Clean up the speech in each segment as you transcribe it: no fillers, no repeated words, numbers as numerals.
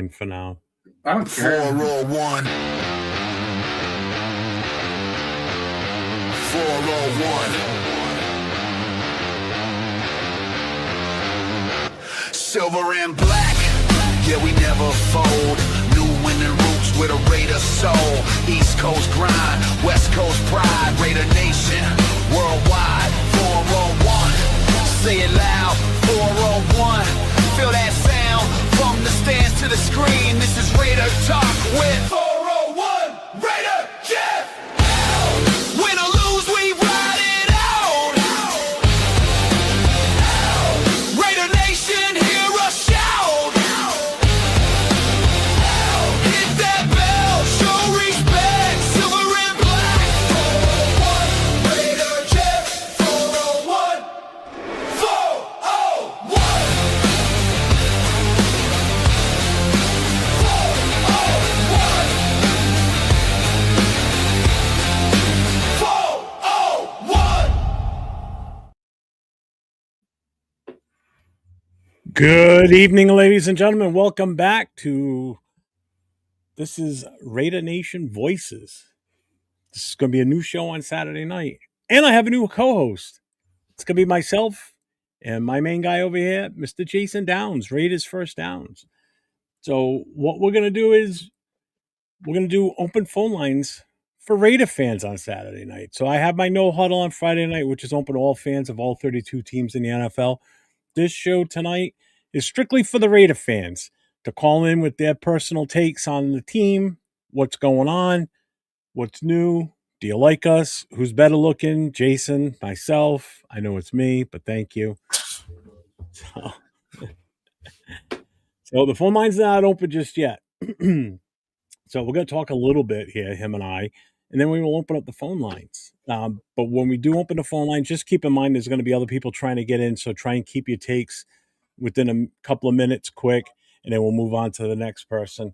fine for now. I don't care. 401. 401. Silver and black, yeah, we never fold. New winning roots with a Raider soul. East Coast grind, West Coast pride. Raider Nation, worldwide. 401. Say it loud, 401. Feel that sound from the stands to the screen. This is Raider Talk with 401 Raider Jeff. Win or lose, we ride it out. Raider Nation, hear us shout. Hit that bell, show respect. Silver and black. 401 Raider Jeff. 401. 401. 401. Good evening, ladies and gentlemen. Welcome back to this is Raider Nation Voices. This is going to be a new show on Saturday night, and I have a new co-host. It's going to be myself and my main guy over here, Mr. Jason Downs, Raiders First Downs. So what we're going to do is we're going to do open phone lines for Raider fans on Saturday night. So I have my No Huddle on Friday night, which is open to all fans of all 32 teams in the NFL. This show tonight is strictly for the Raider fans to call in with their personal takes on the team, what's going on, what's new, do you like us, who's better looking, Jason, myself. I know it's me, but thank you. So the phone line's not open just yet. So we're going to talk a little bit here, him and I, and then we will open up the phone lines. But when we do open the phone line, just keep in mind there's going to be other people trying to get in, so try and keep your takes within a couple of minutes quick, and then we'll move on to the next person.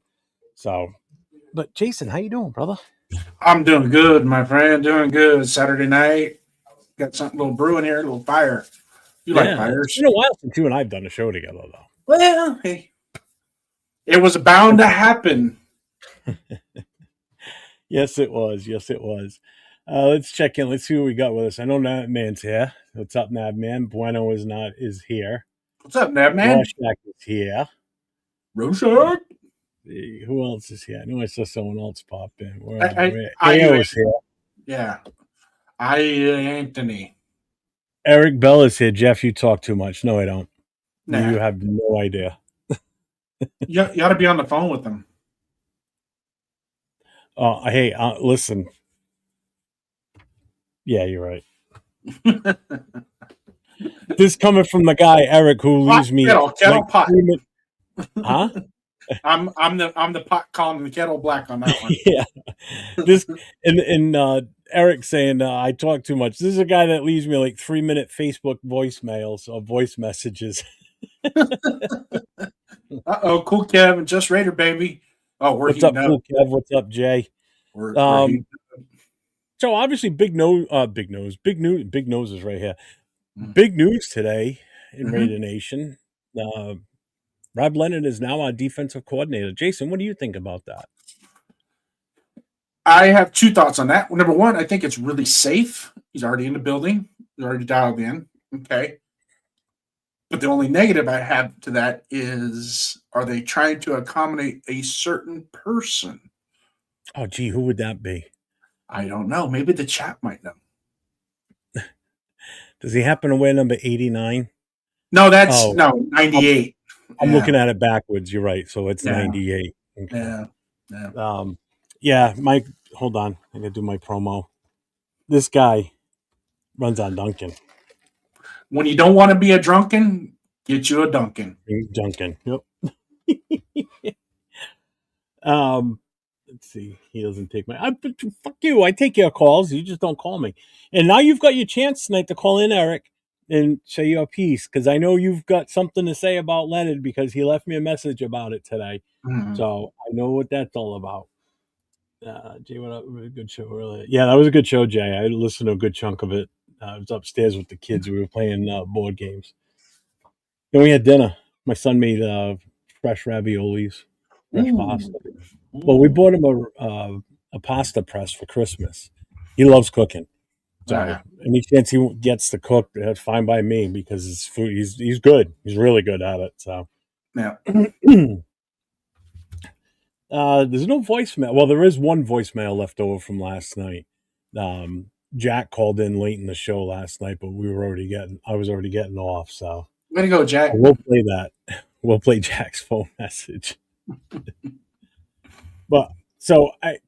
So, but Jason, how you doing, brother? I'm doing good, my friend. Doing good. Saturday night. Got something a little brewing here, a little fire. You like fires? It's been a while since you and I have done a show together, though. Well, hey. It was bound to happen. Yes, it was. Yes, it was. Let's check in. Let's see what we got with us. I know Nabman's here. What's up, Nabman? Bueno is here. What's up, Nabman? Rorschach is here. Rorschach? Who else is here? I knew I saw someone else pop in. AO's here. Yeah. Anthony. Eric Bell is here. Jeff, you talk too much. No, I don't. Nah. You have no idea. You ought to be on the phone with them. Hey, listen. Yeah, you're right. This coming from the guy Eric who leaves me. Kettle pot. Huh? I'm the pot calling the kettle black on that one. Yeah. This and Eric saying I talk too much. This is a guy that leaves me like 3-minute Facebook voicemails or voice messages. Cool Kev and Just Raider baby. Oh, what's up, Cool Kev? What's up, Jay? So obviously big nose is right here. Big news today in Raider Nation. Rob Leonard is now our defensive coordinator. Jason, what do you think about that? I have two thoughts on that. Number one, I think it's really safe. He's already in the building. He's already dialed in. Okay. But the only negative I have to that is, are they trying to accommodate a certain person? Oh, gee, who would that be? I don't know. Maybe the chat might know. Does he happen to wear number 89? No, 98. I'm looking at it backwards. You're right. So it's 98. Okay. Yeah. Mike, hold on. I got to do my promo. This guy runs on Duncan. When you don't want to be a drunken, get you a Duncan. Duncan. Yep. Let's see. He doesn't take fuck you. I take your calls. You just don't call me. And now you've got your chance tonight to call in, Eric, and say your piece, because I know you've got something to say about Leonard because he left me a message about it today. Mm-hmm. So I know what that's all about. Jay, what up? A good show earlier. Yeah, that was a good show, Jay. I listened to a good chunk of it. I was upstairs with the kids. We were playing board games. Then we had dinner. My son made fresh raviolis. fresh Ooh. pasta. Well, we bought him a pasta press for Christmas. He loves cooking. So any chance he gets to cook, that's fine by me because his food, he's good. He's really good at it. So Yeah. there's no voicemail. Well, there is one voicemail left over from last night. Jack called in late in the show last night, but I was already getting off. So Way to go, Jack. we'll play that. We'll play Jack's phone message. But so I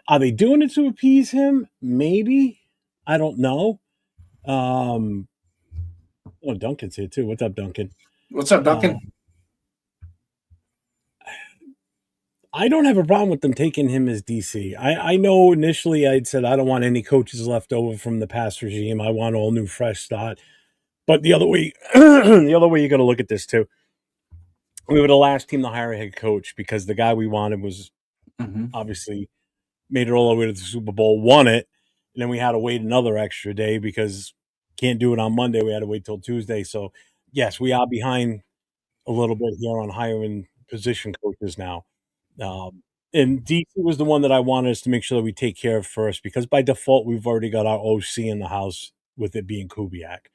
are they doing it to appease him? Maybe. I don't know. Oh, Duncan's here too. What's up, Duncan? What's up, Duncan? I don't have a problem with them taking him as DC. I know initially I'd said I don't want any coaches left over from the past regime. I want all new, fresh start. But the other way, the other way you got to look at this too. We were the last team to hire a head coach because the guy we wanted was obviously made it all the way to the Super Bowl, won it, and then we had to wait another extra day because can't do it on Monday. We had to wait till Tuesday. So yes, we are behind a little bit here on hiring position coaches now. And DC was the one that I wanted us to make sure that we take care of first because by default we've already got our OC in the house with it being Kubiak.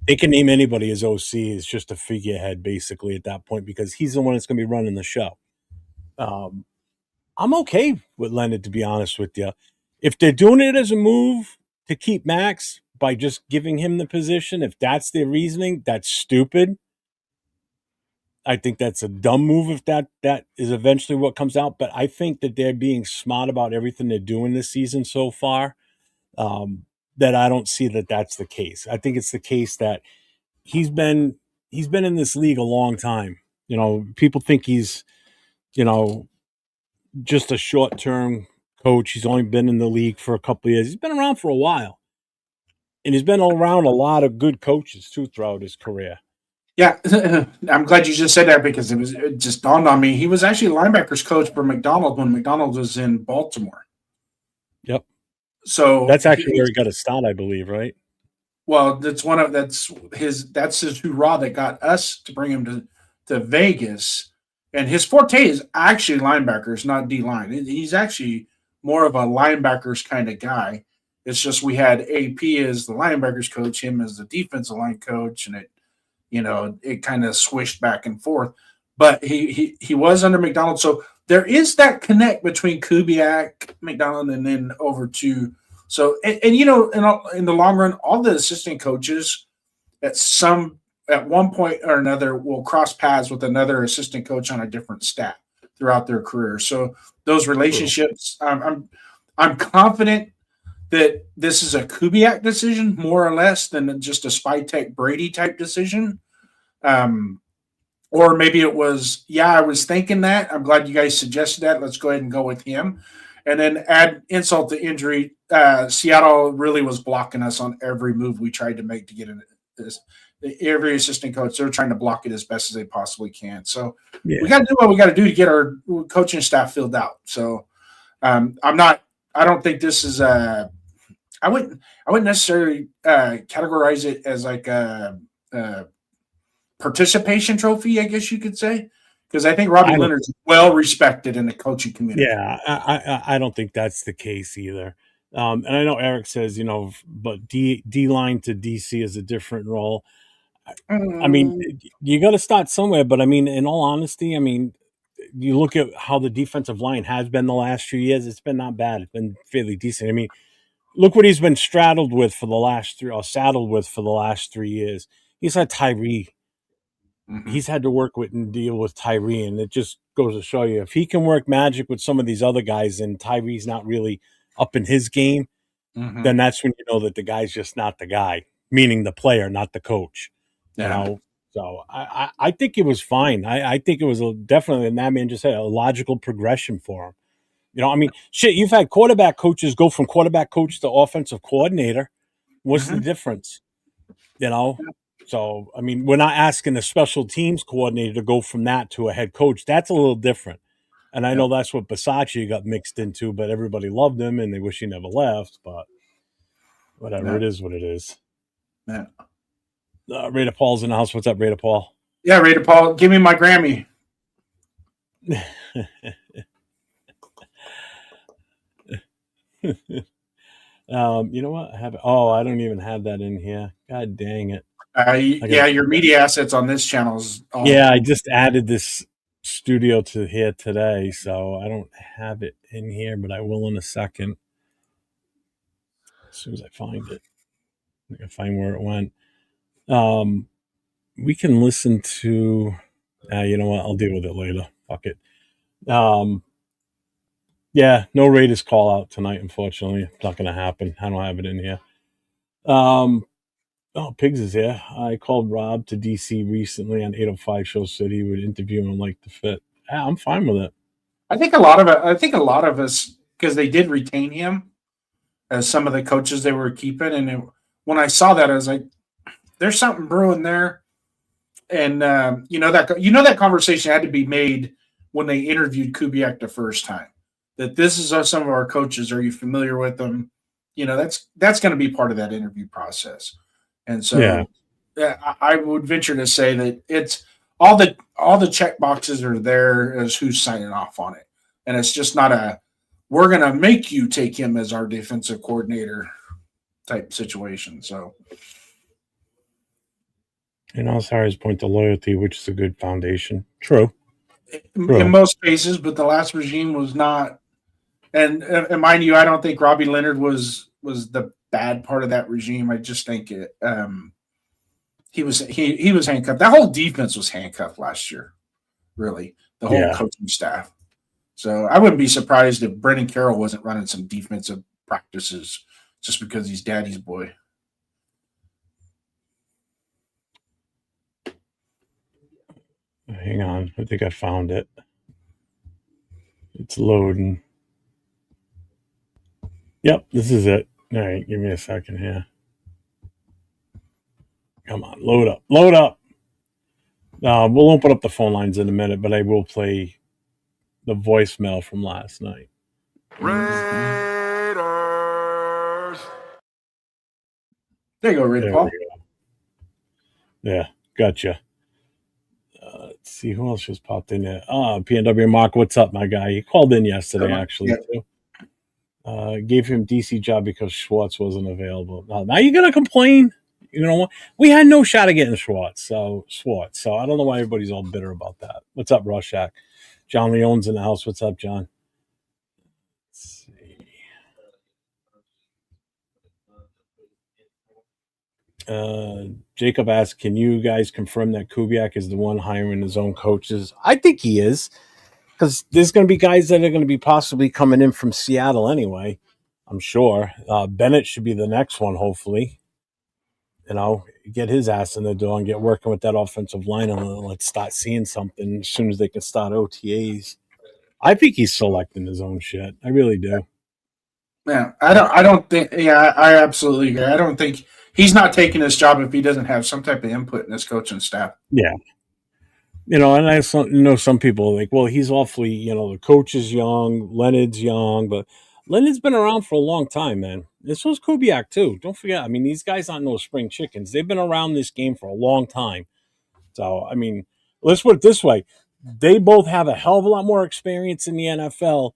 They can name anybody as OC. It's just a figurehead basically at that point because he's the one that's going to be running the show. I'm okay with Leonard, to be honest with you. If they're doing it as a move to keep Max by just giving him the position, if that's their reasoning, that's stupid. I think that's a dumb move if that is eventually what comes out. But I think that they're being smart about everything they're doing this season so far. That I don't see that that's the case. I think it's the case that he's been in this league a long time. You know, people think he's, you know, just a short term coach. He's only been in the league for a couple of years. He's been around for a while, and he's been around a lot of good coaches too throughout his career. Yeah, I'm glad you just said that because it just dawned on me. He was actually linebackers coach for McDonald when McDonald was in Baltimore. Yep. So that's actually where he got his start, I believe, right? Well, that's his hoorah that got us to bring him to Vegas. And his forte is actually linebackers, not D line. He's actually more of a linebackers kind of guy. It's just we had AP as the linebackers coach, him as the defensive line coach, and it kind of swished back and forth. But he was under McDonald, so there is that connect between Kubiak, McDonald, and then over to so and in the long run, all the assistant coaches at one point or another will cross paths with another assistant coach on a different staff throughout their career. So those relationships, I'm confident that this is a Kubiak decision more or less than just a Spytek Brady type decision. Or maybe it was, I was thinking that. I'm glad you guys suggested that. Let's go ahead and go with him. And then add insult to injury. Seattle really was blocking us on every move we tried to make to get in this. Every assistant coach, they're trying to block it as best as they possibly can. So we got to do what we got to do to get our coaching staff filled out. So I don't think this is I wouldn't necessarily categorize it as like a participation trophy, I guess you could say, because I think Robbie Leonard's well respected in the coaching community. Yeah, I don't think that's the case either. And I know Eric says, but D line to DC is a different role. I mean, you got to start somewhere. But I mean, in all honesty, you look at how the defensive line has been the last few years. It's been not bad. It's been fairly decent. I mean, look what he's been saddled with for the last 3 years. He's had Tyree. He's had to work with and deal with Tyree, and it just goes to show you if he can work magic with some of these other guys, and Tyree's not really up in his game, then that's when you know that the guy's just not the guy, meaning the player, not the coach. So I think it was fine. I think it was definitely, and that man just had a logical progression for him. You've had quarterback coaches go from quarterback coach to offensive coordinator. What's the difference? So, we're not asking a special teams coordinator to go from that to a head coach. That's a little different. And I know that's what Bisaccia got mixed into, but everybody loved him and they wish he never left. But whatever, it is what it is. Yeah. Raider Paul's in the house. What's up, Raider Paul? Yeah, Raider Paul, give me my Grammy. You know what? I don't even have that in here. God dang it. Yeah, your media assets on this channel is Yeah, I all. just added this studio to here today, so I don't have it in here, but I will in a second. As soon as I find it, I can find where it went. Um, we can listen to. You know what? I'll deal with it later. Fuck it. Um, yeah, no Raiders call out tonight. Unfortunately, it's not going to happen. I don't have it in here. Um, oh, Pigs is here. I called Rob to DC recently on 805 Show City. Would interview him and like the fit. Yeah, I'm fine with it. I think a lot of it. I think a lot of us, because they did retain him as some of the coaches they were keeping, and when I saw that, I was like, "There's something brewing there." And that conversation had to be made when they interviewed Kubiak the first time. That this is some of our coaches. Are you familiar with them? That's going to be part of that interview process. And Yeah. so I would venture to say that it's all the check boxes are there as who's signing off on it, and it's just not a we're going to make you take him as our defensive coordinator type situation. So. And also his point to loyalty, which is a good foundation. True. In most cases, but the last regime was not. And mind you, I don't think Robbie Leonard was the bad part of that regime. I just think he was handcuffed. That whole defense was handcuffed last year. Really, the whole coaching staff. So I wouldn't be surprised if Brendan Carroll wasn't running some defensive practices just because he's daddy's boy. Hang on. I think I found it. It's loading. Yep, this is it. All right, give me a second here. Come on, load up. Load up. We'll open up the phone lines in a minute, but I will play the voicemail from last night. Raiders. There you go, Raider Paul. Yeah, gotcha. Let's see who else just popped in there. PNW Mark, what's up, my guy? He called in yesterday, actually, too. Gave him DC job because Schwartz wasn't available. Now you're gonna complain? You know what? We had no shot of getting Schwartz, so I don't know why everybody's all bitter about that. What's up, Rorschach? John Leone's in the house. What's up, John? Let's see. Jacob asked, "Can you guys confirm that Kubiak is the one hiring his own coaches?" I think he is, because there's going to be guys that are going to be possibly coming in from Seattle anyway. I'm sure Bennett should be the next one. Hopefully, get his ass in the door and get working with that offensive line, and let's start seeing something as soon as they can start OTAs. I think he's selecting his own shit. I really do. Yeah, I don't think. Yeah, I absolutely agree. I don't think he's not taking this job if he doesn't have some type of input in his coaching staff. Yeah. And I know some people are like, well, he's awfully, the coach is young, Leonard's young, but Leonard's been around for a long time, man. This was Kubiak, too. Don't forget, I mean, these guys aren't no spring chickens. They've been around this game for a long time. So, I mean, let's put it this way. They both have a hell of a lot more experience in the NFL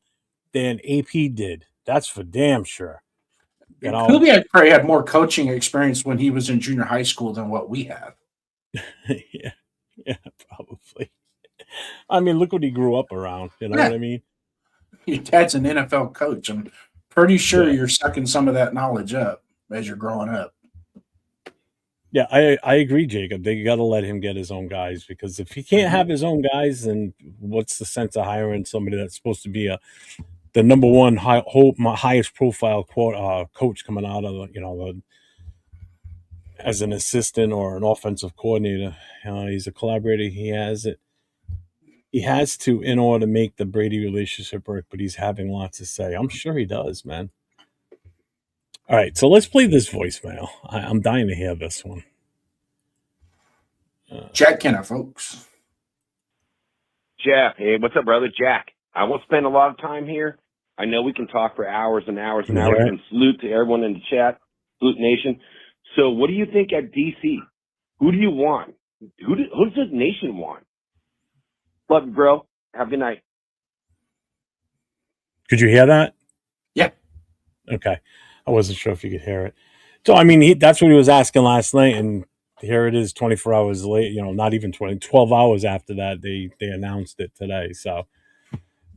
than AP did. That's for damn sure. Kubiak probably had more coaching experience when he was in junior high school than what we have. Yeah, probably. I mean, look what he grew up around. You know what I mean? Your dad's an NFL coach. I'm pretty sure you're sucking some of that knowledge up as you're growing up. Yeah, I agree, Jacob. They got to let him get his own guys, because if he can't have his own guys, then what's the sense of hiring somebody that's supposed to be the number one highest profile coach coming out of as an assistant or an offensive coordinator? He's a collaborator. He has to in order to make the Brady relationship work, but he's having lots to say. I'm sure he does, man. All right, so let's play this voicemail. I'm dying to hear this one. Jack Kenna, folks. Jeff, hey, what's up, brother? Jack. I won't spend a lot of time here. I know we can talk for hours and hours and hours. And salute to everyone in the chat, salute nation. So what do you think at DC? Who do you want? Who does the nation want? Love you, bro. Have a good night. Could you hear that? Yeah. Okay. I wasn't sure if you could hear it. So, I mean, that's what he was asking last night. And here it is 24 hours late, not even 12 hours after that, they announced it today.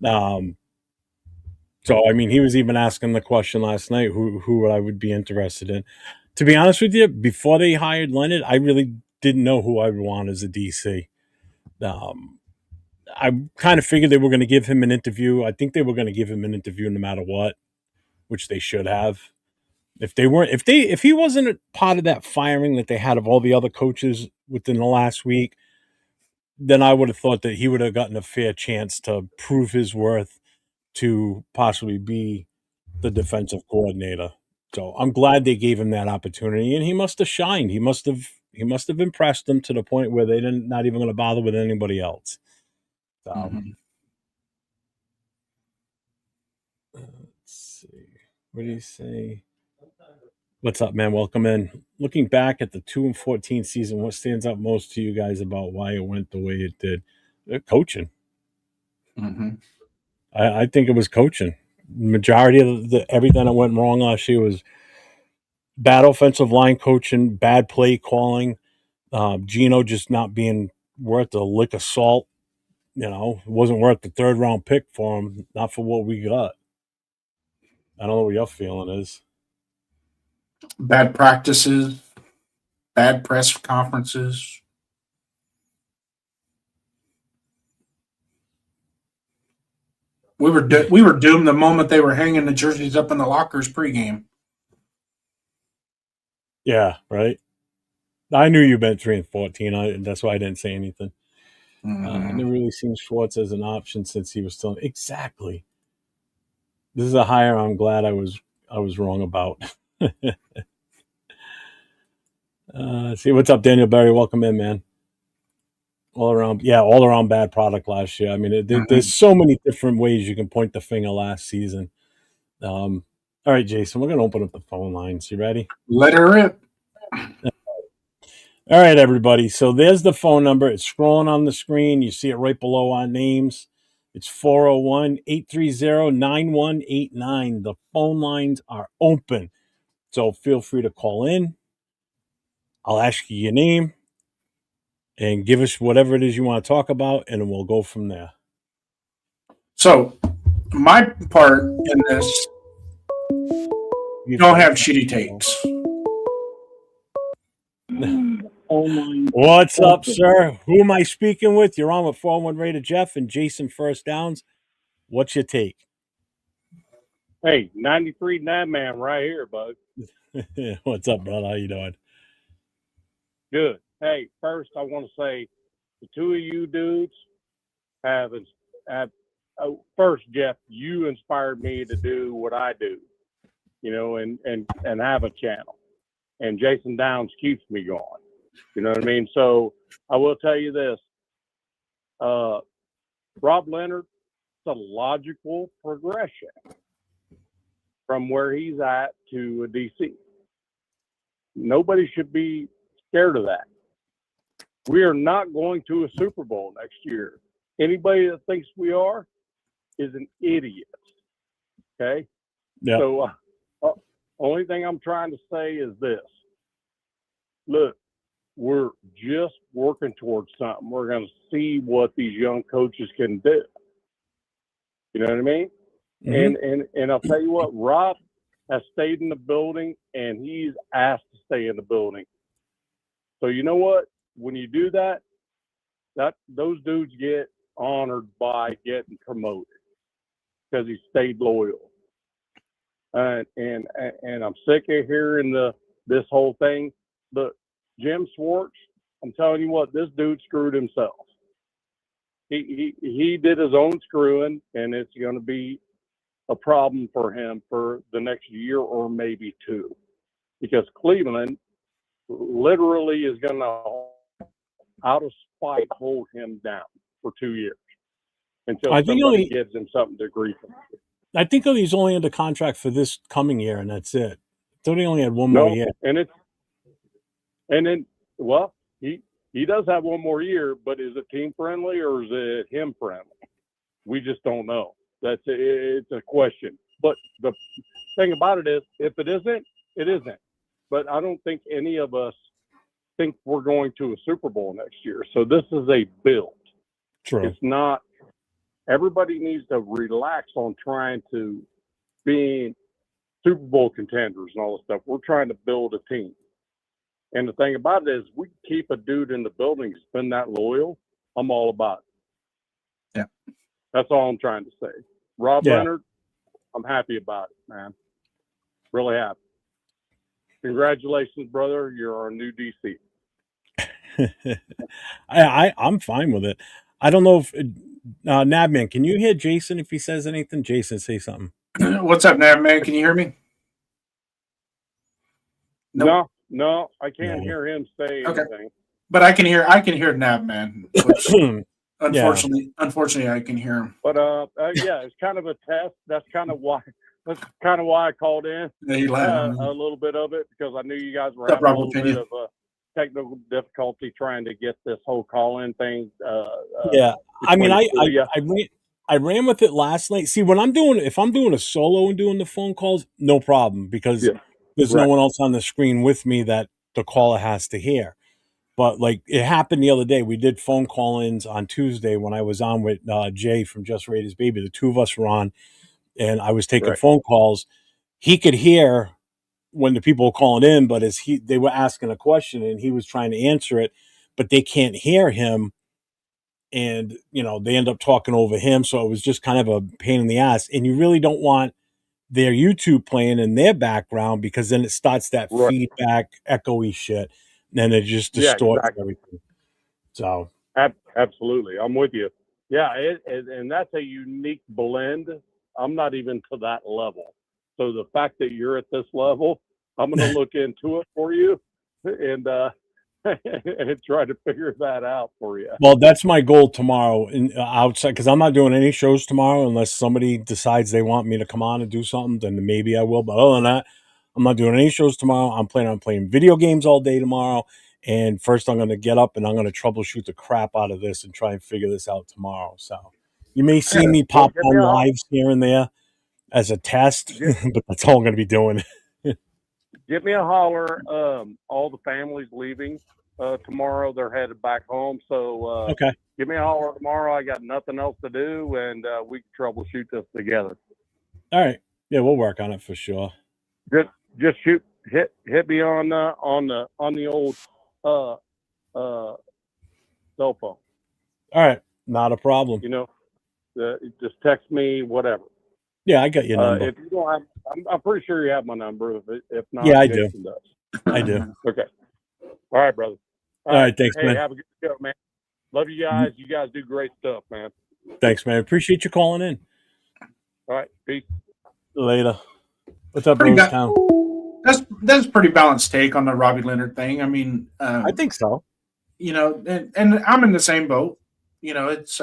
Um, so, I mean, he was even asking the question last night, who I would be interested in. To be honest with you, before they hired Leonard, I really didn't know who I would want as a DC. I kind of figured they were going to give him an interview. I think they were going to give him an interview no matter what, which they should have. If he wasn't a part of that firing that they had of all the other coaches within the last week, then I would have thought that he would have gotten a fair chance to prove his worth to possibly be the defensive coordinator. So I'm glad they gave him that opportunity, and he must have shined. He must have impressed them to the point where they didn't not even going to bother with anybody else. So Mm-hmm. let's see. What do you say? What's up, man? Welcome in. Looking back at the 2-14 season, what stands out most to you guys about why it went the way it did? Coaching. Mm-hmm. I think it was coaching. Majority of everything that went wrong last year was bad offensive line coaching, bad play calling, Gino just not being worth a lick of salt. It wasn't worth the 3rd round pick for him, not for what we got. I don't know what your feeling is. Bad practices, bad press conferences. We were doomed the moment they were hanging the jerseys up in the lockers pregame. Yeah, right. I knew you meant 3-14. That's why I didn't say anything. I never really seen Schwartz as an option since he was still exactly. This is a hire I'm glad I was wrong about. See what's up, Daniel Berry. Welcome in, man. All around bad product last year. I mean, there's so many different ways you can point the finger last season. All right, Jason, we're gonna open up the phone lines. You ready? Let her rip. All right, everybody. So there's the phone number. It's scrolling on the screen. You see it right below our names. It's 401-830-9189. The phone lines are open. So feel free to call in. I'll ask you your name and give us whatever it is you want to talk about, and we'll go from there. So, my part in this, you don't have shitty takes. What's up, sir? Who am I speaking with? You're on with 401 Raider Jeff and Jason First Downs. What's your take? Hey, 93 Nine Man right here, bud. What's up, brother? How you doing? Good. Hey, first I want to say the two of you dudes have first, Jeff, you inspired me to do what I do, and have a channel. And Jason Downs keeps me going. You know what I mean? So I will tell you this. Rob Leonard, it's a logical progression from where he's at to a DC. Nobody should be scared of that. We are not going to a Super Bowl next year. Anybody that thinks we are is an idiot. Okay? Yeah. So only thing I'm trying to say is this. Look, we're just working towards something. We're going to see what these young coaches can do. You know what I mean? Mm-hmm. And I'll tell you what, Rob has stayed in the building, and he's asked to stay in the building. So you know what? When you do that those dudes get honored by getting promoted because he stayed loyal. And I'm sick of hearing this whole thing. But Jim Schwartz, I'm telling you what, this dude screwed himself. He did his own screwing, and it's going to be a problem for him for the next year or maybe two, because Cleveland literally is going to, out of spite, hold him down for 2 years until somebody gives him something to grief him. I think he's only under contract for this coming year, and that's it. I thought he only had one more year. And then, well, he He does have one more year, but is it team friendly or is it him friendly? We just don't know. It's a question. But the thing about it is, if it isn't, it isn't. But I don't think any of us think we're going to a Super Bowl next year. So this is a build. True. It's not. Everybody needs to relax on trying to be Super Bowl contenders and all this stuff. We're trying to build a team. And the thing about it is, we keep a dude in the building who's been that loyal. I'm all about it. Yeah. That's all I'm trying to say. Rob Leonard, I'm happy about it, man. Really happy. Congratulations, brother. You're our new DC. I'm fine with it. I don't know if Nabman, can you hear Jason if he says anything? Jason, say something. What's up, Nav man? Can you hear me? Nope. No, I can't hear him say anything. But I can hear Nav man. Which unfortunately, I can hear him. But yeah, it's kind of a test. That's kind of why I called in. Yeah, a little bit of it because I knew you guys were having a little bit of a technical difficulty trying to get this whole call-in thing. I mean, I ran with it last night. See, if I'm doing a solo and doing the phone calls, no problem because there's no one else on the screen with me that the caller has to hear. But like it happened the other day, we did phone call-ins on Tuesday when I was on with Jay from Just Raiders Baby. The two of us were on, and I was taking phone calls. He could hear when the people were calling in, but they were asking a question and he was trying to answer it, but they can't hear him. And, they end up talking over him. So it was just kind of a pain in the ass. And you really don't want their YouTube playing in their background because then it starts that feedback, echoey shit. And then it just distorts everything. So. Absolutely. I'm with you. Yeah. And that's a unique blend. I'm not even to that level. So the fact that you're at this level, I'm going to look into it for you and try to figure that out for you. Well, that's my goal tomorrow outside because I'm not doing any shows tomorrow unless somebody decides they want me to come on and do something. Then maybe I will. But other than that, I'm not doing any shows tomorrow. I'm planning on playing video games all day tomorrow. And first, I'm going to get up and I'm going to troubleshoot the crap out of this and try and figure this out tomorrow. So you may see me pop on lives here and there as a test, but that's all I'm going to be doing. Give me a holler. All the families leaving tomorrow. They're headed back home. So give me a holler tomorrow. I got nothing else to do, and we can troubleshoot this together. All right. Yeah, we'll work on it for sure. Just hit me on the old cell phone. All right, not a problem. Just text me whatever. Yeah, I got your number. If you don't have, I'm pretty sure you have my number. If not, yeah, I Jason do. Does. I do. Okay. All right, brother. All right, thanks, man. Have a good show, man. Love you guys. You guys do great stuff, man. Thanks, man. Appreciate you calling in. All right, peace. Later. What's up, Rosetown? That's a pretty balanced take on the Robbie Leonard thing. I mean, I think so. And I'm in the same boat. It's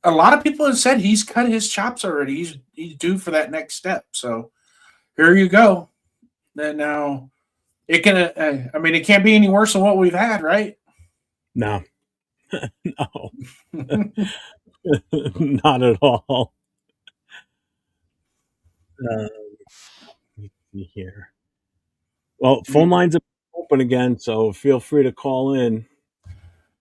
a lot of people have said he's cut his chops already. He's due for that next step. So here you go. Then now it can. It can't be any worse than what we've had, right? No, no, not at all. Let me see here. Well, phone lines are open again, so feel free to call in.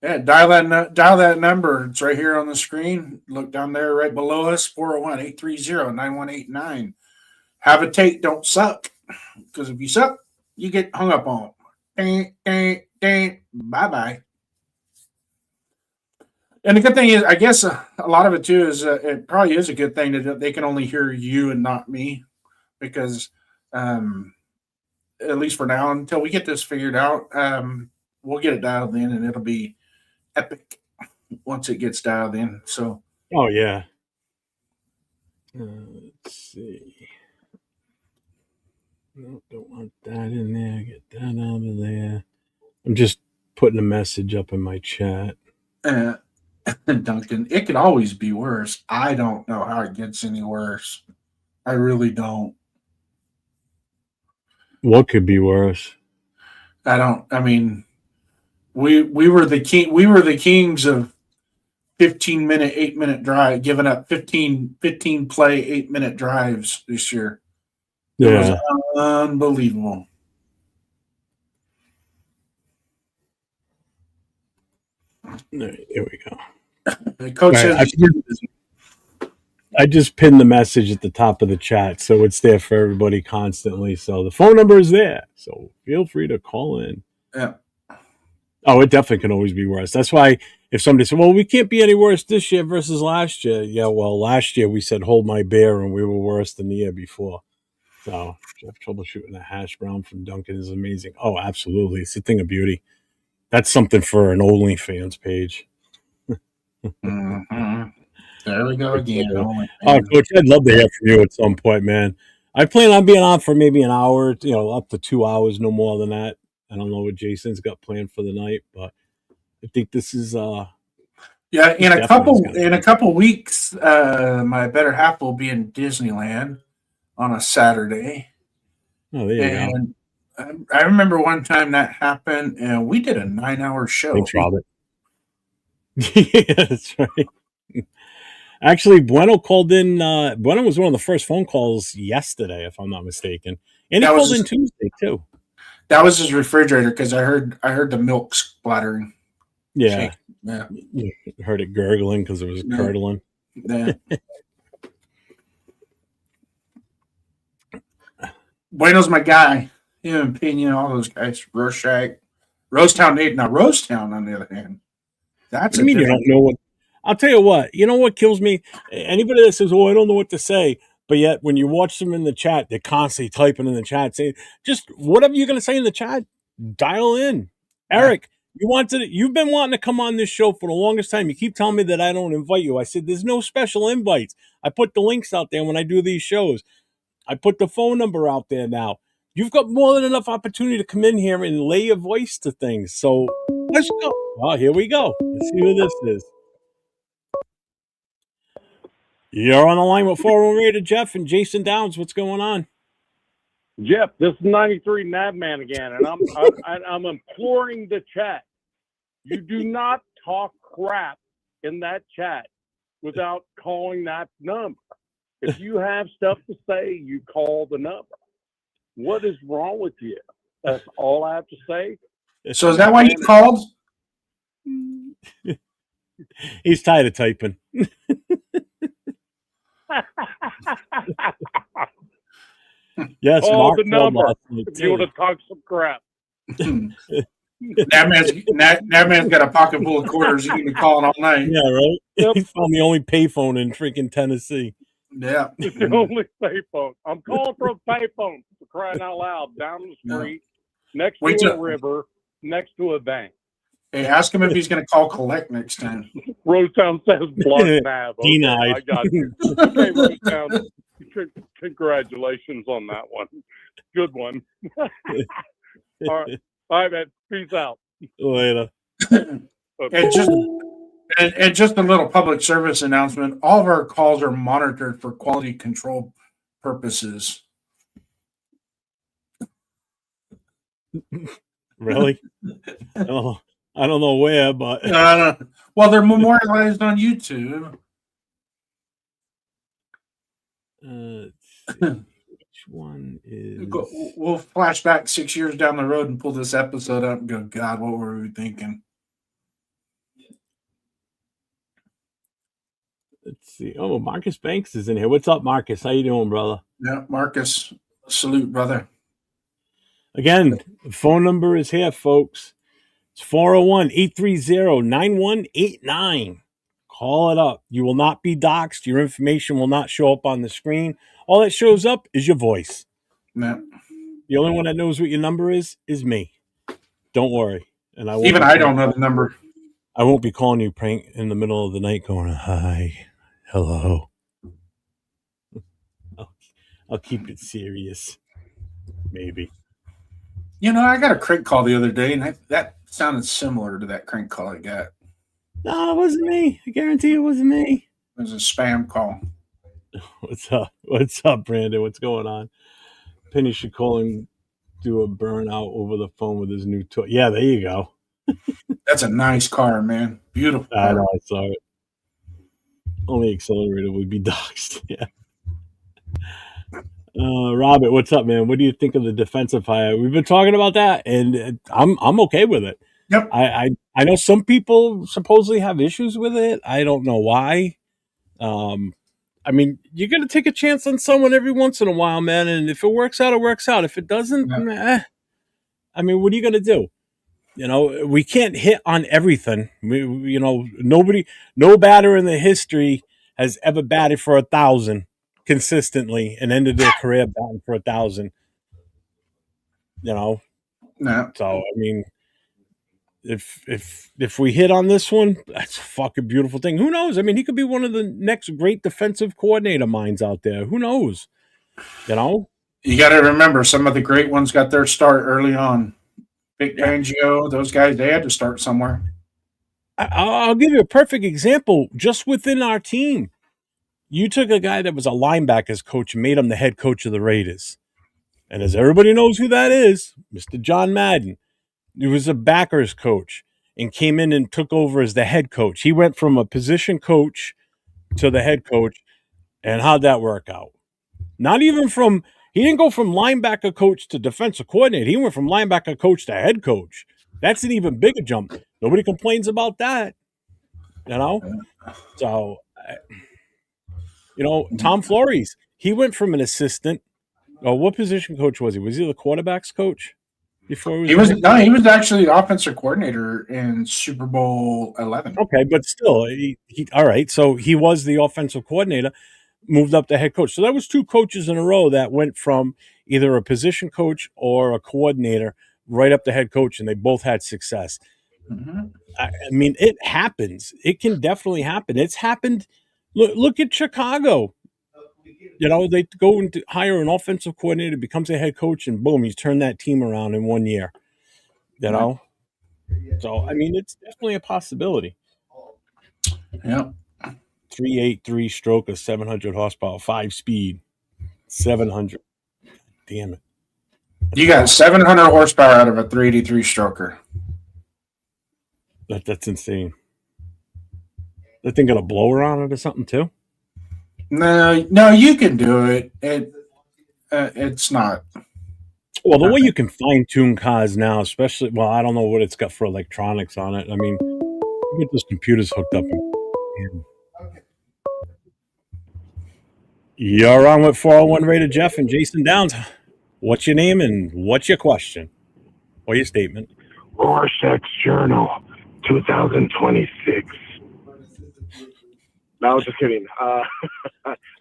Yeah, dial that number. It's right here on the screen. Look down there right below us, 401-830-9189. Have a take, don't suck. Because if you suck, you get hung up on. Bye-bye. And the good thing is, I guess a lot of it too is it probably is a good thing that they can only hear you and not me. Because at least for now, until we get this figured out, we'll get it dialed in and it'll be epic once it gets dialed in. So, oh yeah. Let's see. No, don't want that in there. Get that out of there. I'm just putting a message up in my chat. Duncan, it could always be worse. I don't know how it gets any worse. I really don't. What could be worse? I We were the king. We were the kings of 15-minute, 8-minute drive, giving up 15 play 8-minute drives this year. It was unbelievable. Here we go. The coach says I just pinned the message at the top of the chat, so it's there for everybody constantly. So the phone number is there, so feel free to call in. Yeah. Oh, it definitely can always be worse. That's why if somebody said, well, we can't be any worse this year versus last year. Yeah, well, last year we said hold my beer, and we were worse than the year before. So Jeff troubleshooting a hash brown from Duncan is amazing. Oh, absolutely. It's a thing of beauty. That's something for an OnlyFans page. Mm-hmm. There we go again. Oh, Coach, I'd love to hear from you at some point, man. I plan on being on for maybe an hour, up to 2 hours, no more than that. I don't know what Jason's got planned for the night, but I think this is yeah. In a couple weeks, my better half will be in Disneyland on a Saturday. Oh, there you go. I remember one time that happened, and we did a 9-hour show. Thanks, Robert. Yeah, that's right. Actually, Bueno called in. Bueno was one of the first phone calls yesterday, if I'm not mistaken, and he called in Tuesday too. That was his refrigerator because I heard the milk splattering. Yeah, yeah. You heard it gurgling because it was curdling. Yeah. Bueno's my guy. Him and Pena, all those guys. Rorschach, Rosetown Nate. Now Rosetown, on the other hand, that's. What do you mean you don't know what? I'll tell you what. You know what kills me? Anybody that says, "Oh, I don't know what to say," but yet when you watch them in the chat, they're constantly typing in the chat saying, "Just whatever you're going to say in the chat, dial in." Eric, you've been wanting to come on this show for the longest time. You keep telling me that I don't invite you. I said there's no special invites. I put the links out there when I do these shows. I put the phone number out there now. You've got more than enough opportunity to come in here and lay your voice to things. So let's go. Oh, here we go. Let's see who this is. You're on the line with 401 Raider Jeff and Jason Downs. What's going on? Jeff, this is 93 Nabman again, and I'm imploring the chat. You do not talk crap in that chat without calling that number. If you have stuff to say, you call the number. What is wrong with you? That's all I have to say. So is that why you called? He's tired of typing. Yes, call Mark the number if you want to talk some crap. That man's got a pocket full of quarters. He's been calling all night. Yeah, right. Yep. He found the only payphone in freaking Tennessee. Yeah, it's the only payphone. I'm calling from a payphone for crying out loud down the street, next to a river, next to a bank. Hey, ask him if he's going to call collect next time. Rosetown says block nav. Okay, denied. I got you. Okay, Rosetown. Congratulations on that one. Good one. All right, man. Peace out. Later. And just a little public service announcement. All of our calls are monitored for quality control purposes. Really? Oh, I don't know where, but well, they're memorialized on YouTube. Which one is? We'll flash back 6 years down the road and pull this episode up and go, God, what were we thinking? Let's see. Oh, Marcus Banks is in here. What's up, Marcus? How you doing, brother? Yeah, Marcus. Salute, brother. Again, the phone number is here, folks. It's 401-830-9189. Call it up. You will not be doxxed. Your information will not show up on the screen. All that shows up is your voice. Yeah. The only one that knows what your number is me. Don't worry. And I don't know the number. I won't be calling you prank in the middle of the night going, hi, hello. I'll keep it serious. Maybe. You know, I got a crank call the other day, and that sounded similar to that crank call I got. No, it wasn't me. I guarantee it wasn't me. It was a spam call. What's up? What's up, Brandon? What's going on? Penny should call and do a burnout over the phone with his new toy. Yeah, there you go. That's a nice car, man. Beautiful I car. know, I saw it. Only accelerator would be doxed. Yeah. Robert, what's up, man? What do you think of the defensive hire? We've been talking about that, and I'm okay with it. Yep. I know some people supposedly have issues with it. I don't know why. I mean, you got to take a chance on someone every once in a while, man. And if it works out, it works out. If it doesn't, Yeah. meh. I mean, what are you going to do? You know, we can't hit on everything. You know, no batter in the history has ever batted for 1,000 consistently and ended their career batting for 1,000. You know, No. so I mean, if we hit on this one, that's a fucking beautiful thing. Who knows? I mean, he could be one of the next great defensive coordinator minds out there. Who knows? You know, You got to remember, some of the great ones got their start early on. Big Yeah. Fangio, those guys, they had to start somewhere. I'll give you a perfect example. Just within our team, you took a guy that was a linebackers coach and made him the head coach of the Raiders. And as everybody knows who that is, Mr. John Madden. He was a backers coach and came in and took over as the head coach. He went from a position coach to the head coach. And how'd that work out? Not even from, he didn't go from linebacker coach to defensive coordinator. He went from linebacker coach to head coach. That's an even bigger jump. Nobody complains about that, you know? So, you know, Tom Flores, he went from an assistant. Oh, what position coach was he? Was he the quarterback's coach before He was actually the offensive coordinator in Super Bowl 11. Okay, but still, all right. So he was the offensive coordinator, moved up to head coach. So that was two coaches in a row that went from either a position coach or a coordinator right up to head coach, and they both had success. Mhm. I mean, it happens. It can definitely happen. It's happened. Look at Chicago. You know, they go and hire an offensive coordinator, becomes a head coach, and boom, he's turned that team around in 1 year. You know, so I mean, it's definitely a possibility. Yeah. 383 stroke of 700 horsepower, 5-speed, 700. Damn it. You got 700 horsepower out of a 383 stroker. That's insane. That thing got a blower on it or something too? No, you can do it. It's not. Well, the way you can fine tune cars now, especially, well, I don't know what it's got for electronics on it. I mean, you get those computers hooked up. You're on with 401 Raider Jeff and Jason Downs. What's your name and what's your question or your statement? Rorschach's Journal, 2026. No, I was just kidding. I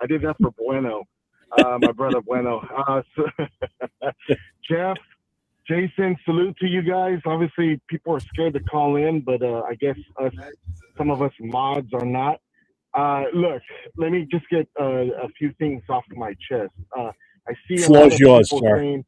did that for Bueno, my brother Bueno. Jeff, Jason, salute to you guys. Obviously, people are scared to call in, but I guess some of us mods are not. Look, let me just get a few things off my chest. I see a lot of yours, people sir. saying,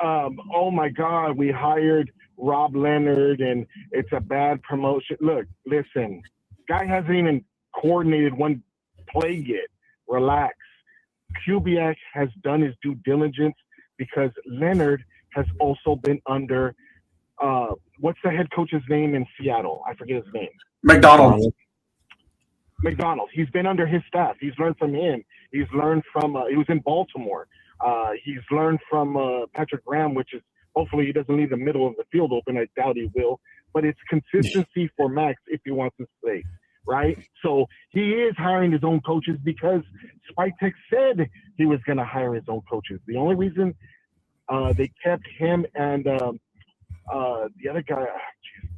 oh my God, we hired Rob Leonard and it's a bad promotion. Look, listen, guy hasn't even coordinated one play yet. Relax. Kubiak has done his due diligence because Leonard has also been under, what's the head coach's name in Seattle? I forget his name. McDonald. He's been under his staff. He's learned from him. He's learned from, he was in Baltimore. He's learned from Patrick Graham, which is hopefully he doesn't leave the middle of the field open. I doubt he will. But it's consistency for Max if he wants to stay, right? So he is hiring his own coaches because Spytek said he was going to hire his own coaches. The only reason they kept him and the other guy,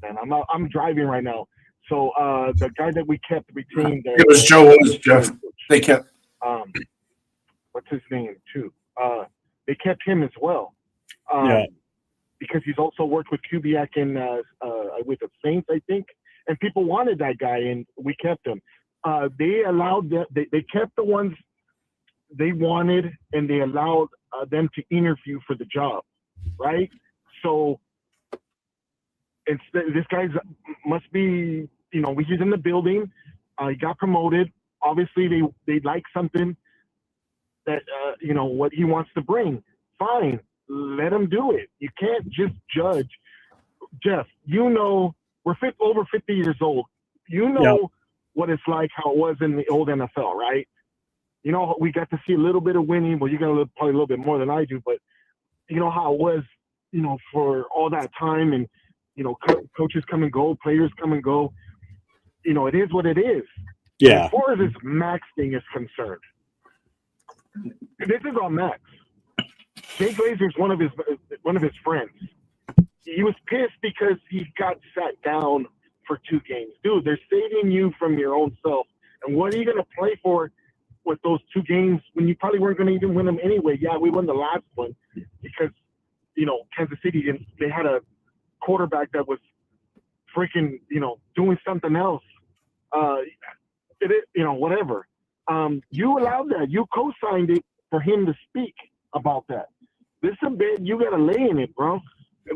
man, I'm driving right now. So the guy that we kept retained, It was Joe Woods, Jeff. They kept. What's his name too? They kept him as well. Because he's also worked with Kubiak and with the Saints, I think. And people wanted that guy, and we kept him. They allowed they kept the ones they wanted, and they allowed them to interview for the job, right? So this guy must be, he's in the building. He got promoted. Obviously, they like something that what he wants to bring. Fine, let him do it. You can't just judge Jeff, you know, we're over 50 years old. You know Yep. what it's like, how it was in the old NFL, right? You know, we got to see a little bit of winning. Well, you got probably a little bit more than I do, but you know how it was, you know, for all that time, and you know, coaches come and go, players come and go. You know, it is what it is. But Yeah. as far as this Max thing is concerned, this is on Max. Jay Glazer's one of his friends. He was pissed because he got sat down for 2 games. Dude, they're saving you from your own self. And what are you going to play for with those 2 games when you probably weren't going to even win them anyway? Yeah, we won the last one because, you know, Kansas City, they had a quarterback that was freaking, you know, doing something else. You know, whatever. You allowed that. You co-signed it for him to speak about that. This is a bit, you got to lay in it, bro.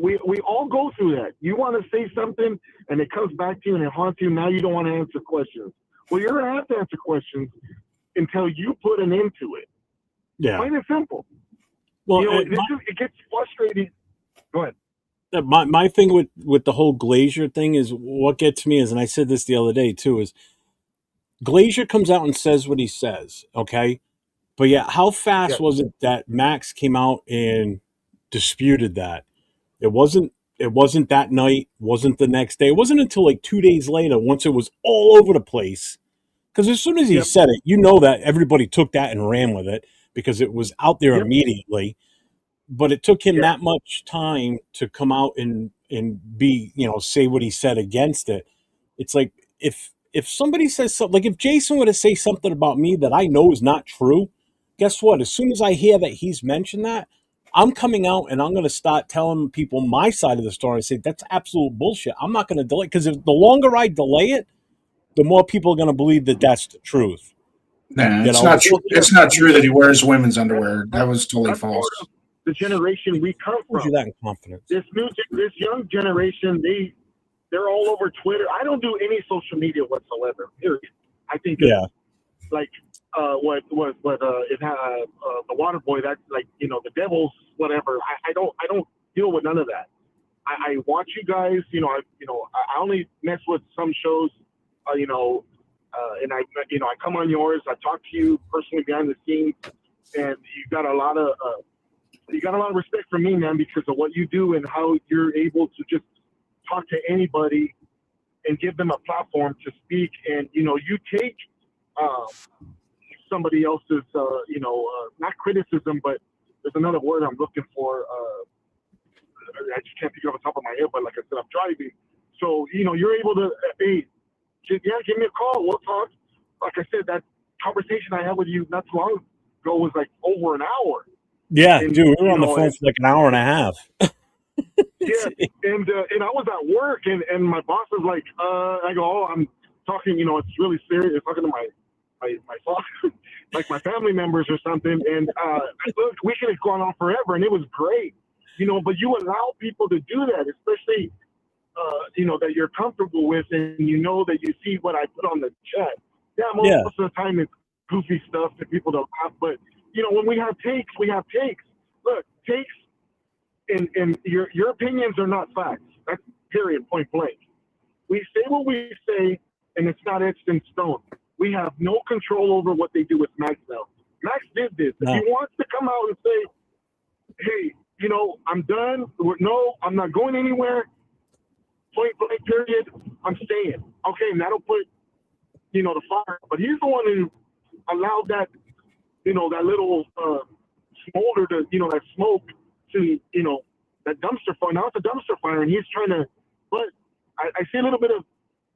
We all go through that. You want to say something, and it comes back to you, and it haunts you. Now you don't want to answer questions. Well, you're going to have to answer questions until you put an end to it. Yeah. Plain and simple. Well, You know, it gets frustrating. Go ahead. my thing with the whole Glazier thing is what gets me is, and I said this the other day too, is Glazier comes out and says what he says, okay? But yeah, how fast was it that Max came out and disputed that? It wasn't that night, wasn't the next day. It wasn't until like 2 days later, once it was all over the place. Because as soon as he said it, you know that everybody took that and ran with it because it was out there immediately. But it took him that much time to come out and be, you know, say what he said against it. It's like if somebody says something, like if Jason were to say something about me that I know is not true, guess what? As soon as I hear that he's mentioned that, I'm coming out and I'm going to start telling people my side of the story. I say that's absolute bullshit. I'm not going to delay, because the longer I delay it, the more people are going to believe that that's the truth. Nah, it's not true. It's not true that he wears women's underwear. That was totally false. The generation we come from. You that in confidence. This young generation, they're all over Twitter. I don't do any social media whatsoever. Period. I think like what it had the water boy, that's like, you know, the Devils, whatever. I don't deal with none of that. I watch you guys. You know, I only mess with some shows. You know, and I come on yours. I talk to you personally behind the scenes, and you got a lot of respect for me, man, because of what you do and how you're able to just talk to anybody and give them a platform to speak. And, you know, you take somebody else's, not criticism, but there's another word I'm looking for. I just can't think of it off the top of my head, but like I said, I'm driving. So, you know, you're able to, hey, give me a call. We'll talk. Like I said, that conversation I had with you not too long ago was like over an hour. Yeah, and, dude, we were on the phone for like an hour and a half. Yeah, and I was at work, and my boss was like, I go, oh, I'm talking, you know, it's really serious. Talking to my like my family members or something, and look, we could have gone on forever, and it was great, you know. But you allow people to do that, especially, you know, that you're comfortable with, and you know that you see what I put on the chat. Yeah, most of the time it's goofy stuff that people don't laugh, but you know, when we have takes, we have takes. Look, takes. And your opinions are not facts. That's period, point blank. We say what we say, and it's not etched in stone. We have no control over what they do with Max now. Max did this. No. If he wants to come out and say, hey, you know, I'm done. No, I'm not going anywhere. Point blank, period. I'm staying. Okay, and that'll put, you know, the fire. But he's the one who allowed that, you know, that little smolder to, you know, that smoke to, you know, that dumpster fire. Now it's a dumpster fire, and he's trying to, but I see a little bit of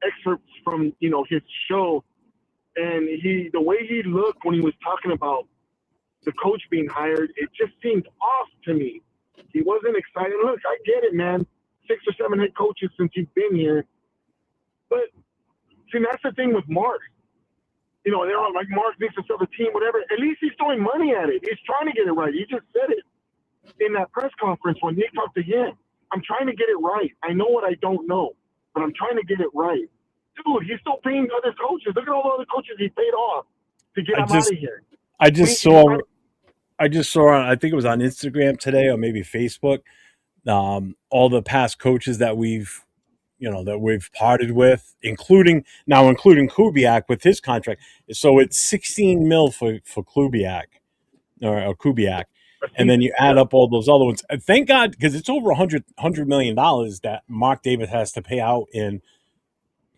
excerpts from, you know, his show, and the way he looked when he was talking about the coach being hired, it just seemed off to me. He wasn't excited. Look, I get it, man. 6 or 7 head coaches since you've been here. But, see, that's the thing with Mark. You know, they're all like, Mark needs to sell the team, whatever. At least he's throwing money at it. He's trying to get it right. He just said it in that press conference when Nick talked to him. I'm trying to get it right. I know what I don't know, but I'm trying to get it right. Dude, he's still paying other coaches. Look at all the other coaches he paid off to get him out of here. I just saw, I think it was on Instagram today or maybe Facebook. all the past coaches that we've parted with, including Kubiak with his contract. So it's 16 mil for Kubiak or Kubiak. And then you add up all those other ones. Thank God, because it's over $100 million that Mark Davis has to pay out in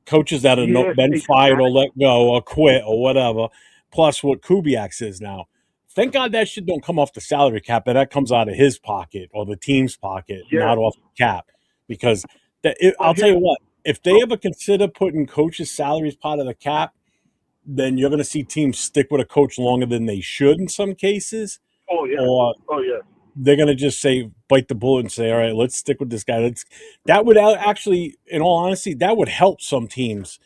coaches that have been fired or let go or quit or whatever, plus what Kubiak is now. Thank God that shit don't come off the salary cap, but that comes out of his pocket or the team's pocket, not off the cap. Because I'll tell you what, if they ever consider putting coaches' salaries part of the cap, then you're going to see teams stick with a coach longer than they should in some cases. Or they're going to just say, bite the bullet and say, all right, let's stick with this guy. That would actually, in all honesty, that would help some teams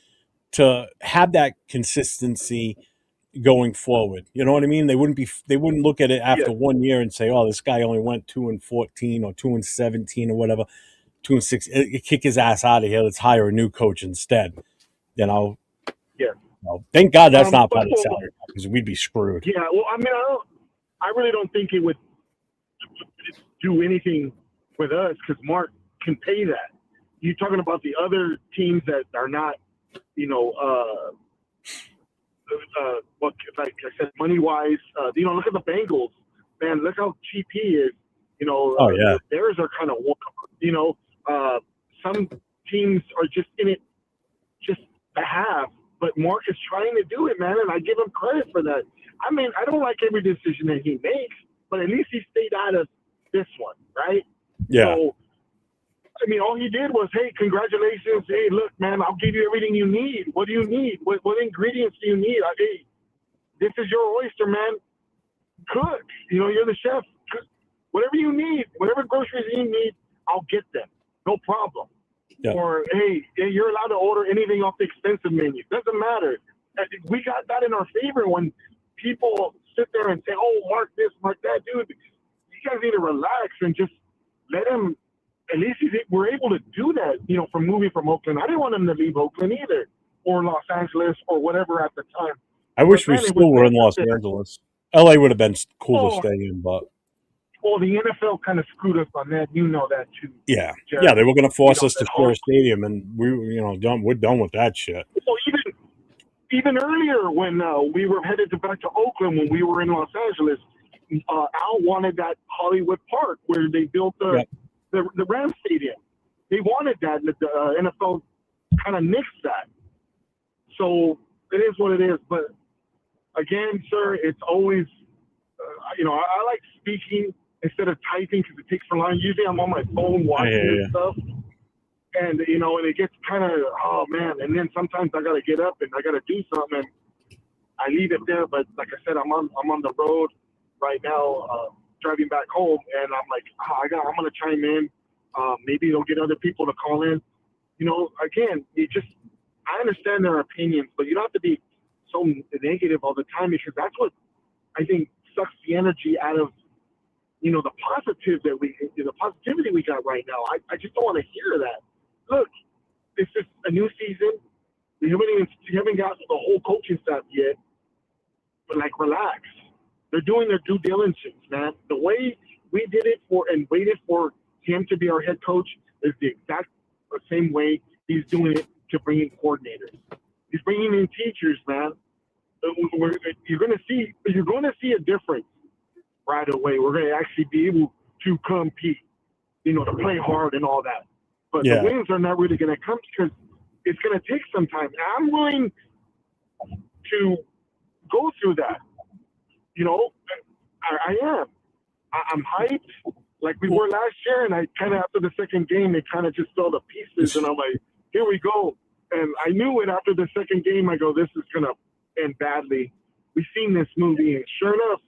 to have that consistency going forward. You know what I mean? They wouldn't look at it after 1 year and say, oh, this guy only went 2-14 or 2-17 or whatever, 2-6. Kick his ass out of here. Let's hire a new coach instead. Thank God that's not part of the salary because we'd be screwed. Yeah, well, I mean, I really don't think it would do anything with us because Mark can pay that. You're talking about the other teams that are not, what, like I said, money wise. Look at the Bengals, man. Look how cheap he is. Theirs are kind of, some teams are just in it just to have. But Mark is trying to do it, man, and I give him credit for that. I mean, I don't like every decision that he makes, but at least he stayed out of this one, right? Yeah. So, I mean, all he did was, hey, congratulations. Hey, look, man, I'll give you everything you need. What do you need? What ingredients do you need? Hey, this is your oyster, man. Cook. You're the chef. Cook. Whatever you need, whatever groceries you need, I'll get them. No problem. Yeah. Or, hey, you're allowed to order anything off the expensive menu. Doesn't matter. We got that in our favor when people sit there and say, oh, mark this, mark that. Dude, you guys need to relax and just let him, at least we're able to do that, from moving from Oakland. I didn't want him to leave Oakland either, or Los Angeles, or whatever at the time. I wish we still were in Los Angeles. LA would have been cool to stay in, but... Well, the NFL kind of screwed us on that. You know that too. Yeah, Jared. Yeah, they were going to force us to share a stadium, and we're done with that shit. Well, even earlier when we were headed back to Oakland when we were in Los Angeles, Al wanted that Hollywood Park where they built the Rams stadium. They wanted that. The NFL kind of nixed that. So it is what it is. But again, sir, it's always, I like speaking instead of typing because it takes so long. Usually I'm on my phone watching this stuff. And, and it gets kind of, oh, man. And then sometimes I got to get up and I got to do something. And I leave it there. But like I said, I'm on the road right now, driving back home. And I'm like, I'm going to chime in. Maybe they'll get other people to call in. Again, I understand their opinions, but you don't have to be so negative all the time because that's what I think sucks the energy out of, the positivity we got right now. I just don't want to hear that. Look, it's just a new season. We haven't got the whole coaching staff yet, but relax. They're doing their due diligence, man. The way we did it and waited for him to be our head coach is the exact same way he's doing it to bring in coordinators. He's bringing in teachers, man. You're going to see a difference right away. We're going to actually be able to compete, to play hard and all that. But the wins are not really going to come because it's going to take some time. I'm willing to go through that. I am. I'm hyped like we were last year, and I kind of after the second game, it kind of just fell to pieces, and I'm like, here we go. And I knew it after the second game. I go, this is going to end badly. We've seen this movie, and sure enough,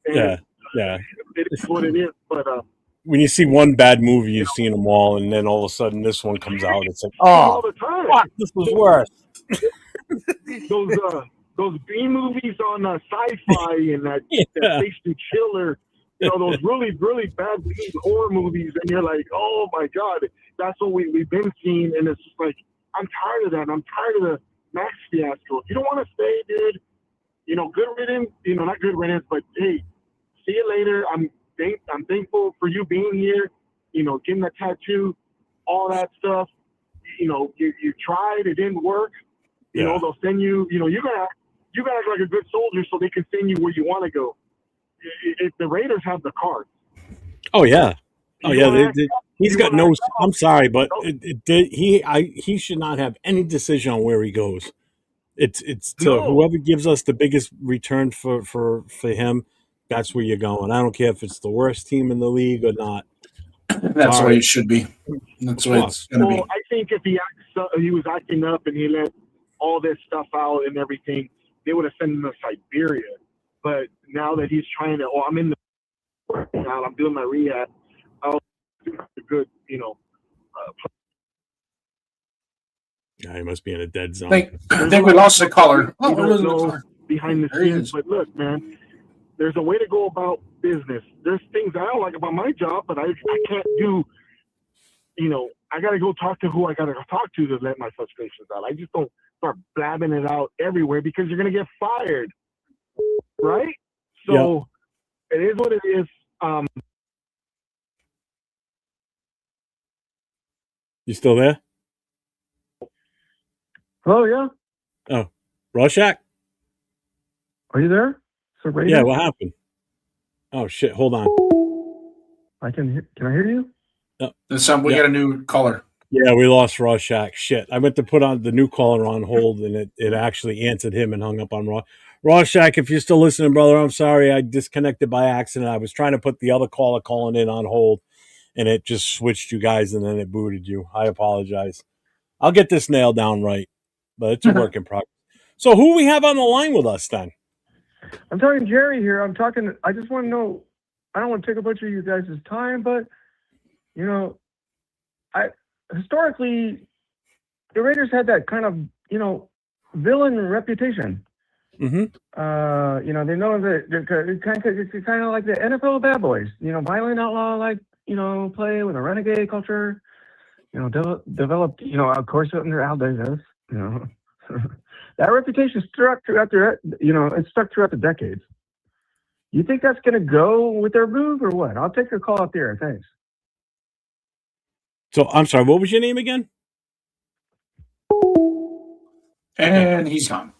it is what it is. But when you see one bad movie, you've seen them all, and then all of a sudden this one comes out. It's like, oh, fuck, this was worse. Those B movies on Sci-Fi and that Station Chiller, those really, really bad horror movies, and you're like, oh my God, that's what we've been seeing, and it's just like, I'm tired of that. I'm tired of the Max fiasco. If you don't want to stay, dude, good riddance, not good riddance, but hey, see you later. I'm thankful for you being here. getting a tattoo, all that stuff. You tried, it didn't work. They'll send you. You gotta act like a good soldier so they can send you where you want to go. If the Raiders have the cards. Oh yeah. Oh yeah. He's got no. I'm sorry, but he should not have any decision on where he goes. It's to whoever gives us the biggest return for him. That's where you're going. I don't care if it's the worst team in the league or not. That's the way it should be. That's the way it's going to be. I think if he was acting up and he let all this stuff out and everything, they would have sent him to Siberia. But now that he's trying to, I'm in the working out, I'm doing my rehab. I'll do a good, Yeah, he must be in a dead zone. I think we lost the caller. You don't know behind the scenes, but look, man, there's a way to go about business. There's things I don't like about my job, but I can't do. I got to go talk to who I got to talk to let my frustrations out. I just don't start blabbing it out everywhere because you're going to get fired, right? So It is what it is. You still there? Hello, yeah. Oh, Rorschach? Are you there? So Raider? Yeah, what happened? Oh shit! Hold on. Can I hear you? We got a new caller. Yeah, we lost Rorschach. Shit. I went to put on the new caller on hold, and it actually answered him and hung up on Rorschach. If you're still listening, brother, I'm sorry. I disconnected by accident. I was trying to put the other caller calling in on hold, and it just switched you guys, and then it booted you. I apologize. I'll get this nailed down right, but it's a work in progress. So who we have on the line with us then? I'm talking Jerry here. I just want to know, I don't want to take a bunch of you guys' time, but, historically, the Raiders had that kind of, villain reputation. Mm-hmm. They know that it's kind of like the NFL bad boys, violent outlaw, like, play with a renegade culture, developed, of course, under Al Davis, that reputation stuck throughout the decades. You think that's going to go with their move or what? I'll take your call up there. Thanks. So I'm sorry. What was your name again? And he's gone.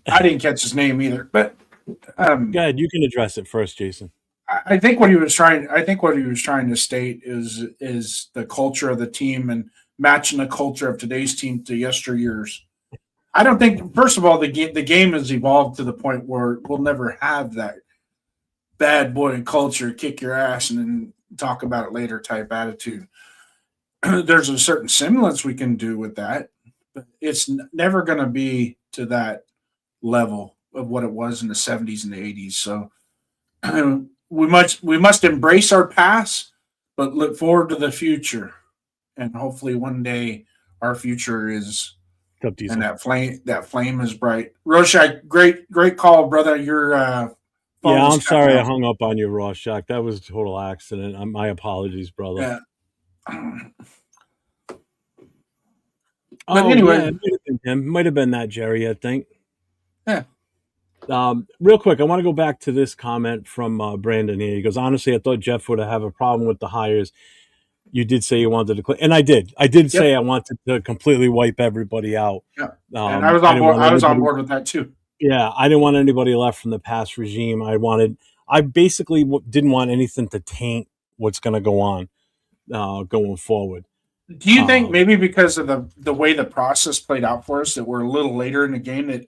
I didn't catch his name either, but go ahead. You can address it first, Jason. I think what he was trying to state is the culture of the team and matching the culture of today's team to yesteryears. I don't think, first of all, the game has evolved to the point where we'll never have that bad boy culture, kick your ass and then talk about it later type attitude. There's a certain semblance we can do with that, but it's never going to be to that level of what it was in the 70s and the 80s. So we must embrace our past, but look forward to the future. And hopefully one day our future is and that flame is bright. Rorschach, great call, brother. I'm sorry I hung up on you, Rorschach. That was a total accident. My apologies, brother. Yeah. But anyway, it might have been that Jerry, I think. Yeah. Real quick, I want to go back to this comment from Brandon here. He goes, honestly, I thought Jeff would have a problem with the hires. You did say you wanted to, and I did. I did say I wanted to completely wipe everybody out. Yeah, and I was on board. I was on board with that too. Yeah, I didn't want anybody left from the past regime. I basically didn't want anything to taint what's going to go on going forward. Do you think maybe because of the way the process played out for us that we're a little later in the game that's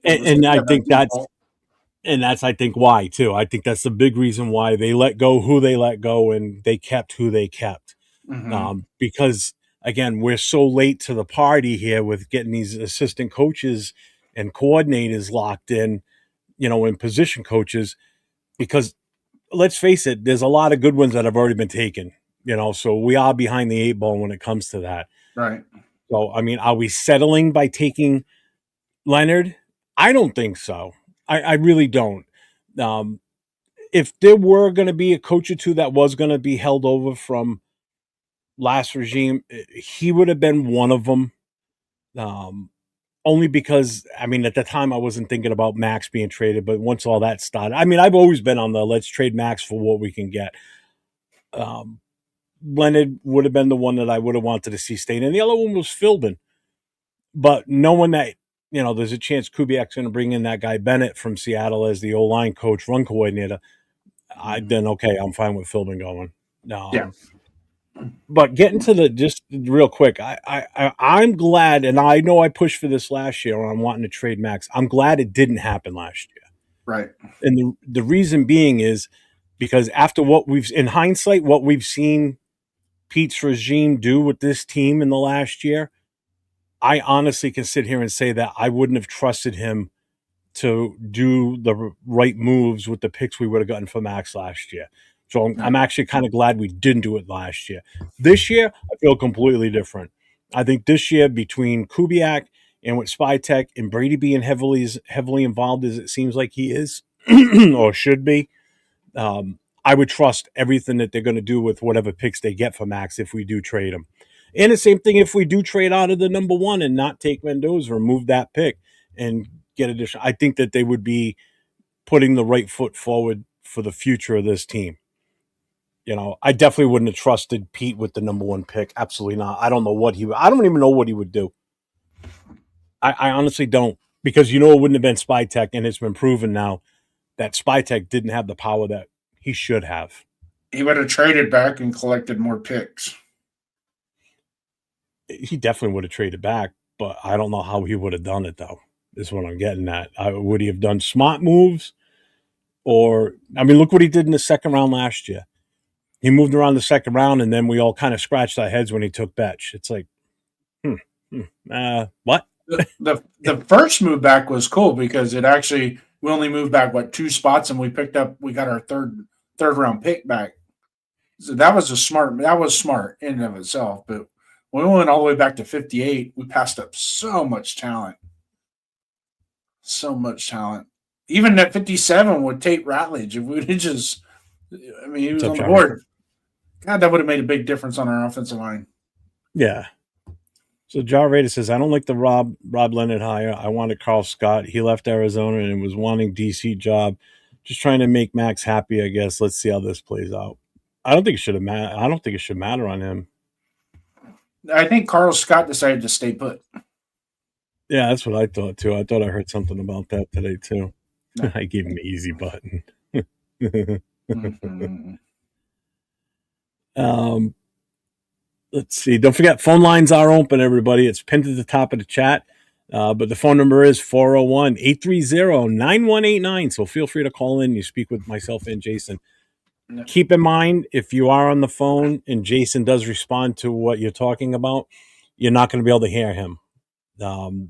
I think why too. I think that's the big reason why they let go who they let go and they kept who they kept. Mm-hmm. Because again, we're so late to the party here with getting these assistant coaches and coordinators locked in, and position coaches, because let's face it, there's a lot of good ones that have already been taken, so we are behind the 8 ball when it comes to that. Right. So, are we settling by taking Leonard? I don't think so. I really don't. If there were going to be a coach or two that was going to be held over from last regime, he would have been one of them. Only because, at the time I wasn't thinking about Max being traded, but once all that started, I've always been on the let's trade Max for what we can get. Leonard would have been the one that I would have wanted to see stay, and the other one was Philbin. But knowing that, there's a chance Kubiak's going to bring in that guy Bennett from Seattle as the O-line coach, run coordinator, then okay, I'm fine with Philbin going. Yeah. But getting to just real quick, I'm glad, and I know I pushed for this last year on wanting to trade Max. I'm glad it didn't happen last year. Right. And the reason being is because after what in hindsight, what we've seen Pete's regime do with this team in the last year, I honestly can sit here and say that I wouldn't have trusted him to do the right moves with the picks we would have gotten for Max last year. So I'm actually kind of glad we didn't do it last year. This year, I feel completely different. I think this year, between Kubiak and with Spytek and Brady being heavily involved as it seems like he is or should be, I would trust everything that they're going to do with whatever picks they get for Max if we do trade him. And the same thing if we do trade out of the number one and not take Mendoza, remove that pick and get additional. I think that they would be putting the right foot forward for the future of this team. I definitely wouldn't have trusted Pete with the number one pick. Absolutely not. I don't know I don't even know what he would do. I honestly don't, because it wouldn't have been Spytek, and it's been proven now that Spytek didn't have the power that he should have. He would have traded back and collected more picks. He definitely would have traded back, but I don't know how he would have done it, though, is what I'm getting at. Would he have done smart moves? Look what he did in the second round last year. He moved around the second round, and then we all kind of scratched our heads when he took Betch. It's like, what? The first move back was cool because we only moved back 2 spots, and we got our third round pick back. So that was smart in and of itself. But when we went all the way back to 58, we passed up so much talent. So much talent. Even at 57 with Tate Ratledge, if we had just, he was on the board. God, that would have made a big difference on our offensive line. Yeah. So Jar Raider says, I don't like the Rob Leonard hire. I wanted Carl Scott. He left Arizona and was wanting DC job. Just trying to make Max happy, I guess. Let's see how this plays out. I don't think it should matter on him. I think Carl Scott decided to stay put. Yeah, that's what I thought too. I thought I heard something about that today too. No. I gave him the easy button. Let's see. Don't forget, phone lines are open, everybody. It's pinned at the top of the chat. But the phone number is 401-830-9189. So feel free to call in. You speak with myself and Jason. No. Keep in mind, if you are on the phone and Jason does respond to what you're talking about, you're not going to be able to hear him.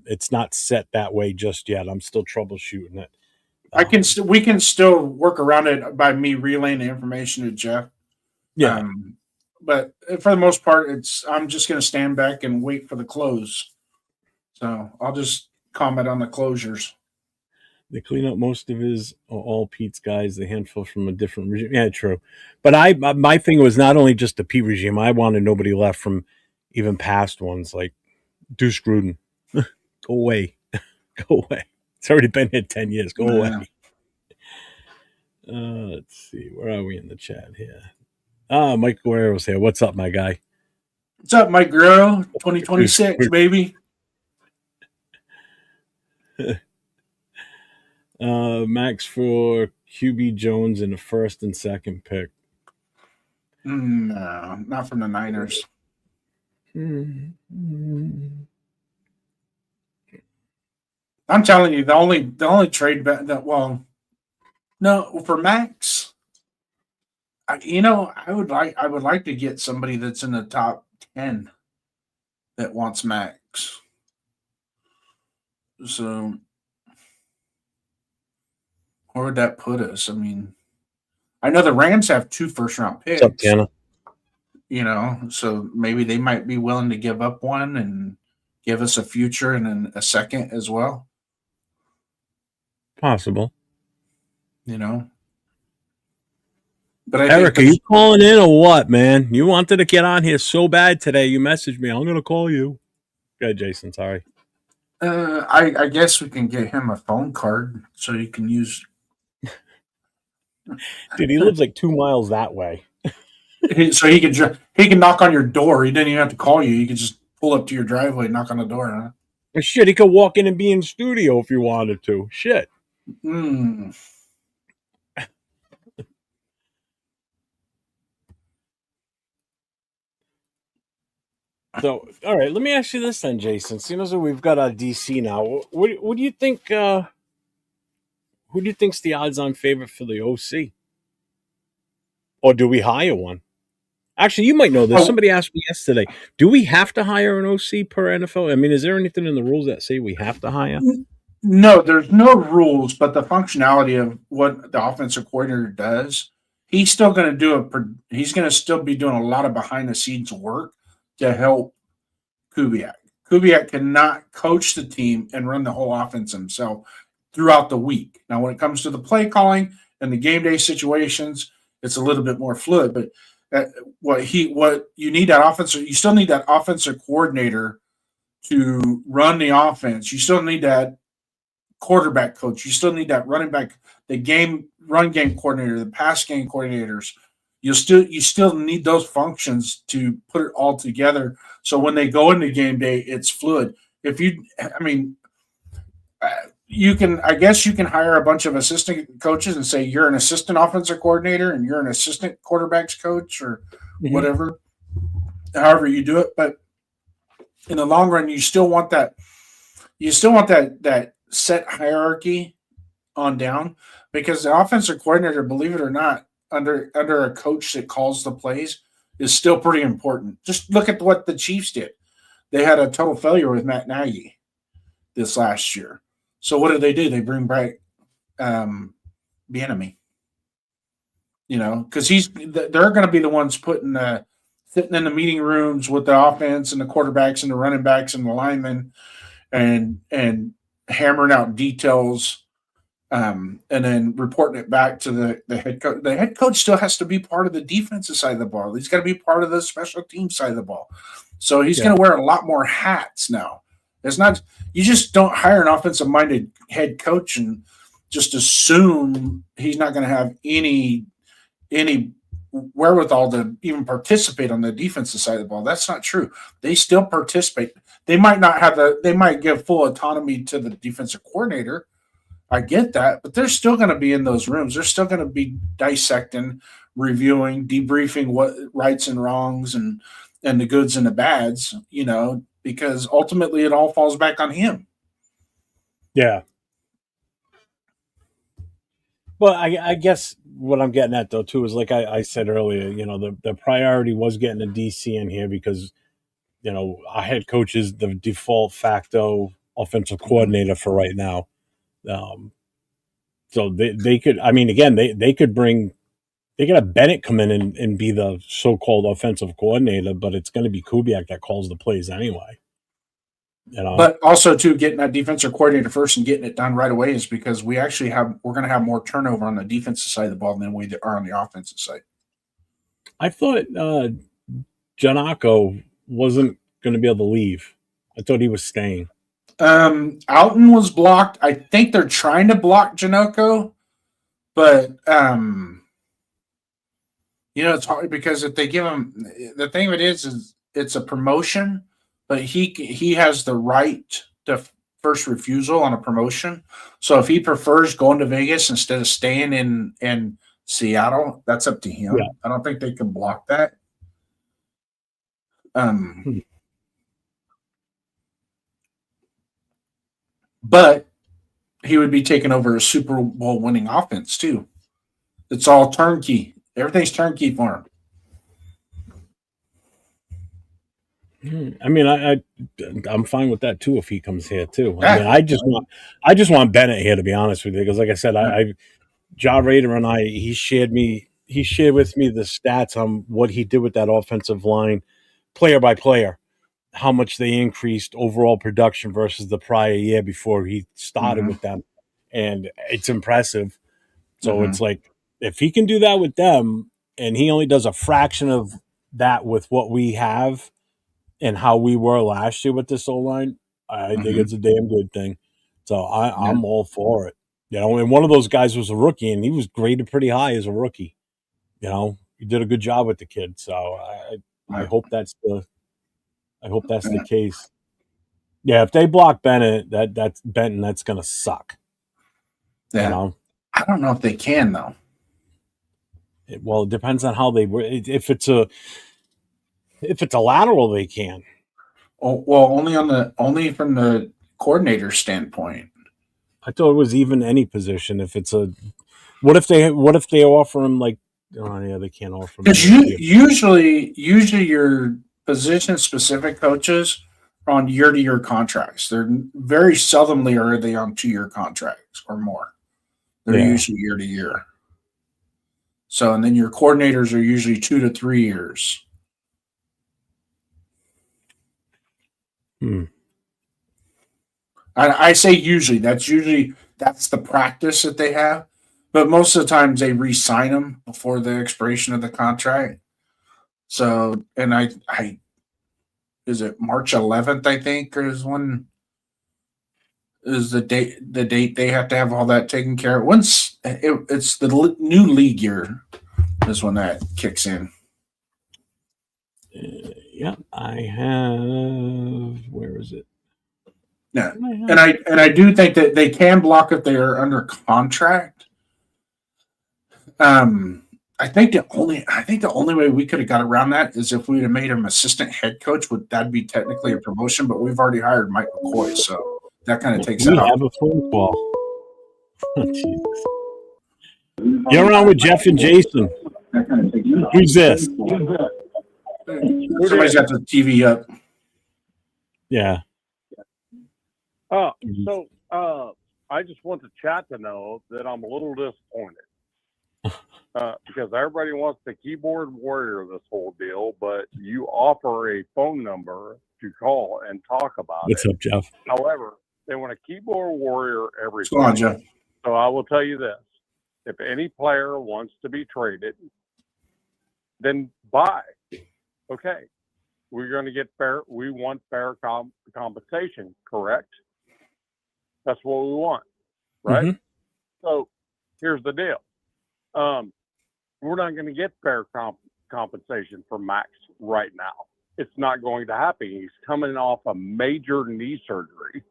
It's not set that way just yet. I'm still troubleshooting it. We can still work around it by me relaying the information to Jeff. Yeah. But for the most part, I'm just going to stand back and wait for the close. So I'll just comment on the closures. They clean up most of all Pete's guys, the handful from a different regime. Yeah, true. But my thing was not only just the Pete regime. I wanted nobody left from even past ones like Deuce Gruden. Go away. Go away. It's already been here 10 years. Go away. Let's see. Where are we in the chat here? Mike Guerrero's here. What's up, my guy? What's up, Mike Guerrero? 2026, baby. Max for QB Jones in the first and second pick. No, not from the Niners. I'm telling you, the only trade for Max, I would like to get somebody that's in the top 10 that wants Max. So where would that put us? I know the Rams have 2 first-round picks. What's up, Tana? So maybe they might be willing to give up one and give us a future and then a second as well. Possible. But Eric, are you calling in or what, man? You wanted to get on here so bad today. You messaged me. I'm going to call you. Go ahead, Jason. Sorry. I guess we can get him a phone card so he can use. Dude, he lives like 2 miles that way. So he can knock on your door. He didn't even have to call you. You could just pull up to your driveway, and knock on the door. Huh? And shit, he could walk in and be in studio if he wanted to. Shit. Mm. So, all right, let me ask you this then, Jason. Seeing as we've got our DC now, what do you think? Who do you think's the odds-on favorite for the OC? Or do we hire one? Actually, you might know this. Oh, Somebody asked me yesterday, do we have to hire an OC per NFL? I mean, is there anything in the rules that say we have to hire? no, there's no rules, but the functionality of what the offensive coordinator does, he's still going to do he's going to still be doing a lot of behind the scenes work to help Kubiak. Kubiak cannot coach the team and run the whole offense himself throughout the week. Now, when it comes to the play calling and the game day situations, it's a little bit more fluid. But what you need that offensive, you still need that offensive coordinator to run the offense. You still need that quarterback coach. You still need that running back, the run game coordinator, the pass game coordinators. You still need those functions to put it all together. So when they go into game day, it's fluid. I guess you can hire a bunch of assistant coaches and say you're an assistant offensive coordinator and you're an assistant quarterbacks coach or whatever, however you do it. But in the long run, you still want that set hierarchy on down, because the offensive coordinator, believe it or not, under a coach that calls the plays is still pretty important. Just look at what the Chiefs did. They had a total failure with Matt Nagy this last year. So what did they do? They bring back Bieniemy. Because they're going to be the ones sitting in the meeting rooms with the offense and the quarterbacks and the running backs and the linemen and hammering out details, and then reporting it back to the head coach. The head coach still has to be part of the defensive side of the ball. He's got to be part of the special team side of the ball. So he's going to wear a lot more hats now. It's not, you just don't hire an offensive minded head coach and just assume he's not going to have any wherewithal to even participate on the defensive side of the ball. That's not true. They still participate. They might give full autonomy to the defensive coordinator. I get that, but they're still going to be in those rooms. They're still going to be dissecting, reviewing, debriefing what rights and wrongs and the goods and the bads, because ultimately it all falls back on him. Yeah. Well, I guess what I'm getting at, though, too, is like I said earlier, the priority was getting a DC in here because, our head coach is the default facto offensive coordinator for right now. So they could, again, they could have Bennett come in and be the so-called offensive coordinator, but it's going to be Kubiak that calls the plays anyway. But also, too, getting that defensive coordinator first and getting it done right away is because we're going to have more turnover on the defensive side of the ball than we are on the offensive side. I thought Janako wasn't going to be able to leave. I thought he was staying. Alton was blocked. I think they're trying to block Janoko, but it's hard because if they give him, the thing of it is it's a promotion, but he has the right to first refusal on a promotion. So if he prefers going to Vegas instead of staying in Seattle, that's up to him. Yeah. I don't think they can block that. But he would be taking over a Super Bowl winning offense too. It's all turnkey. Everything's turnkey for him. I'm fine with that too if he comes here too. I just want Bennett here, to be honest with you, because like I said, RAIDER and he shared with me the stats on what he did with that offensive line, player by player, how much they increased overall production versus the prior year before he started with them, and it's impressive. So it's like, if he can do that with them, and he only does a fraction of that with what we have and how we were last year with this O-line, I think it's a damn good thing. So I'm all for it. And one of those guys was a rookie, and he was graded pretty high as a rookie. did a good job with the kid. So I hope that's the case. Yeah, if they block Bennett, that's Benton, that's gonna suck. Yeah. You know? I don't know if they can though. Well, it depends on how they if it's a lateral, they can. Oh, well, only from the coordinator standpoint. I thought it was even any position. If it's a what if they offer him like yeah, they can't offer him Because usually your position specific coaches are on year-to-year contracts. They're very seldomly are they on 2-year contracts or more. They're usually year-to-year. So, and then your coordinators are usually 2 to 3 years. I say usually. That's the practice that they have. But most of the times they re-sign them before the expiration of the contract. So, and I is it March 11th? I think is the date they have to have all that taken care of. Once it's the new league year is when that kicks in. Yeah, I have. Where is it? Yeah, and I do think that they can block if they are under contract. I think the only way we could have got around that is if we'd have made him assistant head coach. That'd be technically a promotion, but we've already hired Mike McCoy, so that kind of takes that off. We have a phone call. Jesus. You're on with Jeff and Jason. Who's this? Somebody's got the TV up. Yeah. So I just want the chat to know that I'm a little disappointed because everybody wants the keyboard warrior of this whole deal, but you offer a phone number to call and talk about What's up, Jeff? However, they want a keyboard warrior every What's going on, Jeff? So I will tell you this. If any player wants to be traded, then buy. Okay. We're going to get fair. We want fair compensation, correct? That's what we want, right? Mm-hmm. So here's the deal. We're not going to get fair compensation for Max right now. It's not going to happen. He's coming off a major knee surgery.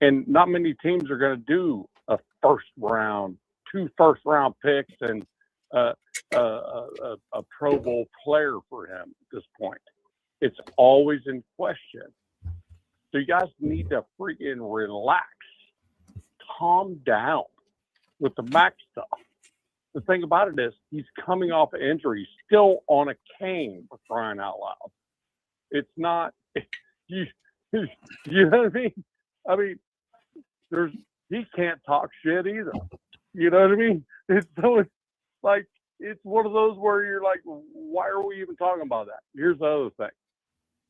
And not many teams are going to do a 2 first-round picks, and a Pro Bowl player for him at this point. It's always in question. So you guys need to freaking relax. Calm down with the Max stuff. The thing about it is he's coming off an injury. He's still on a cane, for crying out loud. It's not you know what I mean? He can't talk shit either. You know what I mean? It's one of those where you're like, why are we even talking about that? Here's the other thing.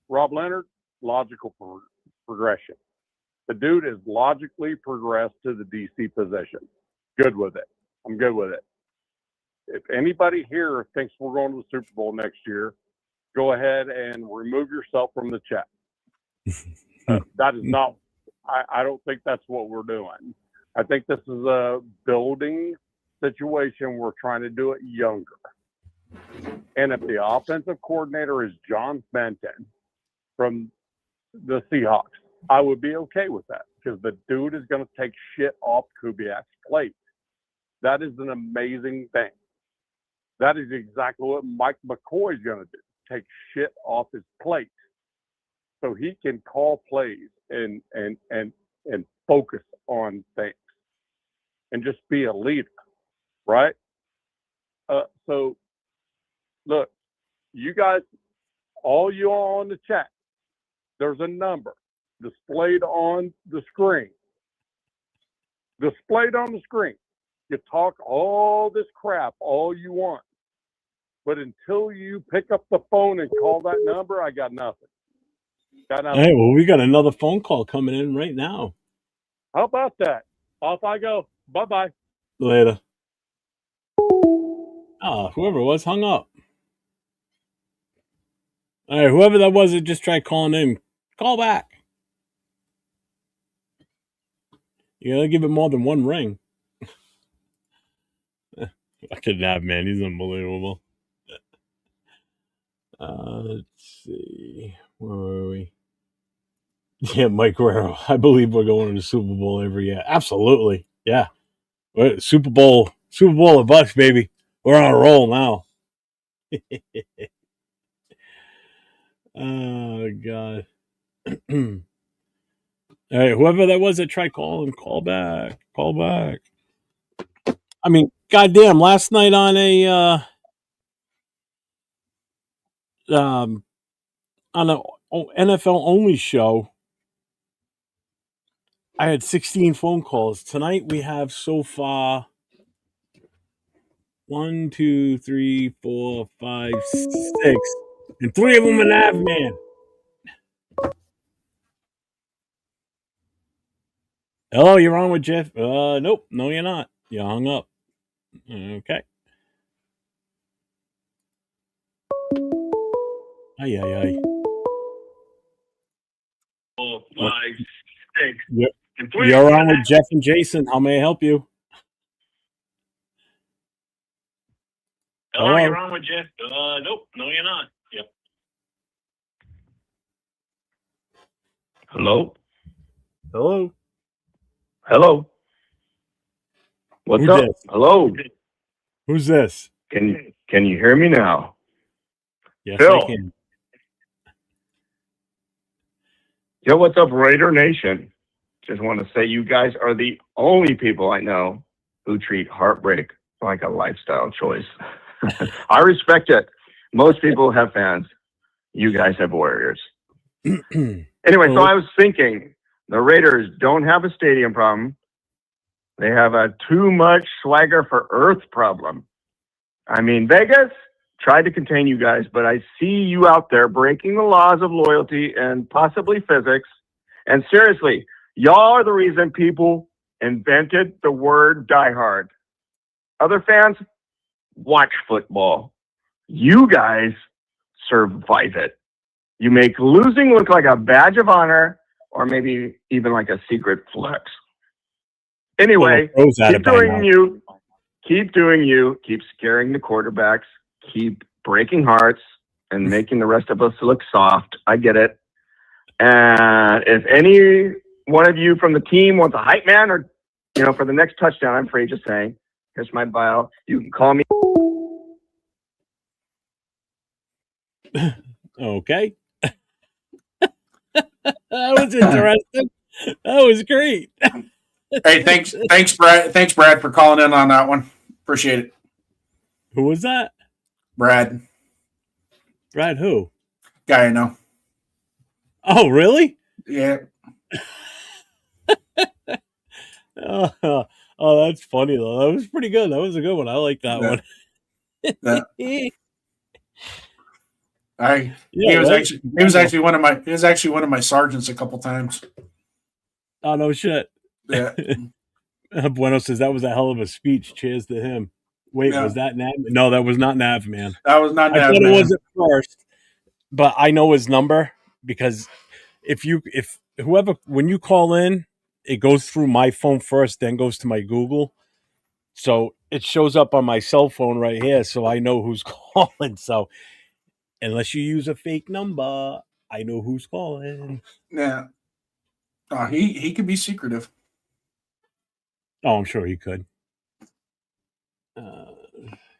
Rob Leonard, logical progression. The dude is logically progressed to the DC position. Good with it. I'm good with it. If anybody here thinks we're going to the Super Bowl next year, go ahead and remove yourself from the chat. That is not, I don't think that's what we're doing. I think this is a building situation. We're trying to do it younger. And if the offensive coordinator is John Benton from the Seahawks, I would be okay with that because the dude is going to take shit off Kubiak's plate. That is an amazing thing. That is exactly what Mike McCoy is going to do. Take shit off his plate so he can call plays and focus on things and just be a leader, right? So look, you guys, all you all on the chat, there's a number displayed on the screen. Displayed on the screen. You talk all this crap all you want. But until you pick up the phone and call that number, I got nothing. Hey, well, we got another phone call coming in right now. How about that? Off I go. Bye-bye. Later. Whoever it was hung up. All right, whoever that was that just tried calling in, call back. You gotta give it more than one ring. I could nab, man. He's unbelievable. Let's see. Where were we? Yeah, Mike Guerrero. I believe we're going to the Super Bowl every year. Absolutely. Yeah. Super Bowl of us, baby. We're on a roll now. Oh, God. All right, whoever that was that tried calling, call back. Call back. I mean, goddamn, last night on a um on a NFL only show, I had 16 phone calls. Tonight we have so far 1, 2, 3, 4, 5, 6, and 3 of them are Nav Man. Hello, you're on with Jeff. Nope, no, you're not. You hung up. Okay. Ay, ay, ay. 4, 5, 6, Yep. and 3 You're on with Jeff and Jason. How may I help you? Hello, you're on with Jeff. Nope, no, you're not. Yep. Hello? Hello. Hello? What's Who's up? this? Hello? Who's this? Can you hear me now? Yes, Phil. I can. Yo, what's up, Raider Nation? Just want to say you guys are the only people I know who treat heartbreak like a lifestyle choice. I respect it. Most people have fans. You guys have warriors. Anyway, so I was thinking the Raiders don't have a stadium problem. They have a too much swagger for Earth problem. I mean, Vegas tried to contain you guys, but I see you out there breaking the laws of loyalty and possibly physics. And seriously, y'all are the reason people invented the word diehard. Other fans watch football. You guys survive it. You make losing look like a badge of honor or maybe even like a secret flex. Anyway, keep doing you. Keep doing you. Keep scaring the quarterbacks. Keep breaking hearts and making the rest of us look soft. I get it. And if any one of you from the team wants a hype man or, for the next touchdown, I'm free just saying, here's my bio. You can call me. Okay. That was interesting. That was great. Hey, thanks, Brad. Thanks, Brad, for calling in on that one. Appreciate it. Who was that? Brad. Brad who? Guy I know. Oh, really? Yeah. Oh, that's funny though. That was pretty good. That was a good one. I like that one. He was actually one of my sergeants a couple times. Oh no shit. Yeah. Bueno says that was a hell of a speech. Cheers to him. Wait, was that Nav? No, that was not Nav, man. That was not Nav. I thought it was at first, but I know his number because when you call in, it goes through my phone first, then goes to my Google. So it shows up on my cell phone right here, so I know who's calling. So unless you use a fake number, I know who's calling. Yeah. Oh, he could be secretive. Oh, I'm sure he could.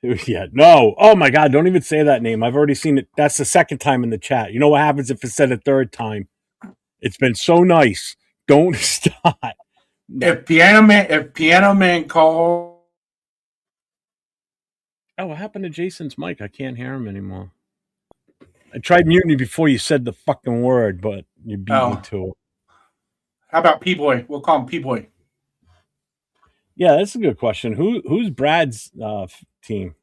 Yeah. No. Oh my God. Don't even say that name. I've already seen it. That's the second time in the chat. You know what happens if it's said a third time? It's been so nice. Don't stop. No. If Piano Man called. Oh, what happened to Jason's mic? I can't hear him anymore. I tried muting you before you said the fucking word, but you beat me to it. How about P-Boy? We'll call him P-Boy. Yeah, that's a good question. Who's Brad's team?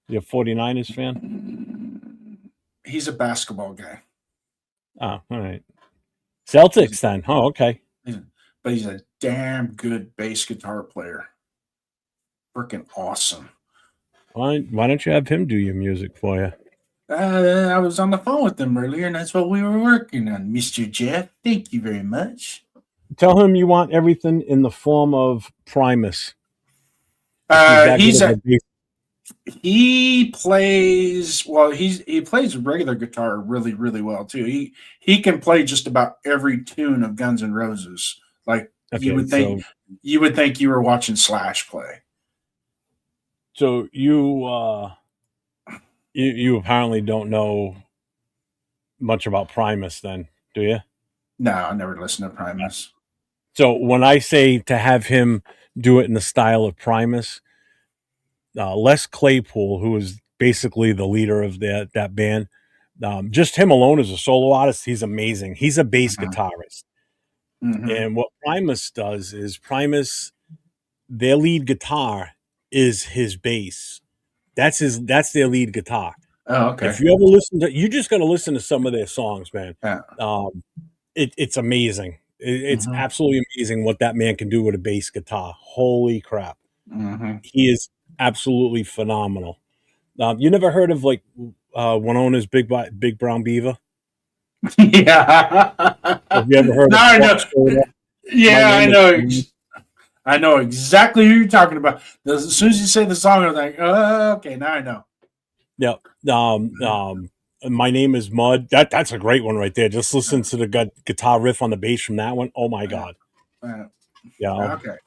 You a 49ers fan? He's a basketball guy. Oh, all right. Celtics then. Oh, okay. But he's a damn good bass guitar player. Freaking awesome. Why don't you have him do your music for you? I was on the phone with him earlier, and that's what we were working on, Mr. Jeff. Thank you very much. Tell him you want everything in the form of Primus. He's He plays well. He plays regular guitar really, really well too. He can play just about every tune of Guns N' Roses. Like Okay, so you would think you were watching Slash play. so you apparently don't know much about Primus, then, do you? No, I never listened to Primus. So when I say to have him do it in the style of Primus, Les Claypool, who is basically the leader of that band, just him alone as a solo artist, he's amazing. He's a bass Mhm. guitarist, Mhm. and what Primus does is their lead guitar is his bass. That's their lead guitar. Oh, If okay. you ever listen to, you just got to listen to some of their songs, man. Yeah. It's amazing. It's Mhm. absolutely amazing what that man can do with a bass guitar. Holy crap. Mhm. He is absolutely phenomenal. You never heard of like Winona's Big Brown Beaver? Yeah. Have you ever heard of Now I know. Fox Soda? My Yeah, name is Steve? I know exactly who you're talking about. As soon as you say the song, I'm like, oh, okay, now I know. Yeah. My name is Mud. That's a great one right there. Just listen to the guitar riff on the bass from that one. Oh my god. Uh, Yeah. okay.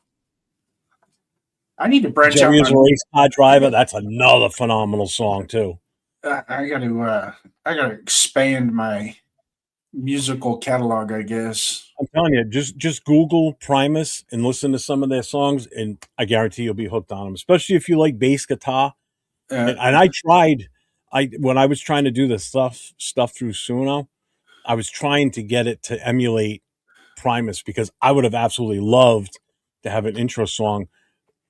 I need to branch out Jerry is my. a race car driver. That's another phenomenal song too. I got to. I got to expand my musical catalog, I guess. I'm telling you, just Google Primus and listen to some of their songs, and I guarantee you'll be hooked on them. Especially if you like bass guitar. Uh, And I tried. When I was trying to do the stuff through Suno, I was trying to get it to emulate Primus because I would have absolutely loved to have an intro song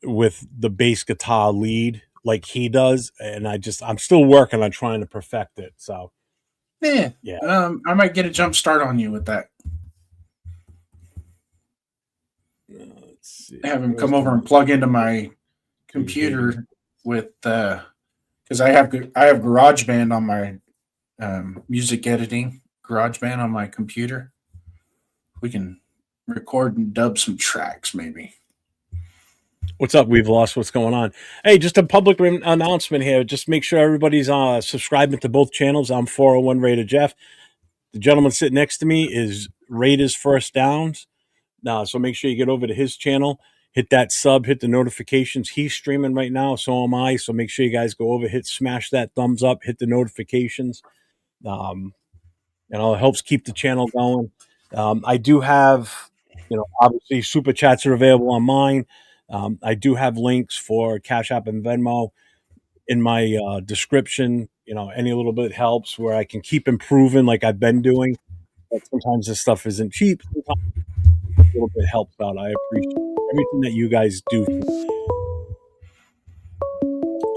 with the bass guitar lead like he does, and I'm still working on trying to perfect it. So yeah. yeah. I might get a jump start on you with that. Let's see. Have him come over and plug into my computer with because I have GarageBand on my music editing GarageBand on my computer. We can record and dub some tracks, maybe. What's up? We've lost what's going on. Hey, just a public announcement here. Just make sure everybody's subscribing to both channels. I'm 401 Raider Jeff. The gentleman sitting next to me is Raiders First Downs. So make sure you get over to his channel, hit that sub, hit the notifications. He's streaming right now, so am I. So make sure you guys go over, smash that thumbs up, hit the notifications. It helps keep the channel going. I do have, obviously super chats are available on mine. I do have links for Cash App and Venmo in my description. Any little bit helps where I can keep improving like I've been doing. But sometimes this stuff isn't cheap. Sometimes a little bit helps out. I appreciate everything that you guys do.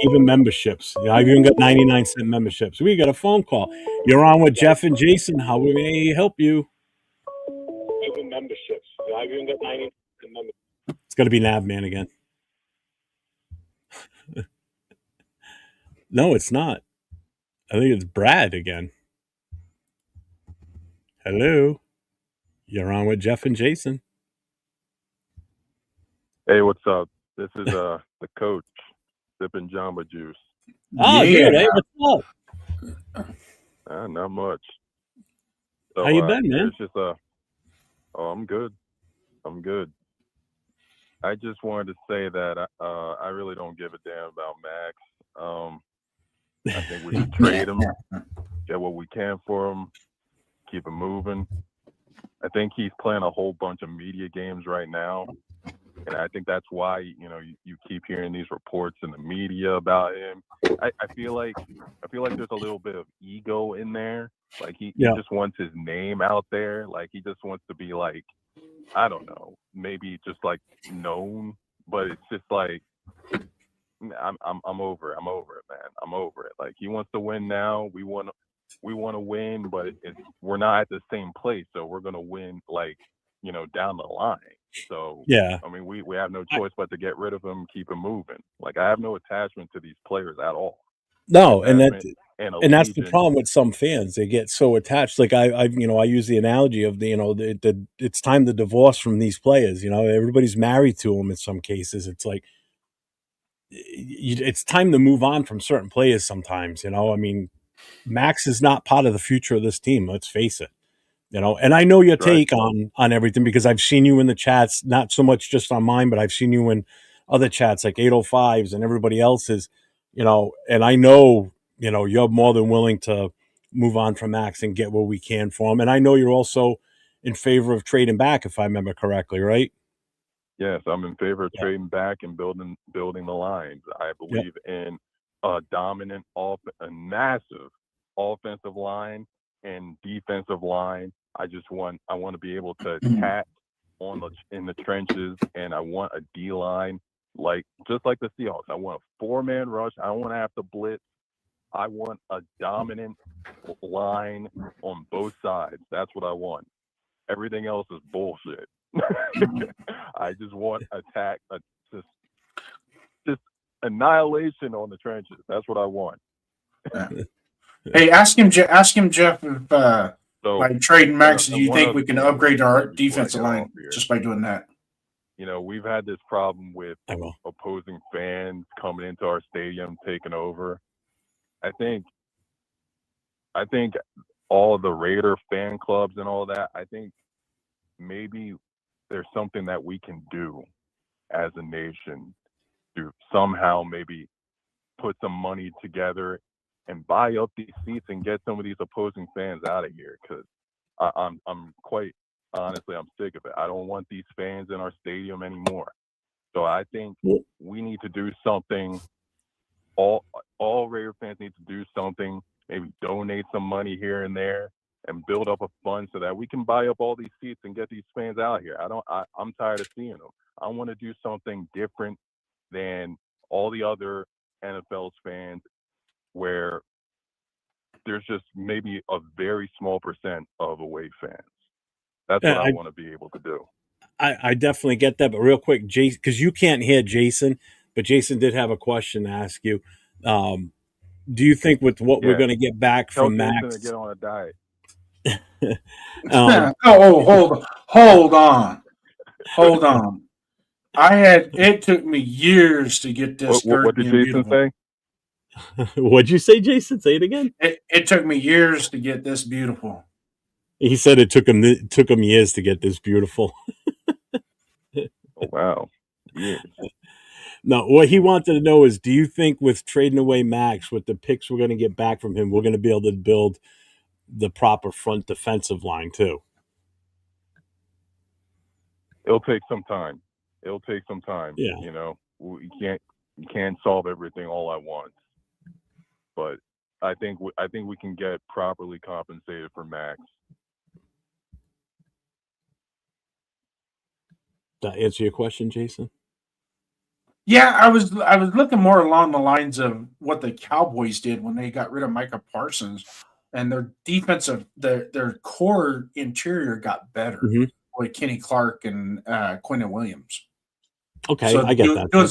Even memberships. I've even got 99-cent memberships. We got a phone call. You're on with Jeff and Jason. How may I help you? Even memberships. I've even got 99-cent memberships. It's got to be Navman again. No, it's not. I think it's Brad again. Hello. You're on with Jeff and Jason. Hey, what's up? This is the coach sipping Jamba Juice. Oh, Yeah. dude. Hey, what's up? Not much. So, How you been, man? It's just I'm good. I'm good. I just wanted to say that I really don't give a damn about Max. I think we should trade him, get what we can for him, keep him moving. I think he's playing a whole bunch of media games right now. And I think that's why, you keep hearing these reports in the media about him. I feel like there's a little bit of ego in there. Like he just wants his name out there. Like he just wants to be like, I don't know, maybe just like known. But it's just like I'm over it. I'm over it, man. I'm over it. Like he wants to win now. We want to win, but we're not at the same place. So we're gonna win like, down the line. So yeah, I mean, we have no choice but to get rid of him, keep him moving. Like I have no attachment to these players at all. No, and that's the allegiance. problem with some fans. They get so attached. Like I use the analogy of it's time to divorce from these players. Everybody's married to them in some cases. It's like it's time to move on from certain players sometimes. You know, I mean, Max is not part of the future of this team. Let's face it. You know, and I know your Right. take on everything because I've seen you in the chats, not so much just on mine, but I've seen you in other chats like 805s and everybody else's. You know, and I know you're more than willing to move on from Max and get what we can for him. And I know you're also in favor of trading back, if I remember correctly, right? Yes, I'm in favor of Yeah. trading back and building the lines. I believe in a dominant a massive offensive line and defensive line. I want to be able to attack in the trenches, and I want a D line just like the Seahawks. I want a 4-man rush. I don't want to have to blitz. I want a dominant line on both sides. That's what I want. Everything else is bullshit. I just want just annihilation on the trenches. That's what I want. Hey, ask him, Jeff, if by trading Max, do you one think other we can thing upgrade real our quick before I defensive get off line here. just by doing that? We've had this problem with I will. opposing fans coming into our stadium, taking over. I think all of the Raider fan clubs and all that, I think maybe there's something that we can do as a nation to somehow maybe put some money together and buy up these seats and get some of these opposing fans out of here, because I'm quite honestly, I'm sick of it. I don't want these fans in our stadium anymore. So I think we need to do something. All Raider fans need to do something. Maybe donate some money here and there and build up a fund so that we can buy up all these seats and get these fans out here. I'm tired of seeing them. I want to do something different than all the other NFL's fans, where there's just maybe a very small percent of away fans. That's what I want to be able to do. I definitely get that, but real quick, Jason, because you can't hear Jason, but Jason did have a question to ask you. Do you think with what we're going to get back Tell from Jason Max? to get on a diet. Hold on. It took me years to get this What did being Jason beautiful. say? What'd you say, Jason? Say it again. It took me years to get this beautiful. He said it took him years to get this beautiful. Oh, wow. Years. No, what he wanted to know is, do you think with trading away Max, with the picks we're going to get back from him, we're going to be able to build the proper front defensive line too? It'll take some time. Yeah. You can't solve everything all at once. But I think we can get properly compensated for Max. Did that answer your question, Jason? Yeah, I was looking more along the lines of what the Cowboys did when they got rid of Micah Parsons, and their their core interior got better with Kenny Clark and Quentin Williams. Okay, So I get that. Doing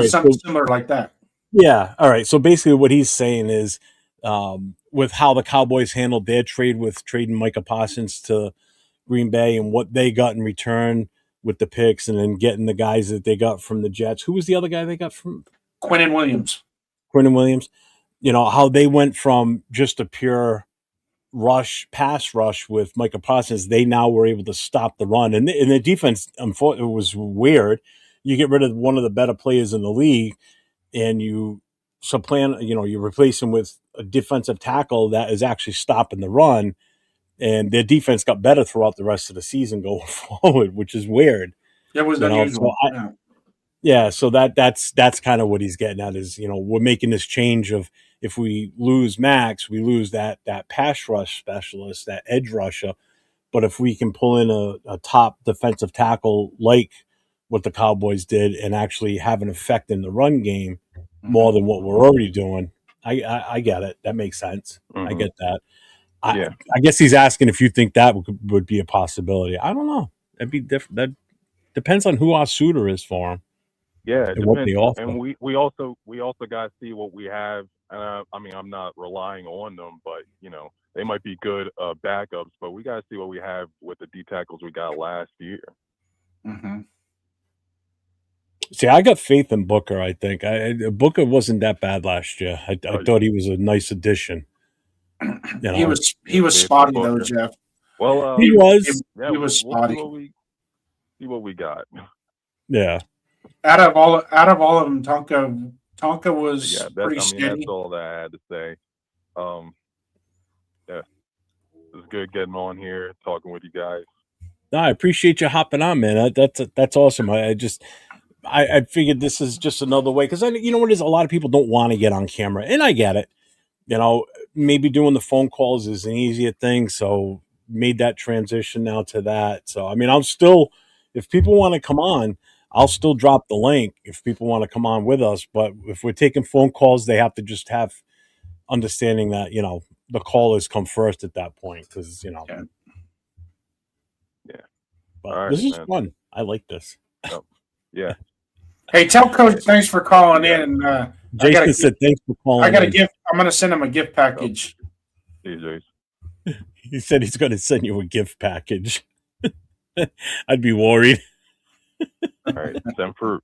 something similar like that. Yeah. All right. So basically, what he's saying is, with how the Cowboys handled their trade with trading Micah Parsons to Green Bay and what they got in return with the picks, and then getting the guys that they got from the Jets. Who was the other guy they got from? Quentin Williams. Quentin Williams. How they went from just a pure pass rush with Micah Parsons. They now were able to stop the run, and the defense, unfortunately, was weird. You get rid of one of the better players in the league, and you you replace him with a defensive tackle that is actually stopping the run, and their defense got better throughout the rest of the season going forward, which is weird. That was unusual. So that's kind of what he's getting at is, we're making this change of, if we lose Max, we lose that pass rush specialist, that edge rusher. But if we can pull in a top defensive tackle like what the Cowboys did and actually have an effect in the run game more than what we're already doing, I get it. That makes sense. I get that. I guess he's asking if you think that would be a possibility. I don't know. That'd be different. That depends on who our suitor is for him. Yeah, it and what depends. they offer. And we also got to see what we have. I mean, I'm not relying on them, but they might be good backups. But we got to see what we have with the D tackles we got last year. See, I got faith in Booker. I think Booker wasn't that bad last year. I thought he was a nice addition. You He know, was spotty though, Jeff. Well, he was. yeah, He was we'll see spotty. what we got. Yeah. Out of all of them, Tonka was Yeah, pretty that's steady. all that I had to say. Yeah, it was good getting on here, talking with you guys. No, I appreciate you hopping on, man. That's awesome. I figured this is just another way because you know what it is. A lot of people don't want to get on camera, and I get it. You know, maybe doing the phone calls is an easier thing, so made that transition now to that. So I mean, I'm still, if people want to come on, I'll still drop the link if people want to come on with us. But if we're taking phone calls, they have to just have understanding that the callers come first at that point because Yeah. But All right, this is man. fun. I like this. Oh, yeah. Hey, tell Coach thanks for calling in. And Jason said thanks for calling. I got a in. gift. I'm going to send him a gift package. See you, Jason. He said he's going to send you a gift package. I'd be worried. All right, send fruit.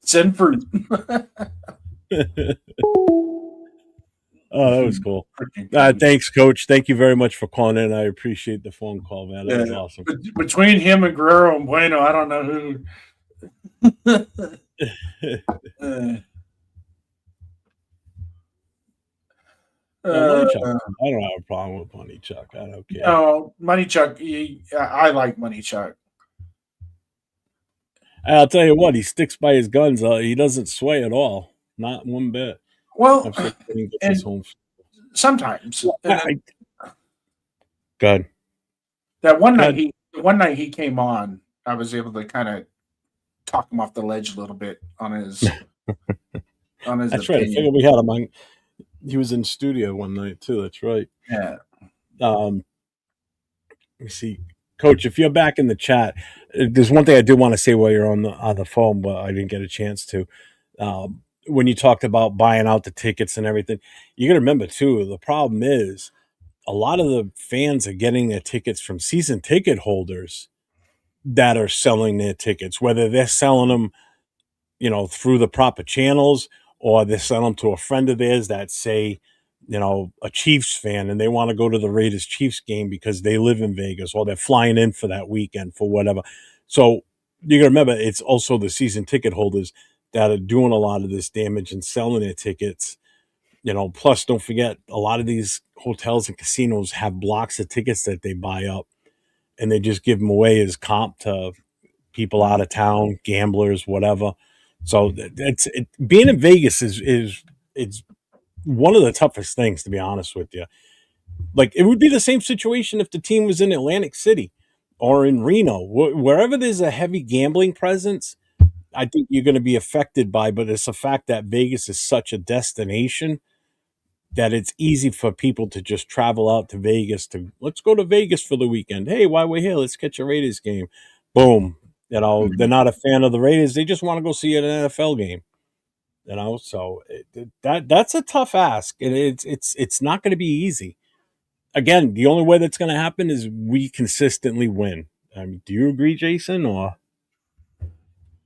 Send fruit. Oh, that was cool. Thanks, Coach. Thank you very much for calling in. I appreciate the phone call, man. That was awesome. Between him and Guerrero and Bueno, I don't know who. Money Chuck. I don't have a problem with Money Chuck. I don't care. No, Money Chuck. I like Money Chuck. I'll tell you what, he sticks by his guns. He doesn't sway at all. Not one bit. Well, and sometimes. Good. That one night he came on, I was able to kind of talk him off the ledge a little bit on his That's right. I figured we had him on. He was in studio one night too. That's right. Yeah. Let me see, Coach. If you're back in the chat, there's one thing I do want to say while you're on the phone, but I didn't get a chance to. When you talked about buying out the tickets and everything, you got to remember too. The problem is a lot of the fans are getting their tickets from season ticket holders that are selling their tickets, whether they're selling them, through the proper channels, or they're selling them to a friend of theirs that say, a Chiefs fan, and they want to go to the Raiders Chiefs game because they live in Vegas, or they're flying in for that weekend for whatever. So you got to remember, it's also the season ticket holders that are doing a lot of this damage and selling their tickets. Plus don't forget, a lot of these hotels and casinos have blocks of tickets that they buy up, and they just give them away as comp to people out of town, gamblers, whatever. So being in Vegas is one of the toughest things, to be honest with you. Like, it would be the same situation if the team was in Atlantic City or in Reno, wherever there's a heavy gambling presence. I think you're going to be affected by, but it's a fact that Vegas is such a destination that it's easy for people to just travel out to Vegas let's go to Vegas for the weekend. Hey, while we're here, let's catch a Raiders game. Boom. They're not a fan of the Raiders. They just want to go see an NFL game. So that's a tough ask, and it's not going to be easy. Again, the only way that's going to happen is we consistently win. Do you agree, Jason? Or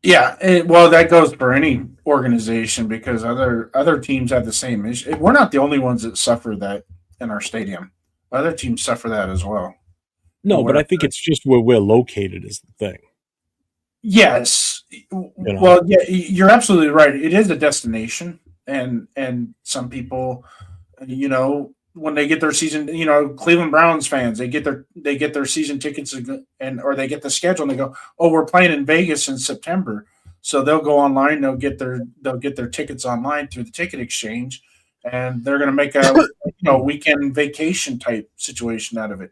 yeah, well, that goes for any organization because other teams have the same issue. We're not the only ones that suffer that in our stadium. Other teams suffer that as well. No, but I think it's just where we're located is the thing. Yes. Well, yeah, you're absolutely right. It is a destination, and some people, when they get their season, Cleveland Browns fans, they get their season tickets or they get the schedule and they go, oh, we're playing in Vegas in September, so they'll go online, they'll get their tickets online through the ticket exchange, and they're going to make a weekend vacation type situation out of it.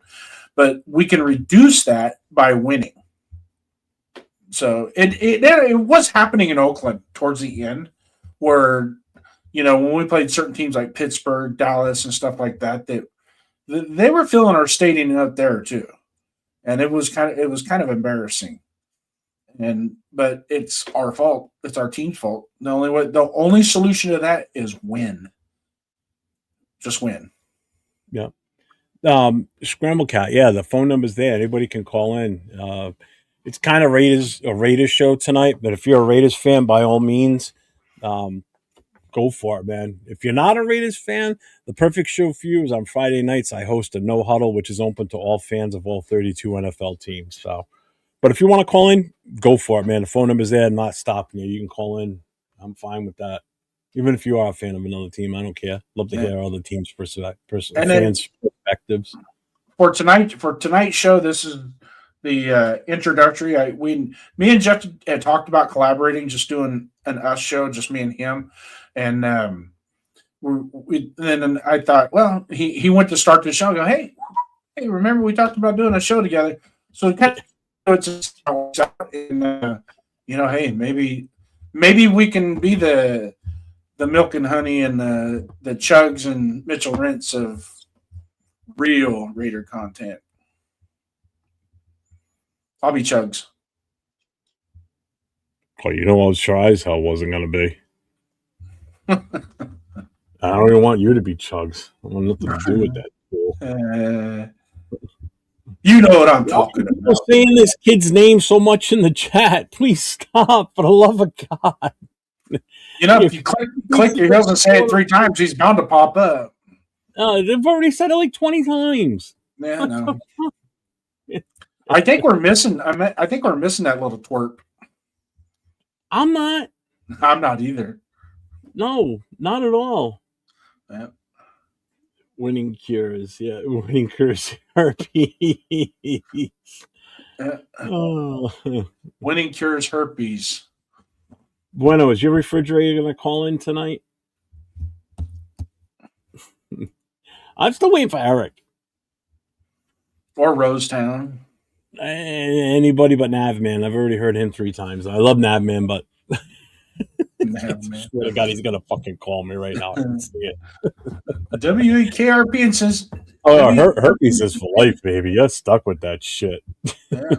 But we can reduce that by winning. So it was happening in Oakland towards the end, where when we played certain teams like Pittsburgh, Dallas, and stuff like that, they were filling our stadium up there too, and it was kind of embarrassing. But it's our fault. It's our team's fault. The only solution to that is win. Just win. Yeah. Scramble Cat. Yeah, the phone number's there. Anybody can call in. it's kind of a Raiders show tonight. But if you're a Raiders fan, by all means, go for it, man. If you're not a Raiders fan, the perfect show for you is on Friday nights. I host a No Huddle, which is open to all fans of all 32 NFL teams. So, but if you want to call in, go for it, man. The phone number's there. I'm not stopping you. You can call in. I'm fine with that. Even if you are a fan of another team, I don't care. Love to hear other teams' fans' perspectives. For tonight's show, this is the introductory. Me and Jeff had talked about collaborating, just doing an us show, just me and him, and then I thought, well, he went to start the show. I go, hey, remember we talked about doing a show together? So it kind of just and hey, maybe we can be the milk and honey and the Chugs and Mitchell Rents of real Raider content. I'll be Chugs. Oh, I was sure as hell wasn't going to be. I don't even want you to be Chugs. I want nothing to do with that. You know what I'm talking about. People saying this kid's name so much in the chat. Please stop, for the love of God. If you click your heels and say it 3 times, he's bound to pop up. They've already said it like 20 times. Yeah, no. I think we're missing. I think we're missing that little twerp. I'm not. I'm not either. No, not at all. Yeah. Winning cures. Yeah, winning cures herpes. Winning cures herpes. Bueno, is your refrigerator going to call in tonight? I'm still waiting for Eric. Or Rosetown. Anybody but Navman. I've already heard him 3 times. I love Navman, but Navman. Swear to God, he's going to fucking call me right now. I can see it. WEKRP and says, herpes is for life, baby. You're stuck with that shit. Yeah.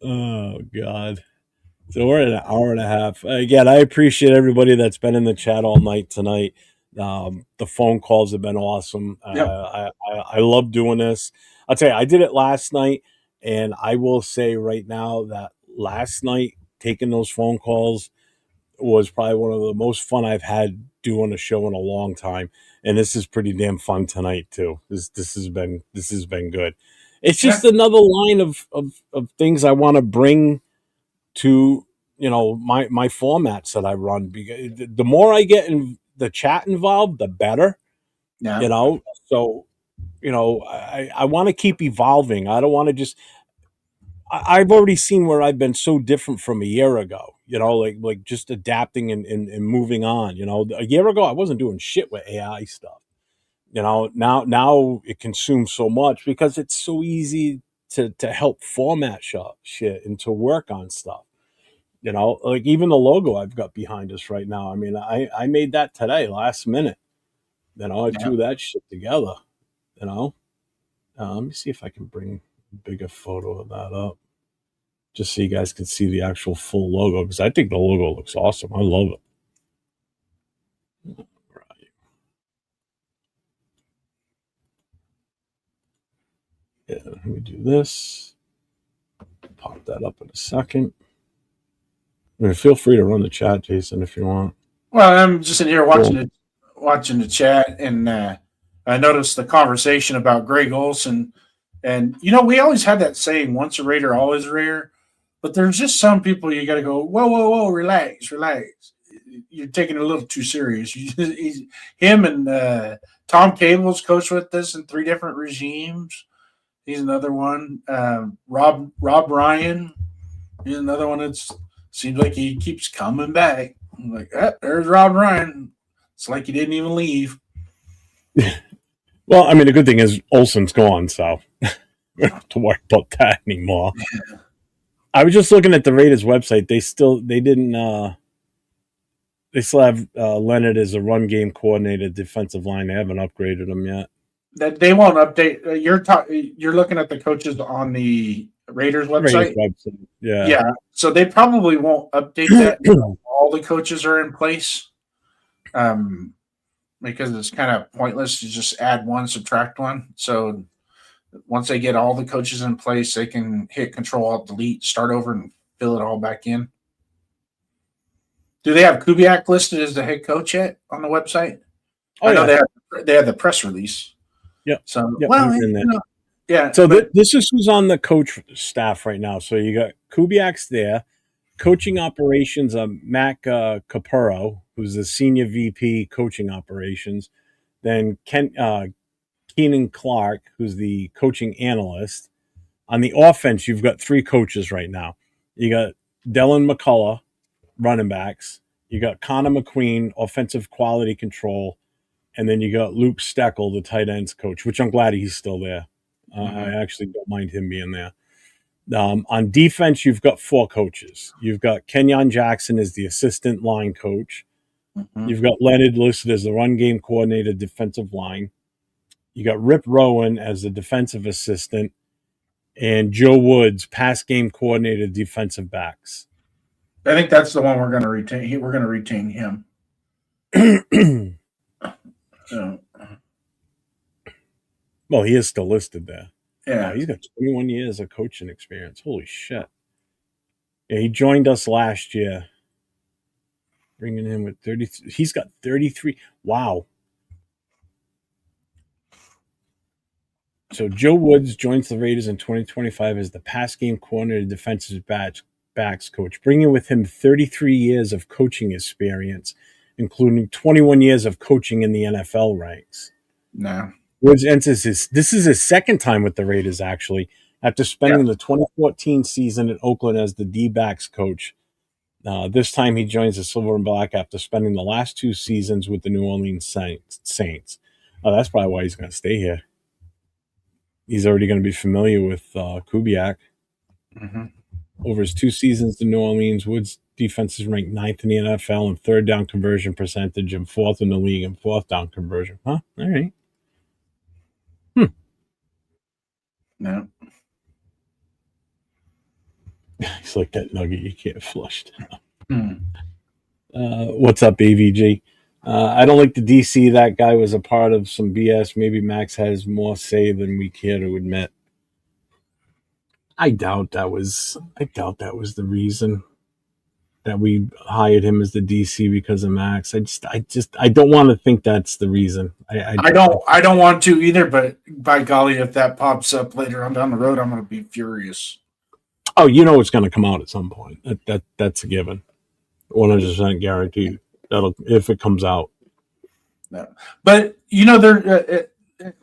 Oh, God. So we're at an hour and a half. Again, I appreciate everybody that's been in the chat all night tonight. The phone calls have been awesome. I love doing this. I'll tell you, I did it last night, and I will say right now that last night, taking those phone calls was probably one of the most fun I've had doing a show in a long time. And this is pretty damn fun tonight too. This has been good. It's just another line of things I want to bring to my formats that I run, because the more I get in the chat involved, the better. Yeah. So I want to keep evolving. I don't want to just. I've already seen where I've been so different from a year ago. Like just adapting and moving on. A year ago I wasn't doing shit with AI stuff. Now it consumes so much because it's so easy to help format shit and to work on stuff. Like even the logo I've got behind us right now. I mean, I made that today, last minute. I threw that shit together. Let me see if I can bring a bigger photo of that up, just so you guys can see the actual full logo, because I think the logo looks awesome. I love it. Right. Yeah, let me do this. Pop that up in a second. I mean, feel free to run the chat, Jason, if you want. Well, I'm just in here watching the chat, and I noticed the conversation about Greg Olson. And, we always had that saying, once a Raider, always a Raider. But there's just some people you got to go, whoa, relax. You're taking it a little too serious. Him and Tom Cable's coached with us in 3 different regimes. He's another one. Rob Ryan, he's another one that seems like he keeps coming back. I'm like, there's Rob Ryan. It's like he didn't even leave. Well, I mean, the good thing is Olsen's gone, so we don't have to worry about that anymore. Yeah. I was just looking at the Raiders website. They still have Leonard as a run game coordinator, defensive line. They haven't upgraded him yet. That they won't update. You're looking at the coaches on the Raiders website. Yeah. Yeah. So they probably won't update that until all the coaches are in place. Because it's kind of pointless to just add one, subtract one. So Once they get all the coaches in place, they can hit Control Alt Delete, start over, and fill it all back in. Do they have Kubiak listed as the head coach yet on the website? Oh, I know yeah. they have the press release. Yep. So Yep, well, he's in there. yeah. So this is who's on the coach staff right now. So you got Kubiak's there, coaching operations. Mac Capurro, who's the senior VP coaching operations. Then Keenan Clark, who's the coaching analyst. On the offense, you've got 3 coaches right now. You got Dylan McCullough, running backs. You got Connor McQueen, offensive quality control. And then you got Luke Steckel, the tight ends coach, which I'm glad he's still there. I actually don't mind him being there. On defense, you've got 4 coaches. You've got Kenyon Jackson as the assistant line coach. You've got Leonard listed as the run game coordinator, defensive line. You got Rip Rowan as the defensive assistant, and Joe Woods, pass game coordinator, defensive backs. I think that's the one we're going to retain. We're going to retain him. Well, he is still listed there. Yeah. Wow, he's got 21 years of coaching experience. Holy shit. Yeah, he joined us last year. Bringing him with 30. He's got 33. Wow. So Joe Woods joins the Raiders in 2025 as the pass game coordinator, defensive backs coach, bringing with him 33 years of coaching experience, including 21 years of coaching in the NFL ranks. No. Woods enters this is his second time with the Raiders, actually, after spending the 2014 season at Oakland as the D-backs coach. This time he joins the Silver and Black after spending the last 2 seasons with the New Orleans Saints. That's probably why he's going to stay here. He's already going to be familiar with Kubiak. Over his 2 seasons in New Orleans, Woods' defense is ranked 9th in the NFL in third down conversion percentage and 4th in the league in 4th down conversion. Huh? All right. No. He's like that nugget you can't flush down. What's up, AVG? I don't like the DC. That guy was a part of some BS. Maybe Max has more say than we care to admit. I doubt that was the reason that we hired him as the DC because of Max. I don't want to think that's the reason. I don't want to either, but by golly, if that pops up later on down the road, I'm going to be furious. Oh, you know it's going to come out at some point. That's a given. 100% guaranteed. If it comes out. No. But there,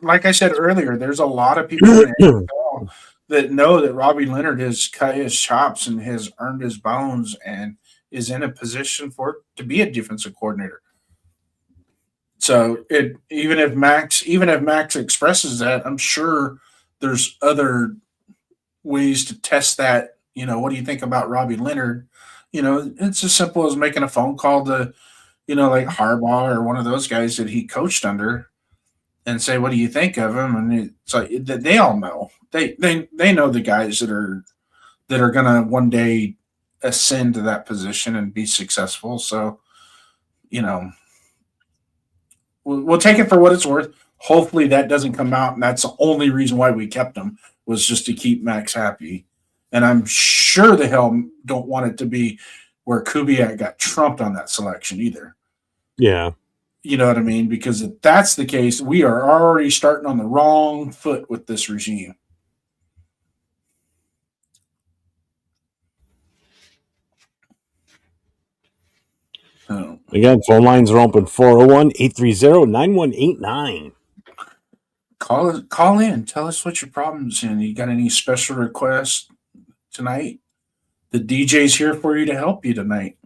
like I said earlier, there's a lot of people in the NFL that know that Robbie Leonard has cut his chops and has earned his bones and is in a position to be a defensive coordinator. So even if Max expresses that, I'm sure there's other ways to test that. What do you think about Robbie Leonard? It's as simple as making a phone call to, like Harbaugh or one of those guys that he coached under and say, what do you think of him? And it's like they all know. They know the guys that are going to one day ascend to that position and be successful. So, we'll take it for what it's worth. Hopefully that doesn't come out, and that's the only reason why we kept him was just to keep Max happy. And I'm sure the hell don't want it to be where Kubiak got trumped on that selection either. Yeah. You know what I mean? Because if that's the case, we are already starting on the wrong foot with this regime. Again, phone lines are open 401-830-9189. Call in. Tell us what your problems and you got any special requests tonight? The DJ's here for you to help you tonight.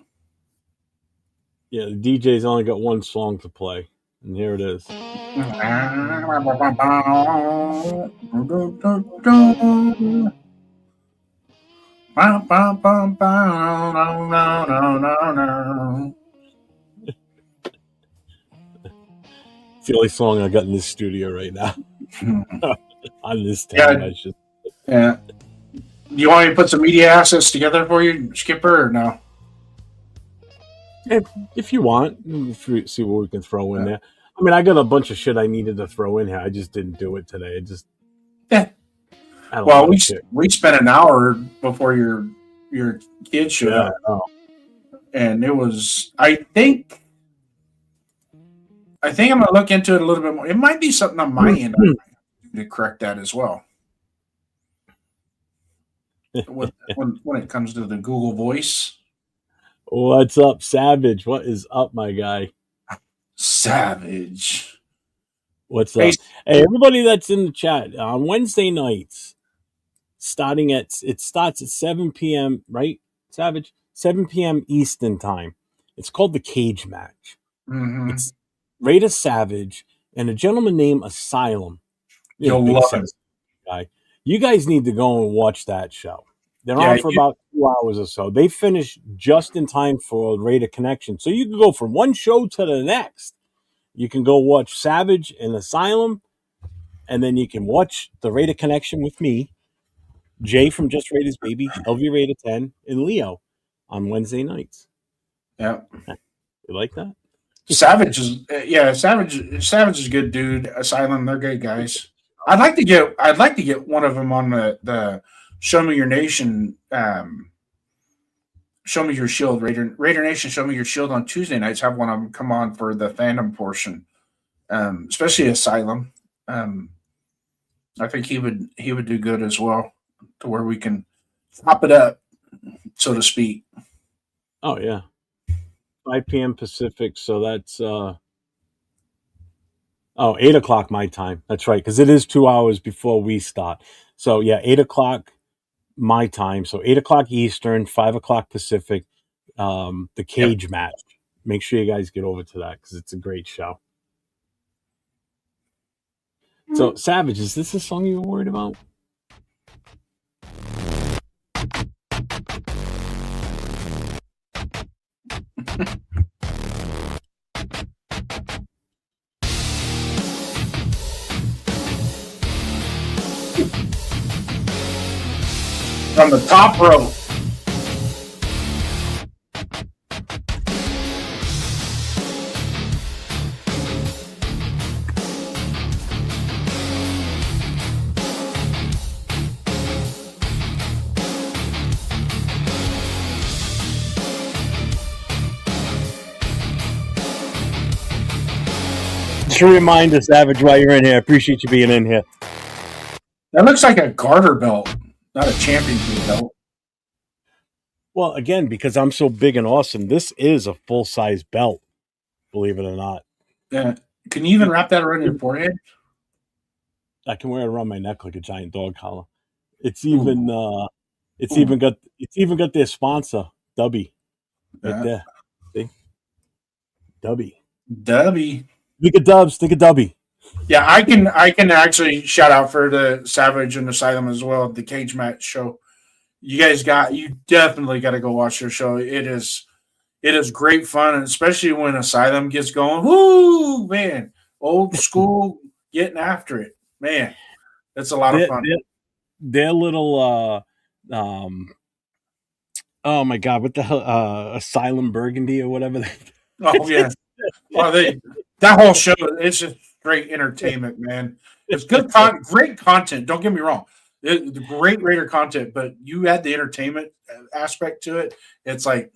Yeah, the DJ's only got one song to play, and here it is. It's the only song I got in this studio right now. On this tab, Yeah. Do you want me to put some media assets together for you, Skipper, or no? If you want, see what we can throw in there. I mean, I got a bunch of shit I needed to throw in here. I just didn't do it today. Yeah. I don't Well, know, shit. we spent an hour before your kids showed Yeah, up, I know. and it was. I think I'm gonna look into it a little bit more. It might be something on my end to correct that as well. When it comes to the Google Voice, What's up, Savage? What is up, my guy? Savage. What's Hey, up? Hey, everybody that's in the chat, on Wednesday nights, it starts at 7 p.m., right, Savage? 7 p.m. Eastern time. It's called the Cage Match. mhm. It's Raider Savage and a gentleman named Asylum. You'll Big love it. sense guy. You guys need to go and watch that show. They're Yeah, on for about 2 hours or so. They finish just in time for Raider Connection. So you can go from one show to the next. You can go watch Savage and Asylum, and then you can watch the Raider Connection with me, Jay from Just Raiders Baby, LV Raider 10, and Leo on Wednesday nights. yeah. You like that? Savage is Savage is a good dude. Asylum, they're good guys. I'd like to get one of them on the Show Me Your Nation, Show Me Your Shield, Raider Nation, Show Me Your Shield on Tuesday nights. Have one of them come on for the fandom portion, especially Asylum. I think he would do good as well, to where we can top it up, so to speak. Oh, yeah. 5 p.m. Pacific, so that's 8 o'clock my time. That's right, because it is 2 hours before we start. So yeah, 8 o'clock my time. So 8 o'clock Eastern, 5 o'clock Pacific. The Yep. Cage Match. Make sure you guys get over to that because it's a great show. So Savage, is this a song you were worried about? From the top rope. Just a reminder, Savage, while you're in here. I appreciate you being in here. That looks like a garter belt, not a championship belt. Well, again, because I'm so big and awesome, this is a full-size belt, believe it or not. Yeah. Can you even wrap that around your forehead? I can wear it around my neck like a giant dog collar. It's even got their sponsor, Dubby, right there. See? Dubby. Think of Dubs, think of Dubby. Yeah, I can actually shout out for the Savage and Asylum as well, the Cage Match show. You definitely got to go watch their show. It is great fun, and especially when Asylum gets going. Whoo, man, old school, getting after it, man. That's a lot of fun. Their little oh my god, what the hell, Asylum Burgundy or whatever. Oh yeah, that whole show, it's just great entertainment, man. It's good, great content. Don't get me wrong, the great Raider content, but you add the entertainment aspect to it. It's like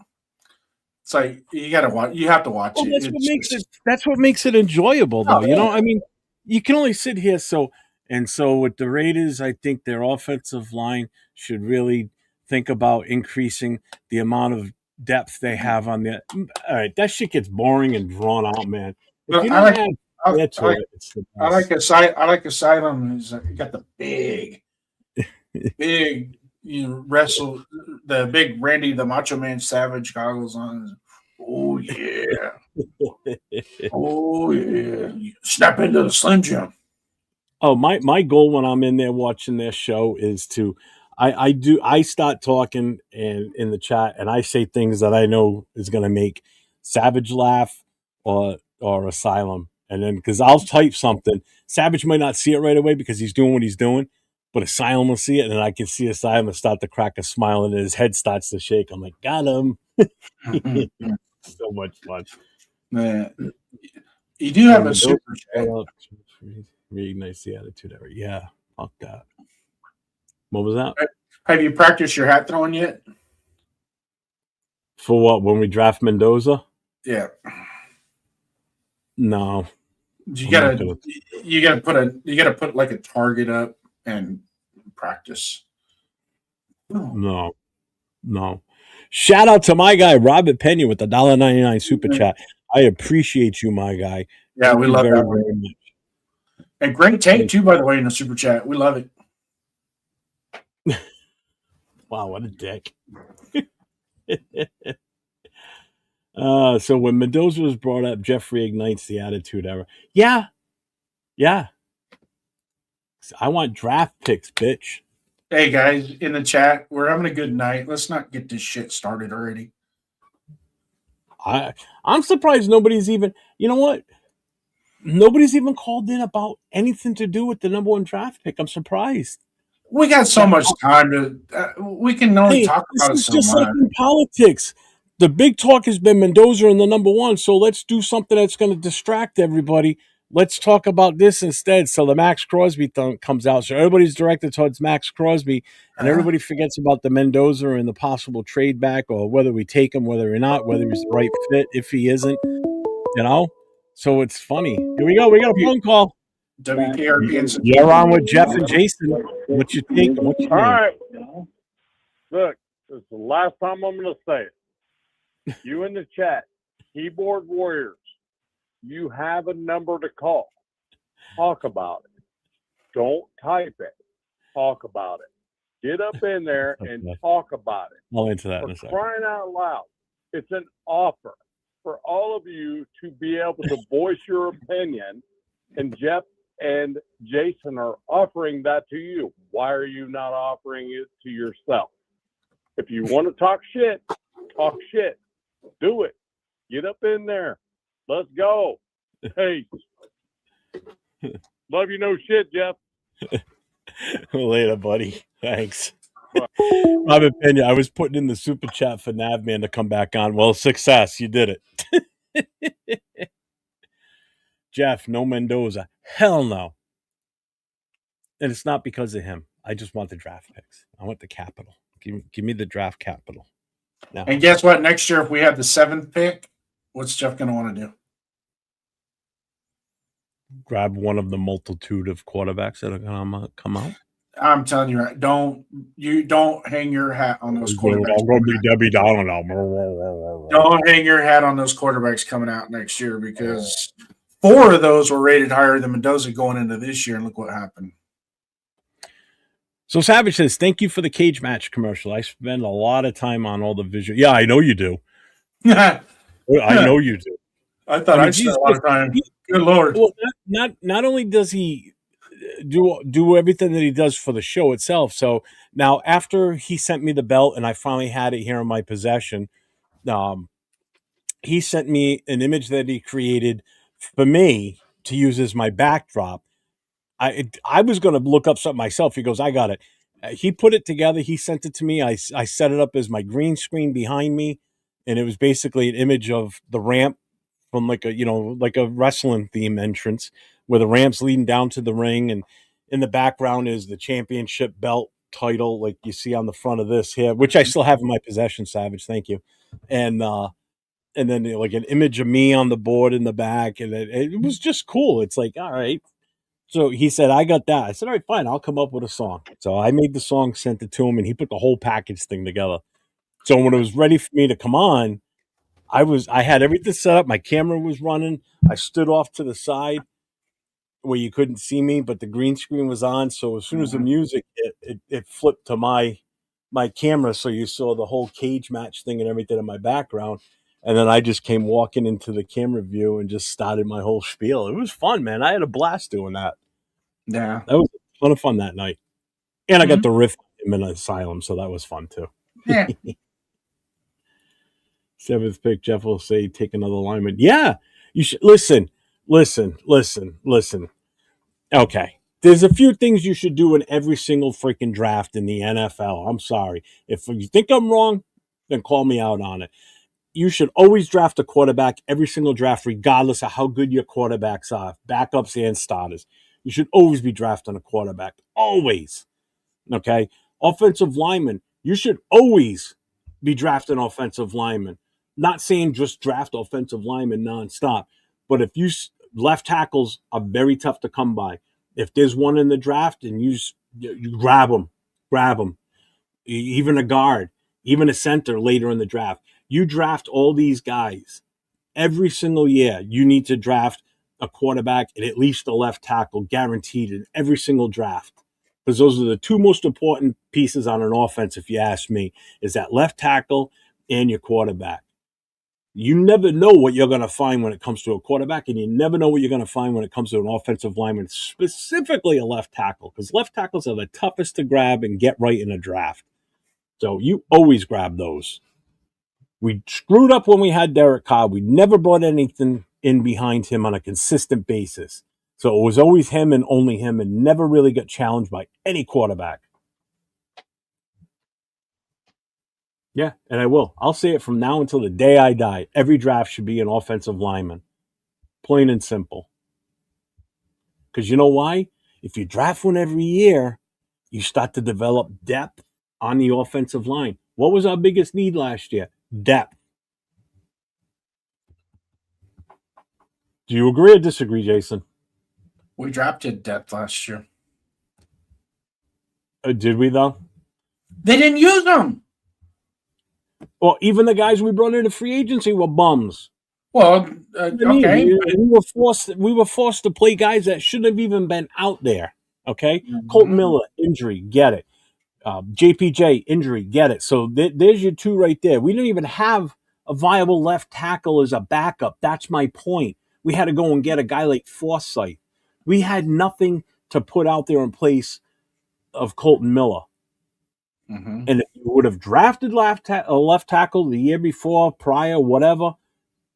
you gotta watch. You have to watch Well, it. that's what makes it enjoyable, though. Oh, You know, yeah. I mean, you can only sit here. So with the Raiders, I think their offensive line should really think about increasing the amount of depth they have on the. All right, that shit gets boring and drawn out, man. If But you I don't like have I, flair I to like it, it's the I best. like Asylum. He's got the big wrestle the big Randy the Macho Man Savage goggles on. Oh yeah. Oh yeah. Snap into the Slim Jim. Oh, my goal when I'm in there watching their show is to I start talking and in the chat and I say things that I know is gonna make Savage laugh or Asylum. And then because I'll type something, Savage might not see it right away because he's doing what he's doing, but Asylum will see it and I can see Asylum start to crack a smile and his head starts to shake. I'm like, got him. So much fun. Man. You do have a super chat. Really nice the attitude ever. Yeah. Fuck that. What was that? Have you practiced your hat throwing yet? For what? When we draft Mendoza? Yeah. No. You gotta put like a target up and practice. No. Shout out to my guy Robert Pena with the $1.99 super chat. I appreciate you, my guy. Yeah, Thank we you love very, that one. very much. And great take too, by the way, in the super chat. We love it. Wow, what a dick. So when Mendoza was brought up, Jeffrey ignites the attitude era. Yeah. I want draft picks, bitch. Hey guys, in the chat, we're having a good night. Let's not get this shit started already. I'm surprised nobody's even, you know what? Nobody's even called in about anything to do with the number one draft pick. I'm surprised. We got so much time to. We can only talk about it This is so just much. like in politics. The big talk has been Mendoza and the number one, so let's do something that's going to distract everybody. Let's talk about this instead. So the Max Crosby thing comes out. So everybody's directed towards Max Crosby, and everybody forgets about the Mendoza and the possible trade back, or whether we take him, whether or not, whether he's the right fit, if he isn't, you know? So it's funny. Here we go. We got a phone call. WKRP and You're on with Jeff and Jason. What you think? What you All think? right. Look, this is the last time I'm going to say it. You in the chat, keyboard warriors, you have a number to call. Talk about it. Don't type it. Talk about it. Get up in there and talk about it. I'll answer that in a second. Crying out loud. It's an offer for all of you to be able to voice your opinion. And Jeff and Jason are offering that to you. Why are you not offering it to yourself? If you want to talk shit, talk shit. Do it. Get up in there. Let's go. Hey. Love you no shit, Jeff. Later, buddy. Thanks. Robert Pena, I was putting in the super chat for Navman to come back on. Well, success. You did it. Jeff, no Mendoza. Hell no. And it's not because of him. I just want the draft picks. I want the capital. Give me the draft capital. Now. And guess what? Next year, if we have the 7th pick, what's Jeff going to want to do? Grab one of the multitude of quarterbacks that are going to come out. I'm telling you, right? Don't hang your hat on those quarterbacks. I'm going to be Debbie Downer now. Don't hang your hat on those quarterbacks coming out next year, because 4 of those were rated higher than Mendoza going into this year, and look what happened. So Savage says, thank you for the cage match commercial. I spend a lot of time on all the visual. Yeah, I know you do. I know you do. I thought I spent a lot of time. Good Lord. Well, not only does he do everything that he does for the show itself. So now after he sent me the belt and I finally had it here in my possession, he sent me an image that he created for me to use as my backdrop. I was going to look up something myself. He goes, I got it. He put it together. He sent it to me. I set it up as my green screen behind me. And it was basically an image of the ramp from like a wrestling theme entrance where the ramp's leading down to the ring. And in the background is the championship belt title, like you see on the front of this here, which I still have in my possession, Savage. Thank you. And then like an image of me on the board in the back. And it was just cool. It's like, all right. So he said, I got that. I said, all right, fine. I'll come up with a song. So I made the song, sent it to him, and he put the whole package thing together. So when it was ready for me to come on, I had everything set up. My camera was running. I stood off to the side where you couldn't see me, but the green screen was on. So as soon as the music hit, it flipped to my camera. So you saw the whole cage match thing and everything in my background. And then I just came walking into the camera view and just started my whole spiel. It was fun, man. I had a blast doing that. Yeah. That was a ton of fun that night. And I got the riff in an asylum, so that was fun too. Yeah. 7th pick, Jeff will say, take another lineman. Yeah. You should listen. Okay. There's a few things you should do in every single freaking draft in the NFL. I'm sorry. If you think I'm wrong, then call me out on it. You should always draft a quarterback every single draft, regardless of how good your quarterbacks are, backups and starters. You should always be drafting a quarterback. Always. Okay? Offensive lineman, you should always be drafting offensive lineman. Not saying just draft offensive linemen nonstop, but if you left tackles are very tough to come by. If there's one in the draft and you grab them. Even a guard, even a center later in the draft. You draft all these guys every single year. You need to draft a quarterback and at least a left tackle guaranteed in every single draft. Because those are the two most important pieces on an offense, if you ask me, is that left tackle and your quarterback. You never know what you're going to find when it comes to a quarterback, and you never know what you're going to find when it comes to an offensive lineman, specifically a left tackle, because left tackles are the toughest to grab and get right in a draft. So you always grab those. We screwed up when we had Derek Carr. We never brought anything in behind him on a consistent basis. So it was always him and only him, and never really got challenged by any quarterback. Yeah, and I will. I'll say it from now until the day I die. Every draft should be an offensive lineman. Plain and simple. Because you know why? If you draft one every year, you start to develop depth on the offensive line. What was our biggest need last year? Depth. Do you agree or disagree, Jason? We drafted depth last year. Did we, though? They didn't use them. Well, even the guys we brought into free agency were bums. Well, okay. We were forced to play guys that shouldn't have even been out there. Okay? Mm-hmm. Colton Miller, injury, get it. JPJ, injury, get it. So there's your two right there. We didn't even have a viable left tackle as a backup. That's my point. We had to go and get a guy like Forsythe. We had nothing to put out there in place of Colton Miller. Mm-hmm. And if you would have drafted a left tackle the year before, prior, whatever,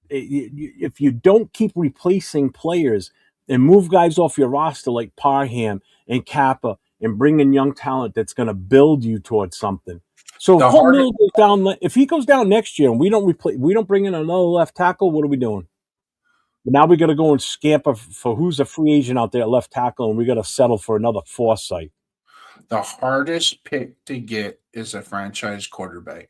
if you don't keep replacing players and move guys off your roster like Parham and Kappa and bring in young talent that's going to build you towards something. So if Colton Miller goes down, if he goes down next year and we don't bring in another left tackle, what are we doing? But now we got to go and scamper for who's a free agent out there at left tackle, and we got to settle for another Forsythe. The hardest pick to get is a franchise quarterback.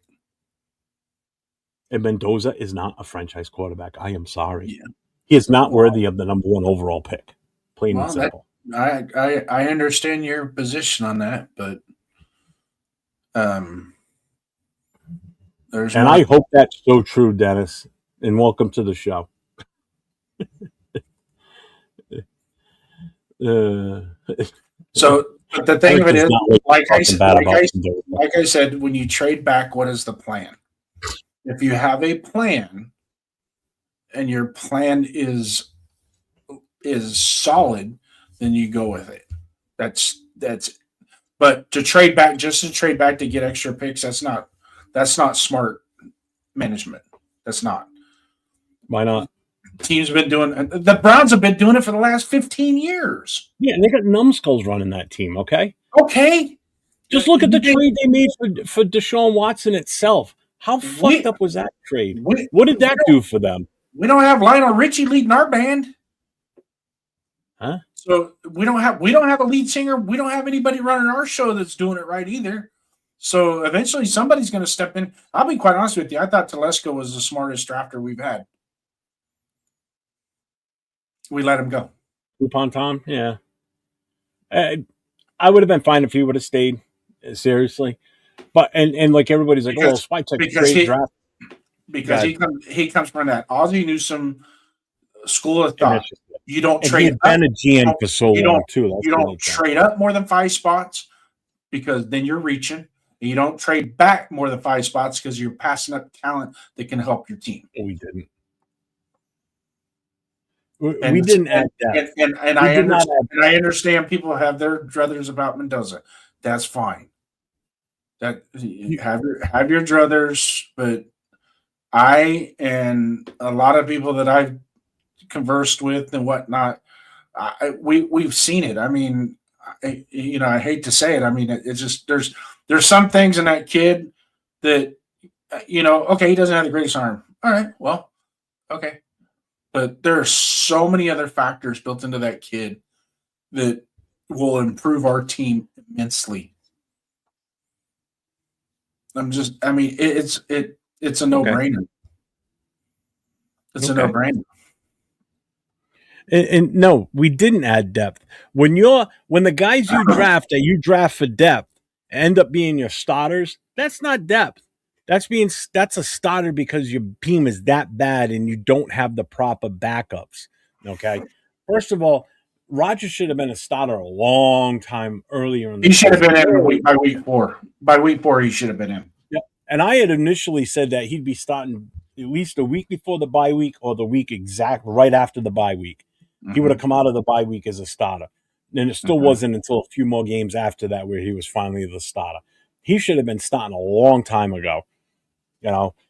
And Mendoza is not a franchise quarterback. I am sorry. Yeah. He is not worthy of the number one overall pick. Plain and simple. I understand your position on that, but there's and I hope that's so true, Dennis. And welcome to the show. So, but the thing of it is, like I said, when you trade back, what is the plan? If you have a plan, and your plan is solid, then you go with it. That's. But to trade back to get extra picks, that's not smart management. That's not. Why not? Teams have been doing the Browns have been doing it for the last 15 years. Yeah, and they got numbskulls running that team, okay? Okay. Just look at the trade they made for Deshaun Watson itself. How fucked up was that trade? What did that do for them? We don't have Lionel Richie leading our band. Huh? So we don't have a lead singer. We don't have anybody running our show that's doing it right either. So eventually somebody's going to step in. I'll be quite honest with you. I thought Telesco was the smartest drafter we've had. We let him go. Coupon Tom, yeah. I would have been fine if he would have stayed. Seriously, but and like everybody's like, Spycheck trade draft because he comes from that Ozzie Newsome school of thought. You don't trade. He's been a GM for so long too. You don't trade up more than 5 spots because then you're reaching. And you don't trade back more than 5 spots because you're passing up talent that can help your team. We didn't. We didn't add that. And I understand people have their druthers about Mendoza. That's fine. That have your druthers, but I and a lot of people that I've conversed with and whatnot, we've seen it. I mean, I hate to say it. I mean, it's just there's some things in that kid that okay, he doesn't have the greatest arm. All right, well, okay. But there are so many other factors built into that kid that will improve our team immensely. It's a no-brainer. It's a no-brainer. And no, we didn't add depth. When the guys you draft that you draft for depth end up being your starters, that's not depth. That's a starter because your team is that bad and you don't have the proper backups. Okay. First of all, Rodgers should have been a starter a long time earlier in the season. He should have been in by week 4. By week 4, he should have been in. Yeah. And I had initially said that he'd be starting at least a week before the bye week or the week right after the bye week. He would have come out of the bye week as a starter. And it still wasn't until a few more games after that where he was finally the starter. He should have been starting a long time ago.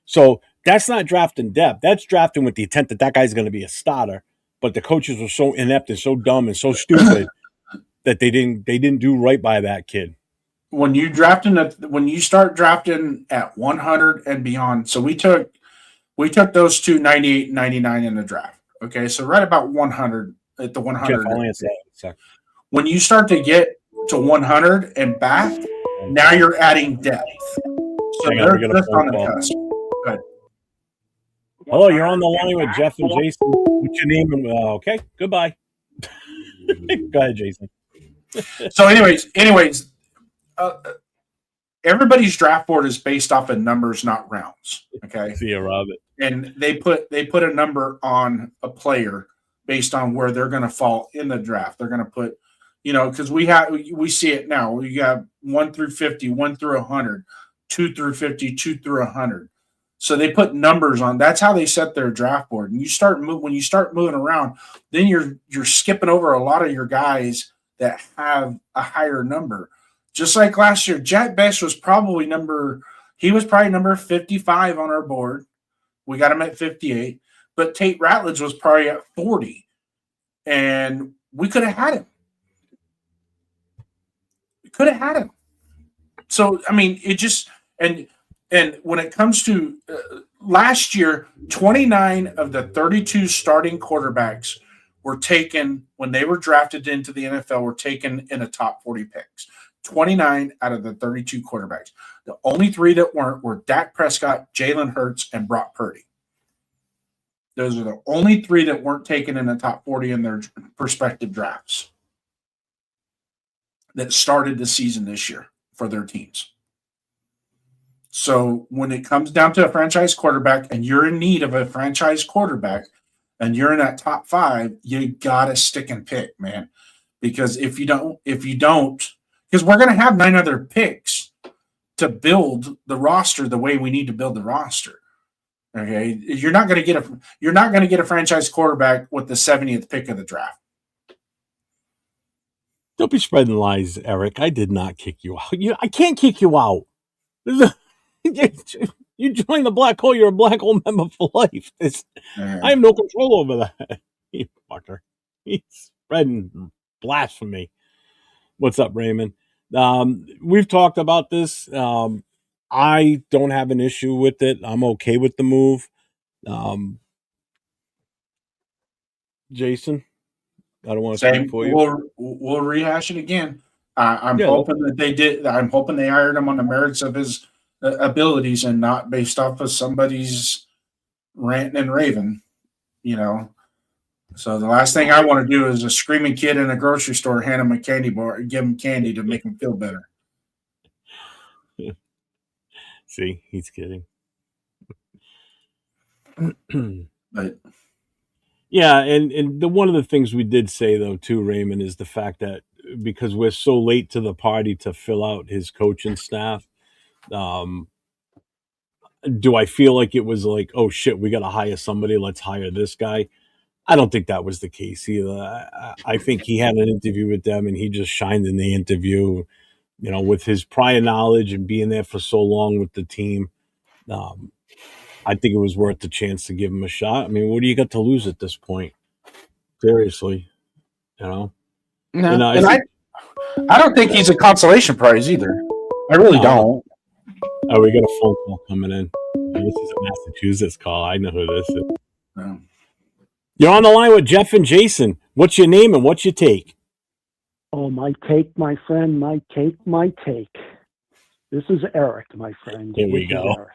So that's not drafting depth. That's drafting with the intent that guy's going to be a starter. But the coaches were so inept and so dumb and so stupid that they didn't do right by that kid. When you start drafting at 100 and beyond, so we took those two 98 and 99 in the draft. Okay, so right about 100 at the 100. Jeff, I'll answer that. When you start to get to 100 and back, now you're adding depth. So they're just on the cusp. Good. Hello, you're on the line with Jeff and Jason. What's your name? Okay, goodbye. Go ahead, Jason. So, anyways, everybody's draft board is based off of numbers, not rounds. Okay. See you, Robert. And they put a number on a player based on where they're going to fall in the draft. They're going to put, because we see it now. We got 1 through 50, 1 through 100, 2 through 50, 2 through 100. So they put numbers on. That's how they set their draft board. And when you start moving around, then you're skipping over a lot of your guys that have a higher number. Just like last year, Jack Best was probably number 55 on our board. We got him at 58, but Tate Ratledge was probably at 40, and we could have had him. We could have had him. So, it just and when it comes to last year, 29 of the 32 starting quarterbacks were taken when they were drafted into the NFL. Were taken in the top 40 picks. 29 out of the 32 quarterbacks. The only 3 that weren't were Dak Prescott, Jalen Hurts, and Brock Purdy. Those are the only 3 that weren't taken in the top 40 in their prospective drafts that started the season this year for their teams. So when it comes down to a franchise quarterback and you're in need of a franchise quarterback and you're in that top 5, you got to stick and pick, man. Because if you don't, because we're going to have 9 other picks to build the roster the way we need to build the roster. Okay, you're not going to get a franchise quarterback with the 70th pick of the draft. Don't be spreading lies, Eric. I did not kick you out. I can't kick you out. You join the black hole. You're a black hole member for life. I have no control over that. You fucker. He's spreading blasphemy. What's up, Raymond? We've talked about this. I don't have an issue with it. I'm okay with the move. Jason, I don't want to speak for you. We'll rehash it again. I'm hoping that they did. I'm hoping they hired him on the merits of his abilities and not based off of somebody's ranting and raving. So the last thing I want to do is a screaming kid in a grocery store hand him a candy bar and give him candy to make him feel better. See, he's kidding. But yeah, and one of the things we did say though too, Raymond, is the fact that because we're so late to the party to fill out his coaching staff, do I feel like it was like, oh shit, we got to hire somebody, let's hire this guy? I don't think that was the case either. I think he had an interview with them and he just shined in the interview, with his prior knowledge and being there for so long with the team. I think it was worth the chance to give him a shot. What do you got to lose at this point? Seriously, No, and I don't think he's a consolation prize either. I really don't. Oh, we got a phone call coming in. This is a Massachusetts call. I know who this is. No. You're on the line with Jeff and Jason. What's your name and what's your take? Oh, my take, my friend, my take. This is Eric, my friend. Here we This is go. Eric.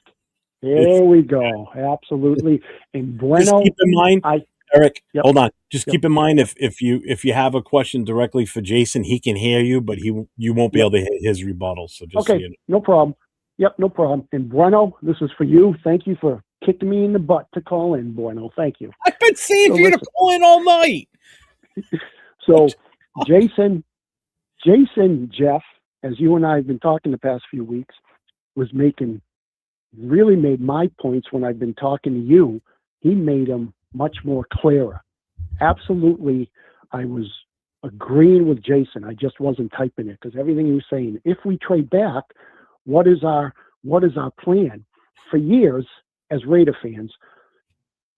There we go. Absolutely. And Just Bueno, keep in mind, Eric. Yep. Hold on. Just Yep. keep in mind if you have a question directly for Jason, he can hear you, but you won't be Yep. able to hit his rebuttal. So just so Okay, you know. no problem. Yep, no problem. And Bueno, this is for you. Thank you for kicking me in the butt to call in, Bueno. Thank you. I've been saying So for you to listen. call in all night. So Jason, Jeff, as you and I have been talking the past few weeks, was really made my points when I've been talking to you. He made them much more clearer. Absolutely, I was agreeing with Jason. I just wasn't typing it because everything he was saying. If we trade back, what is our plan? For years, as Raider fans,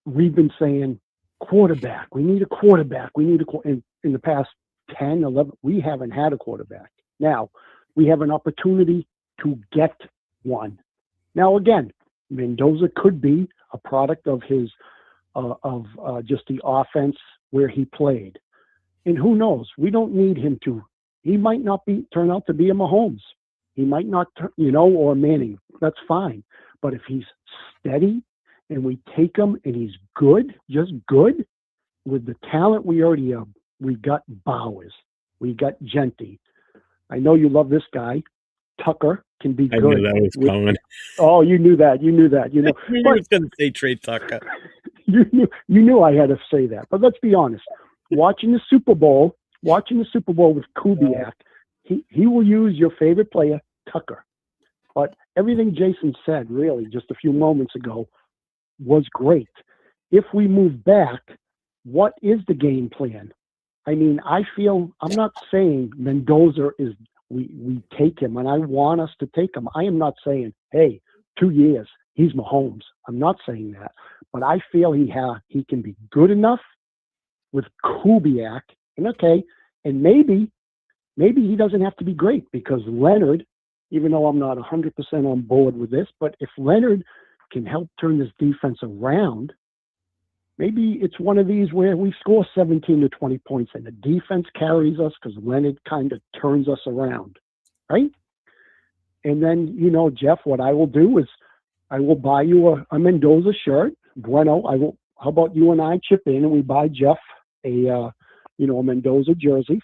we've been saying quarterback. We need a quarterback. We need in the past 10, 11, we haven't had a quarterback. Now, we have an opportunity to get one. Now, again, Mendoza could be a product of his just the offense where he played. And who knows? We don't need him to. He might not turn out to be a Mahomes. He might not, or Manning. That's fine. But if he's steady and we take him and he's good, just good, with the talent we already have, we got Bowers, we got Genty. I know you love this guy. Tucker can be good. I knew that was coming. Oh, you knew that. You know. You was going to say trade Tucker. You knew I had to say that. But let's be honest. Watching the Super Bowl with Kubiak, he will use your favorite player, Tucker. But everything Jason said, really, just a few moments ago, was great. If we move back, what is the game plan? I mean, I'm not saying Mendoza is, we take him, and I want us to take him. I am not saying, hey, 2 years, he's Mahomes. I'm not saying that. But I feel he can be good enough with Kubiak, and maybe he doesn't have to be great, because Leonard, even though I'm not 100% on board with this, but if Leonard can help turn this defense around, maybe it's one of these where we score 17 to 20 points and the defense carries us because Leonard kind of turns us around, right? And then, Jeff, what I will do is I will buy you a Mendoza shirt. Bueno, how about you and I chip in and we buy Jeff a Mendoza jersey?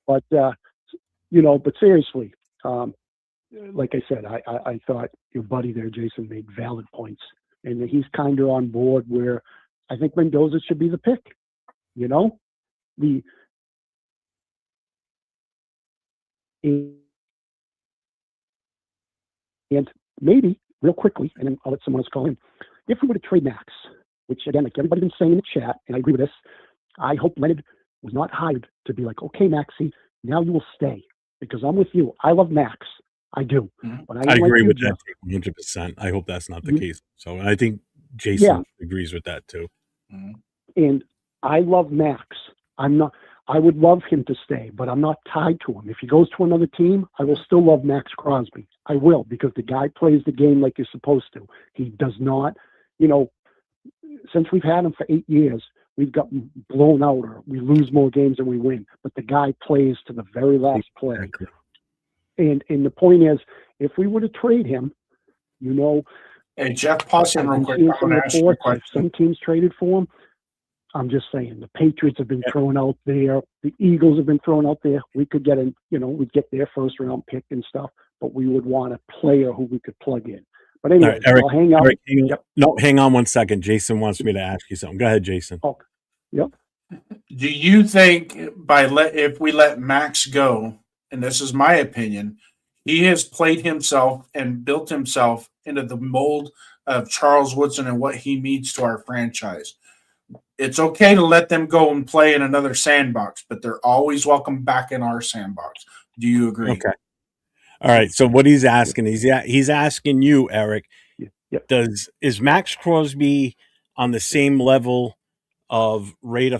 But, but seriously, like I said, I thought your buddy there, Jason, made valid points, and he's kind of on board where I think Mendoza should be the pick. And maybe real quickly, and then I'll let someone else call in. If we were to trade Max, which again, like everybody's been saying in the chat, and I agree with this, I hope Leonard was not hired to be like, okay, Maxie, now you will stay, because I'm with you. I love Max. I do. But I agree with that 100%. I hope that's not the case. So I think Jason agrees with that too. And I love Max. I would love him to stay, but I'm not tied to him. If he goes to another team, I will still love Max Crosby. I will, because the guy plays the game like you're supposed to. He does not, since we've had him for 8 years, we've gotten blown out, or we lose more games than we win. But the guy plays to the very last play. Exactly. And the point is, if we were to trade him, Hey, Jeff, pause him real quick. seeing I'm some going to ask you a reports of question. some teams traded for him. I'm just saying, the Patriots have been thrown out there. The Eagles have been thrown out there. We could get we'd get their first round pick and stuff, but we would want a player who we could plug in. But anyway, right, Eric, I'll hang up. Yep. No, hang on one second. Jason wants me to ask you something. Go ahead, Jason. Oh, yep. Do you think if we let Max go, and this is my opinion, he has played himself and built himself into the mold of Charles Woodson and what he means to our franchise? It's okay to let them go and play in another sandbox, but they're always welcome back in our sandbox. Do you agree? Okay. All right. So what he's asking, he's asking you, Eric, Yep. Is Max Crosby on the same level of Raider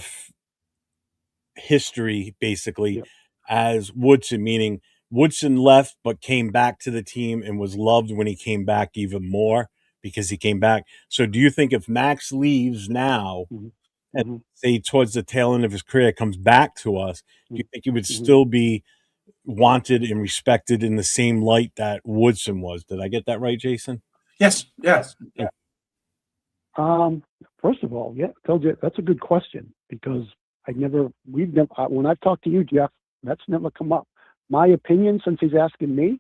history, basically, as Woodson? Meaning Woodson left but came back to the team and was loved when he came back even more because he came back. So do you think if Max leaves now and say towards the tail end of his career comes back to us, do you think he would still be wanted and respected in the same light that Woodson was? Did I get that right, Jason? Yes. Yes. Yeah. First of all, yeah, told you that's a good question because we've never, when I've talked to you, Jeff, that's never come up. My opinion, since he's asking me.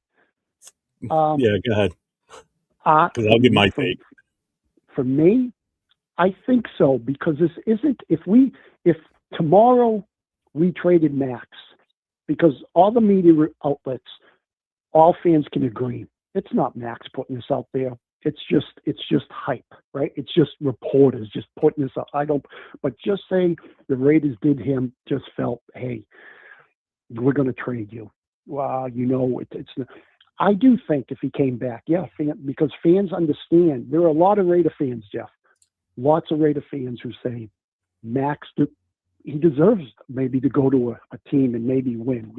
Yeah, go ahead. Because I'll give my take. For me, I think so because this isn't, if tomorrow we traded Max, because all the media outlets, all fans can agree, it's not Max putting this out there. It's just hype, right? It's just reporters just putting this up. But just say the Raiders did him, just felt, hey, we're going to trade you. Well, it's I do think if he came back, yeah, because fans understand. There are a lot of Raider fans, Jeff, lots of Raider fans who say Max, he deserves maybe to go to a team and maybe win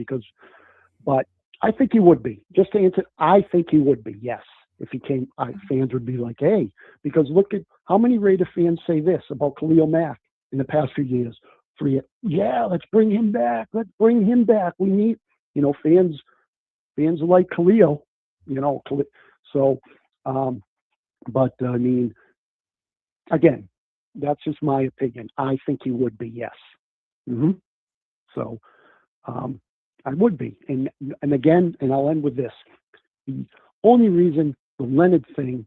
but I think he would be. Just to answer, I think he would be, yes. If he came, fans would be like, hey, because look at how many Raider fans say this about Khalil Mack in the past few years. Yeah, let's bring him back. Let's bring him back. We need, fans like Khalil, so, but I mean, again, that's just my opinion. I think he would be, yes. So, I would be. And again, and I'll end with this. The only reason the Leonard thing,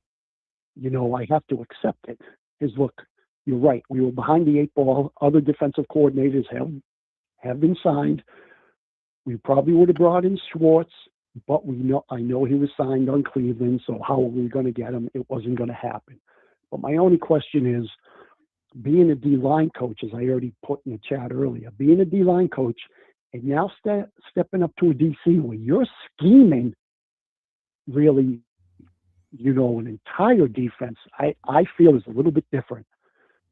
I have to accept it is, look, you're right. We were behind the 8 ball. Other defensive coordinators have been signed. We probably would have brought in Schwartz, but I know he was signed on Cleveland. So how are we going to get him? It wasn't going to happen. But my only question is, being a D-line coach, as I already put in the chat earlier, being a D-line coach and now stepping up to a DC where you're scheming really, an entire defense, I feel is a little bit different.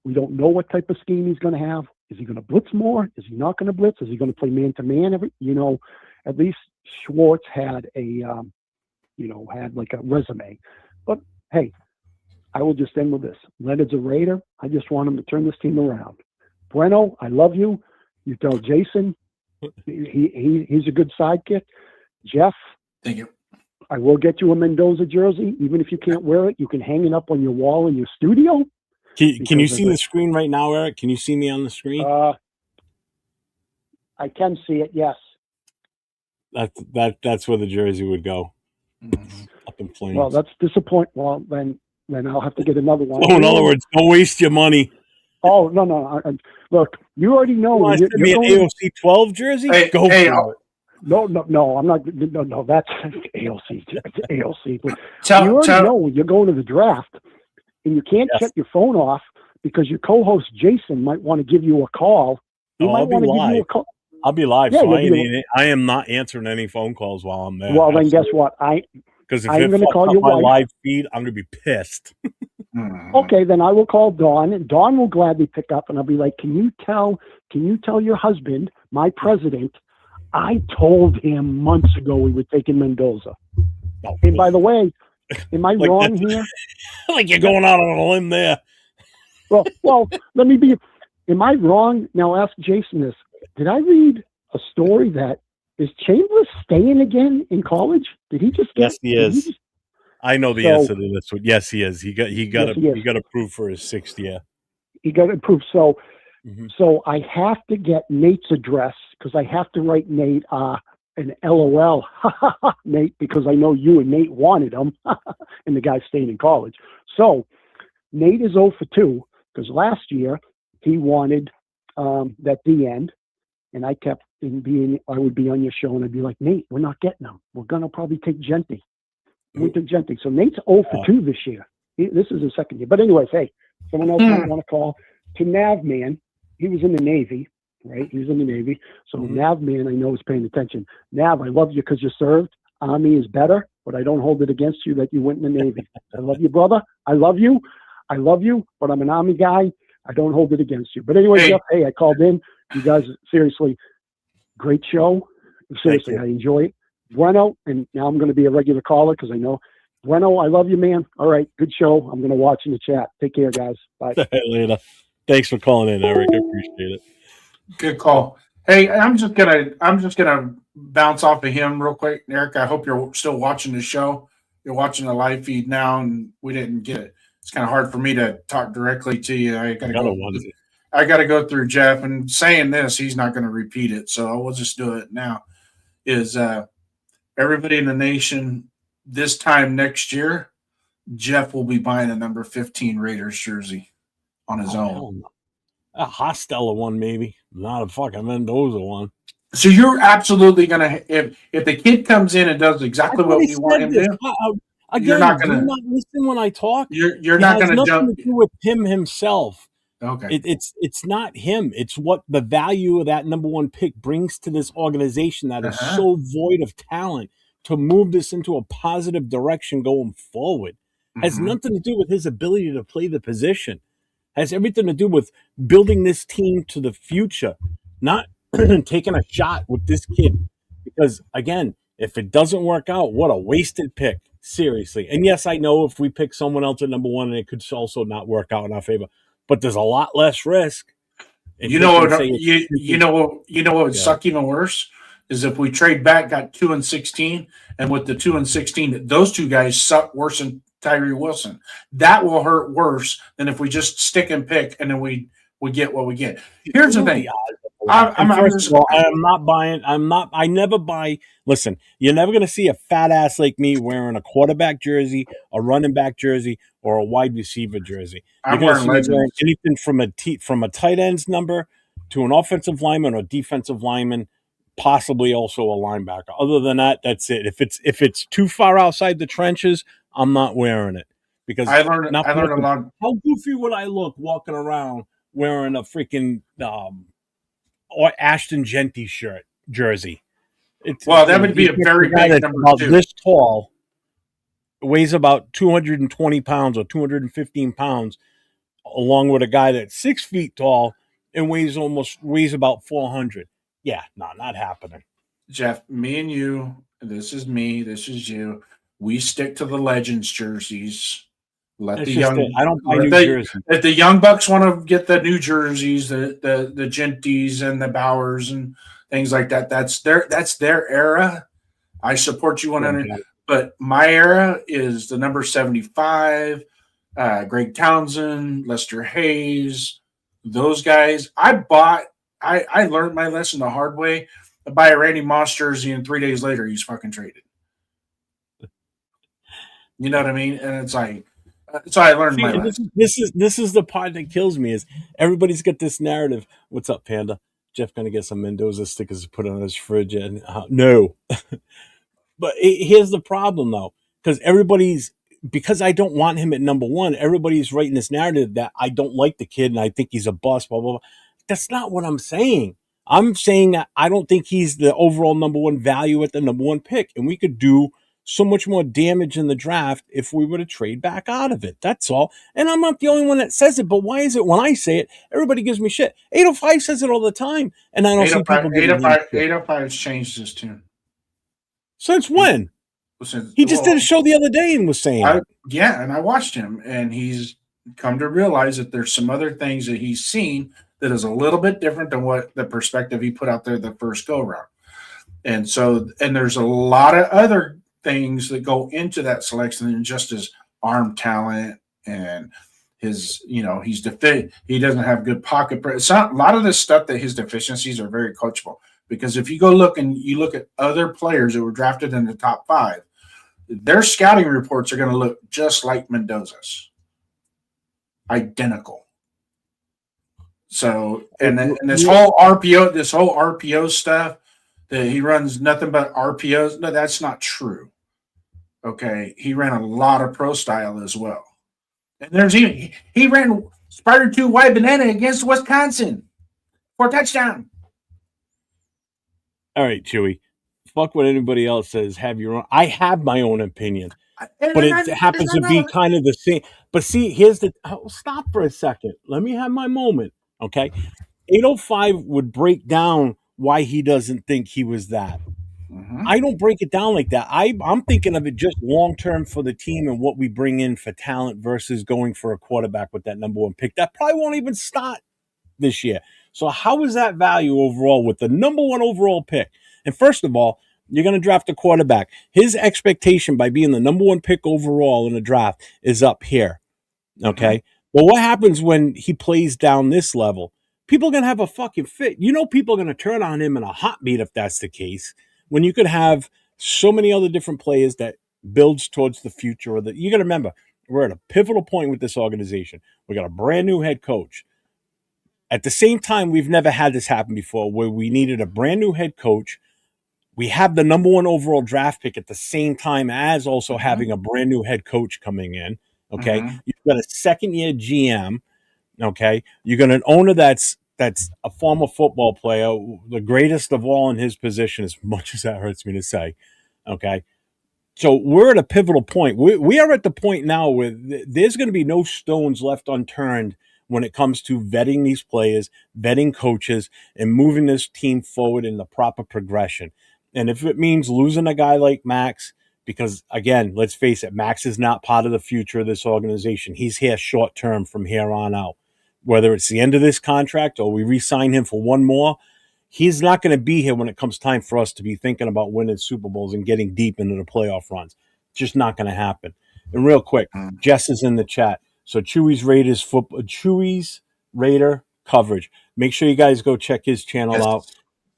We don't know what type of scheme he's going to have. Is he going to blitz more? Is he not going to blitz? Is he going to play man-to-man? At least Schwartz had had like a resume. But, hey, I will just end with this. Leonard's a Raider. I just want him to turn this team around. Bueno, I love you. You tell Jason he's a good sidekick. Jeff. Thank you. I will get you a Mendoza jersey. Even if you can't wear it, you can hang it up on your wall in your studio. Can you see the screen right now, Eric? Can you see me on the screen? I can see it, yes. That's where the jersey would go. Up in flames. Well, that's disappointing. Well, then I'll have to get another one. Oh, in other words, don't waste your money. Oh, no. Look, you already know. You want to send me an AOC 12 jersey? Go for it. No, I'm not. No, that's AOC. AOC. But you already know when you're going to the draft, and you can't shut your phone off because your co-host Jason might want to give you a call. He might want to give you a call. I'll be live, so I am not answering any phone calls while I'm there. Well, then guess what? Because if I'm going to call your my live feed, I'm going to be pissed. Okay, then I will call Dawn, and Dawn will gladly pick up, and I'll be like, "Can you tell your husband, my president, I told him months ago we were taking Mendoza." Oh, and by the way, am I wrong here? Like you're going out on a limb there. Well, let me be. Am I wrong? Now ask Jason this. Did I read a story that is Chambers staying again in college? Did he just get? Yes, he is. I know the answer to this one. Yes, he is. He got approved for his 6th year. He got approved. So I have to get Nate's address because I have to write Nate an LOL, Nate, because I know you and Nate wanted him, and the guy staying in college. So Nate is 0 for 2 because last year he wanted that D end, and I kept I would be on your show and I'd be like, Nate, we're not getting him. We're gonna probably take Genty. We took Genty. So Nate's 0 for 2 this year. This is his 2nd year. But anyways, hey, someone else might want to call to Navman. He was in the Navy, right? He was in the Navy. So Navman, I know, is paying attention. Nav, I love you because you served. Army is better, but I don't hold it against you that you went in the Navy. I love you, brother. I love you, but I'm an Army guy. I don't hold it against you. But anyway, Jeff, hey, I called in. You guys, seriously, great show. Seriously, I enjoy it. Bueno, and now I'm going to be a regular caller because I know. Bueno, I love you, man. All right, good show. I'm going to watch in the chat. Take care, guys. Bye. Later. Thanks for calling in, Eric. I appreciate it. Good call. Hey, I'm just gonna bounce off of him real quick, Eric. I hope you're still watching the show. You're watching the live feed now, and we didn't get it. It's kind of hard for me to talk directly to you. I gotta Got a go. onesie. I gotta go through Jeff, and saying this, he's not going to repeat it, so we'll just do it now. Is everybody in the nation this time next year? Jeff will be buying a number 15 Raiders jersey on his own. Hell no. A Hostella one, maybe. Not a fucking Mendoza one. So you're absolutely gonna if the kid comes in and does exactly what we want him to do, Again, you're not do gonna you not listen when I talk? you're It not has gonna nothing jump. to do with him himself. Okay. It's not him. It's what the value of that number one pick brings to this organization that is so void of talent to move this into a positive direction going forward. Has Mhm. nothing to do with his ability to play the position. Has everything to do with building this team to the future, not taking a shot with this kid. Because again, if it doesn't work out, what a wasted pick. Seriously. And yes, I know if we pick someone else at number one, and it could also not work out in our favor. But there's a lot less risk in You know taking, what? say, You know what would yeah. suck even worse is if we trade back, got 2 and 16, and with the 2 and 16, those two guys suck worse than Tyree Wilson. That will hurt worse than if we just stick and pick and then we get what we get. Here's the What are thing. the odds of that? And first of all, I never buy. Listen, you're never going to see a fat ass like me wearing a quarterback jersey, a running back jersey, or a wide receiver jersey. You're I'm going to wearing see me wearing Legends. anything from a tight end's number to an offensive lineman or defensive lineman, possibly also a linebacker. Other than that, that's it. If it's too far outside the trenches, I'm not wearing it because I learned not I learned a lot. how goofy would I look walking around wearing a freaking or Ashton Genty jersey? Well, that would be a you very guy big that's number about two. this tall, weighs about 220 pounds or 215 pounds, along with a guy that's 6 feet tall and weighs about 400. Yeah, no, not happening. Jeff, me and you, this is me, this is you. We stick to the Legends jerseys. Let That's the just it. young I don't buy New Jersey. if the young bucks want to get the new jerseys, the Genties and the Bowers and things like that, that's their era. I support you 100. Yeah. But my era is the number 75, Greg Townsend, Lester Hayes, those guys. I learned my lesson the hard way. I buy a Randy Moss jersey, and 3 days later, he's fucking traded. You know what I mean? And it's like, so I learned my lesson. This is the part that kills me is everybody's got this narrative. What's up, Panda? Jeff gonna get some Mendoza stickers to put on his fridge, and no. But here's the problem, though, because I don't want him at number one. Everybody's writing this narrative that I don't like the kid and I think he's a bust. Blah blah blah. That's not what I'm saying. I'm saying that I don't think he's the overall number one value at the number one pick, and we could do so much more damage in the draft if we were to trade back out of it. That's all. And I'm not the only one that says it. But why is it when I say it, everybody gives me shit? 805 says it all the time, and I don't see people giving me shit. 805 has changed his tune. Since when? He just did a show the other day and was saying it. Yeah, and I watched him, and he's come to realize that there's some other things that he's seen that is a little bit different than what the perspective he put out there the first go round. And so, and there's a lot of other things that go into that selection than just his arm talent and his, he doesn't have good pocket. It's not a lot of this stuff that his deficiencies are very coachable. Because if you go look and you look at other players that were drafted in the top 5, their scouting reports are going to look just like Mendoza's, identical. So, and this whole RPO stuff that he runs nothing but RPOs. No, that's not true. Okay, he ran a lot of pro style as well, and he ran Spider 2 wide banana against Wisconsin for a touchdown. All right, Chewy. Fuck what anybody else says. Have your own. I have my own opinion, but it happens to be kind of the same. But see, here's the. Stop for a second. Let me have my moment. Okay, 805 would break down why he doesn't think he was that. I don't break it down like that. I'm thinking of it just long term for the team and what we bring in for talent versus going for a quarterback with that number 1 pick. That probably won't even start this year. So how is that value overall with the number 1 overall pick? And first of all, you're going to draft a quarterback. His expectation by being the number 1 pick overall in the draft is up here. Okay. Well, what happens when he plays down this level? People are going to have a fucking fit. You know, people are going to turn on him in a hot beat if that's the case. When you could have so many other different players that builds towards the future. You got to remember, we're at a pivotal point with this organization. We got a brand new head coach. At the same time, we've never had this happen before where we needed a brand new head coach. We have the number 1 overall draft pick at the same time as also having a brand new head coach coming in. Okay. You've got a second-year GM. Okay. You got an owner that's a former football player, the greatest of all in his position, as much as that hurts me to say. Okay. So we're at a pivotal point. We are at the point now where there's going to be no stones left unturned when it comes to vetting these players, vetting coaches, and moving this team forward in the proper progression. And if it means losing a guy like Max, because again, let's face it, Max is not part of the future of this organization. He's here short term from here on out. Whether it's the end of this contract or we re-sign him for 1 more, he's not going to be here when it comes time for us to be thinking about winning Super Bowls and getting deep into the playoff runs. Just not going to happen. And real quick, Jess is in the chat. So Chewy's Raider coverage. Make sure you guys go check his channel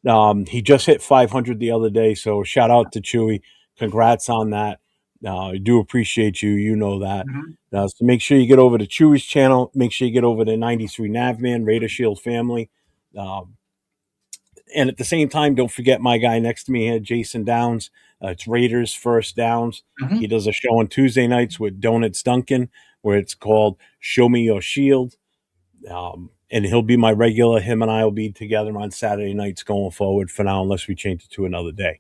out. He just hit 500 the other day, so shout out to Chewy. Congrats on that. I do appreciate you. You know that. So make sure you get over to Chewy's channel. Make sure you get over to 93 Navman, Raider Shield family. And at the same time, don't forget my guy next to me here, Jason Downs. It's Raiders First Downs. He does a show on Tuesday nights with Donuts Duncan where it's called Show Me Your Shield. And he'll be my regular. Him and I will be together on Saturday nights going forward for now, unless we change it to another day.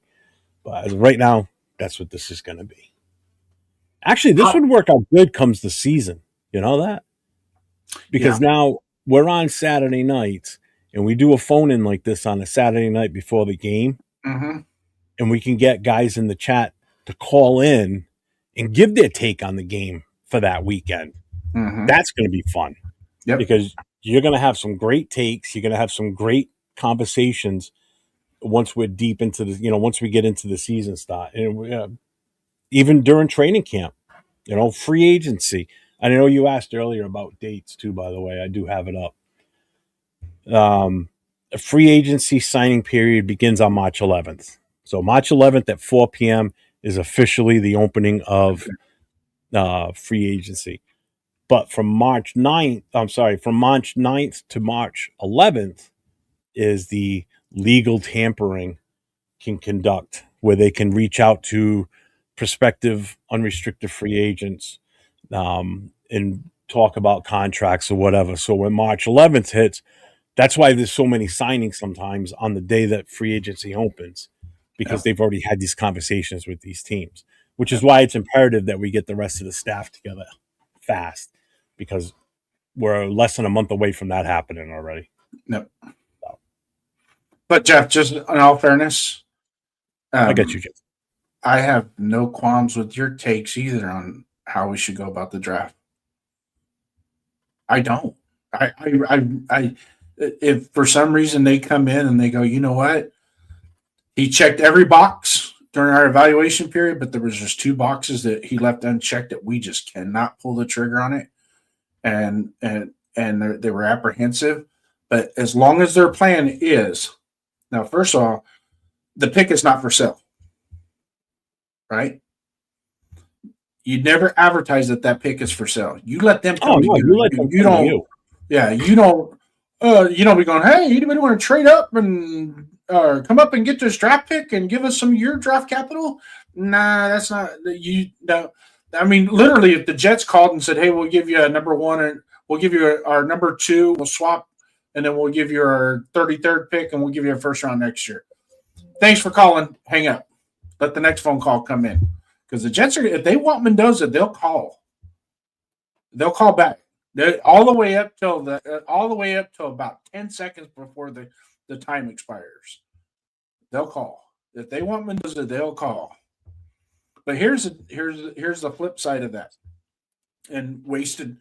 But right now, that's what this is going to be. Actually, this would work out good comes the season. You know that? Because now we're on Saturday nights and we do a phone in like this on a Saturday night before the game. And we can get guys in the chat to call in and give their take on the game for that weekend. That's going to be fun. Because you're going to have some great takes. You're going to have some great conversations once we're deep into the, once we get into the season start. And even during training camp, free agency. I know you asked earlier about dates too, by the way. I do have it up. A free agency signing period begins on March 11th. So March 11th at 4 p.m. is officially the opening of free agency. But from March 9th to March 11th is the legal tampering can conduct, where they can reach out to prospective unrestricted free agents and talk about contracts or whatever. So when March 11th hits, that's why there's so many signings sometimes on the day that free agency opens, because they've already had these conversations with these teams, which is why it's imperative that we get the rest of the staff together fast, because we're less than a month away from that happening already. But Jeff, just in all fairness, I get you, Jeff. I have no qualms with your takes either on how we should go about the draft. I don't. I if for some reason they come in and they go, you know what? He checked every box during our evaluation period, but there was just 2 boxes that he left unchecked that we just cannot pull the trigger on it. And they were apprehensive. But as long as their plan is, now, first of all, the pick is not for sale, right? You never advertise that pick is for sale. You let them come to you. You don't. Yeah, you don't. You don't be going, hey, anybody want to trade up and come up and get this draft pick and give us some of your draft capital? Nah, that's not you. No, I mean, literally, if the Jets called and said, hey, we'll give you a number 1 and we'll give you our number 2, we'll swap, and then we'll give you our 33rd pick and we'll give you a first round next year. Thanks for calling. Hang up. Let the next phone call come in. Because the Jets if they want Mendoza, they'll call. They'll call back. All the way up till about 10 seconds before the time expires. They'll call. If they want Mendoza, they'll call. But here's the flip side of that. And Wasted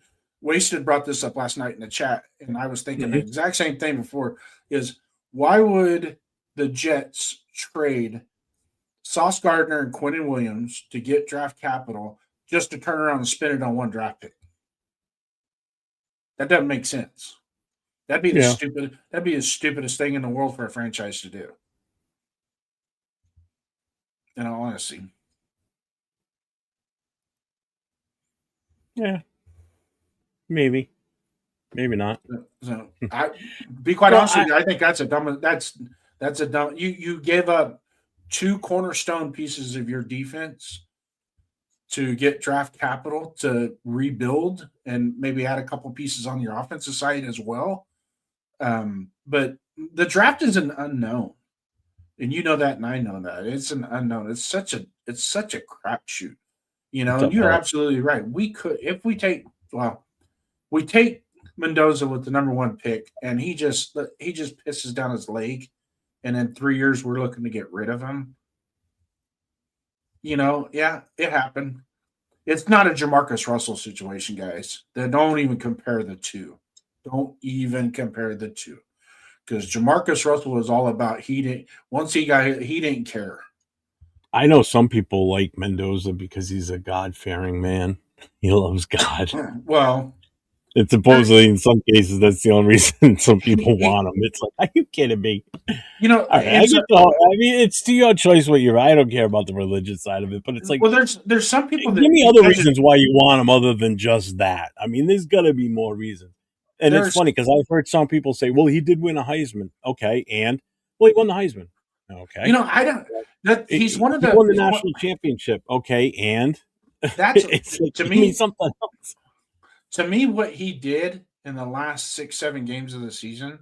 brought this up last night in the chat, and I was thinking the exact same thing before. Is why would the Jets trade Sauce Gardner and Quentin Williams to get draft capital just to turn around and spend it on one draft pick? That doesn't make sense. That'd be the stupidest thing in the world for a franchise to do. In all honesty. Yeah. Maybe not. So I be quite honest with you, I think that's a dumb. You gave up 2 cornerstone pieces of your defense to get draft capital to rebuild and maybe add a couple pieces on your offensive side as well. But the draft is an unknown, and you know that, and I know that it's an unknown. It's such a crapshoot, And you're absolutely right. We could, if we take Mendoza with the number 1 pick, and he just pisses down his leg, and in 3 years we're looking to get rid of him. Yeah, it happened. It's not a Jamarcus Russell situation, guys. Don't even compare the two. Don't even compare the two, because Jamarcus Russell was all about he didn't care. I know some people like Mendoza because he's a God-fearing man. He loves God. Well, and supposedly in some cases that's the only reason some people want him. It's like, are you kidding me? It's to your choice what I don't care about the religious side of it, but it's like, well, there's some people that give me other reasons why you want him other than just that. I mean, there's got to be more reasons. And it's funny because I've heard some people say, well, he did win a Heisman. Okay. And he won the Heisman. Okay. I don't, he's one of he won the national championship. Okay. And that's like, to me something else. To me, what he did in the last 6-7 games of the season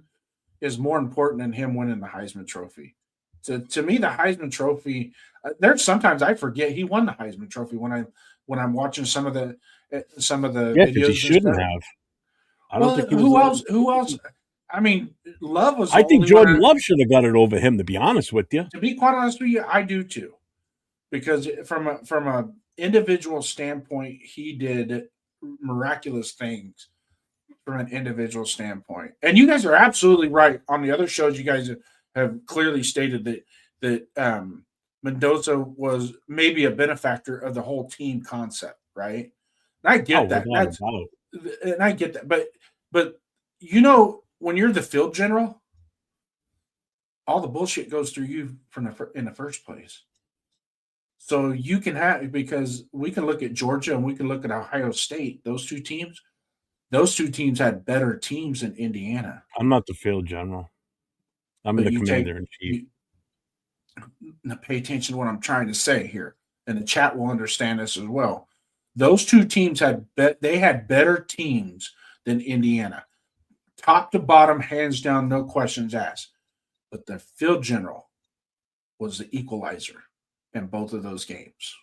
is more important than him winning the Heisman Trophy. To me, the Heisman Trophy. There's sometimes I forget he won the Heisman Trophy when I'm watching some of the videos. He shouldn't have. I don't think who else? I mean, Love was. I think Jordan Love should have got it over him. To be honest with you. To be quite honest with you, I do too, because from a individual standpoint, he did miraculous things from an individual standpoint. And you guys are absolutely right. On the other shows, you guys have clearly stated that Mendoza was maybe a benefactor of the whole team concept, right? And I get that. And I get that. But when you're the field general, all the bullshit goes through you in the first place. So you can have, because we can look at Georgia and we can look at Ohio State. Those two teams had better teams than Indiana. I'm not the field general. I'm the commander in chief. Now pay attention to what I'm trying to say here, and the chat will understand this as well. Those two teams had better teams than Indiana, top to bottom, hands down, no questions asked. But the field general was the equalizer in both of those games.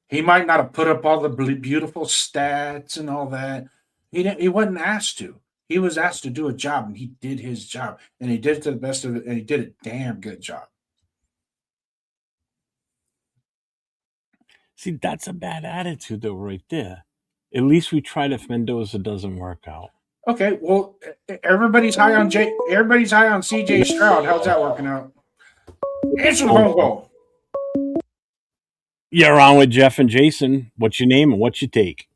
He might not have put up all the beautiful stats and all that. He wasn't asked to. He was asked to do a job, and he did his job, and he did it to the best of it, and he did a damn good job. See, that's a bad attitude, though, right there. At least we tried if Mendoza doesn't work out. Okay, well, everybody's high on CJ Stroud. How's that working out? Answer the phone call. You're on with Jeff and Jason. What's your name and what's your take?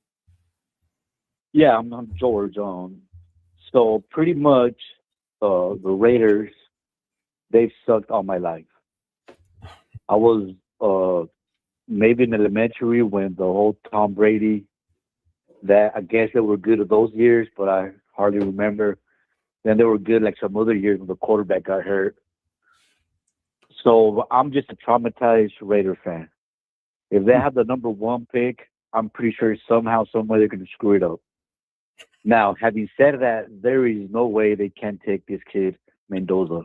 Yeah, I'm George. So pretty much the Raiders, they've sucked all my life. I was maybe in elementary when the whole Tom Brady, that I guess they were good at those years, but I hardly remember. Then they were good like some other years when the quarterback got hurt. So I'm just a traumatized Raider fan. If they have the number 1 pick, I'm pretty sure somehow, some way they're going to screw it up. Now, having said that, there is no way they can take this kid, Mendoza,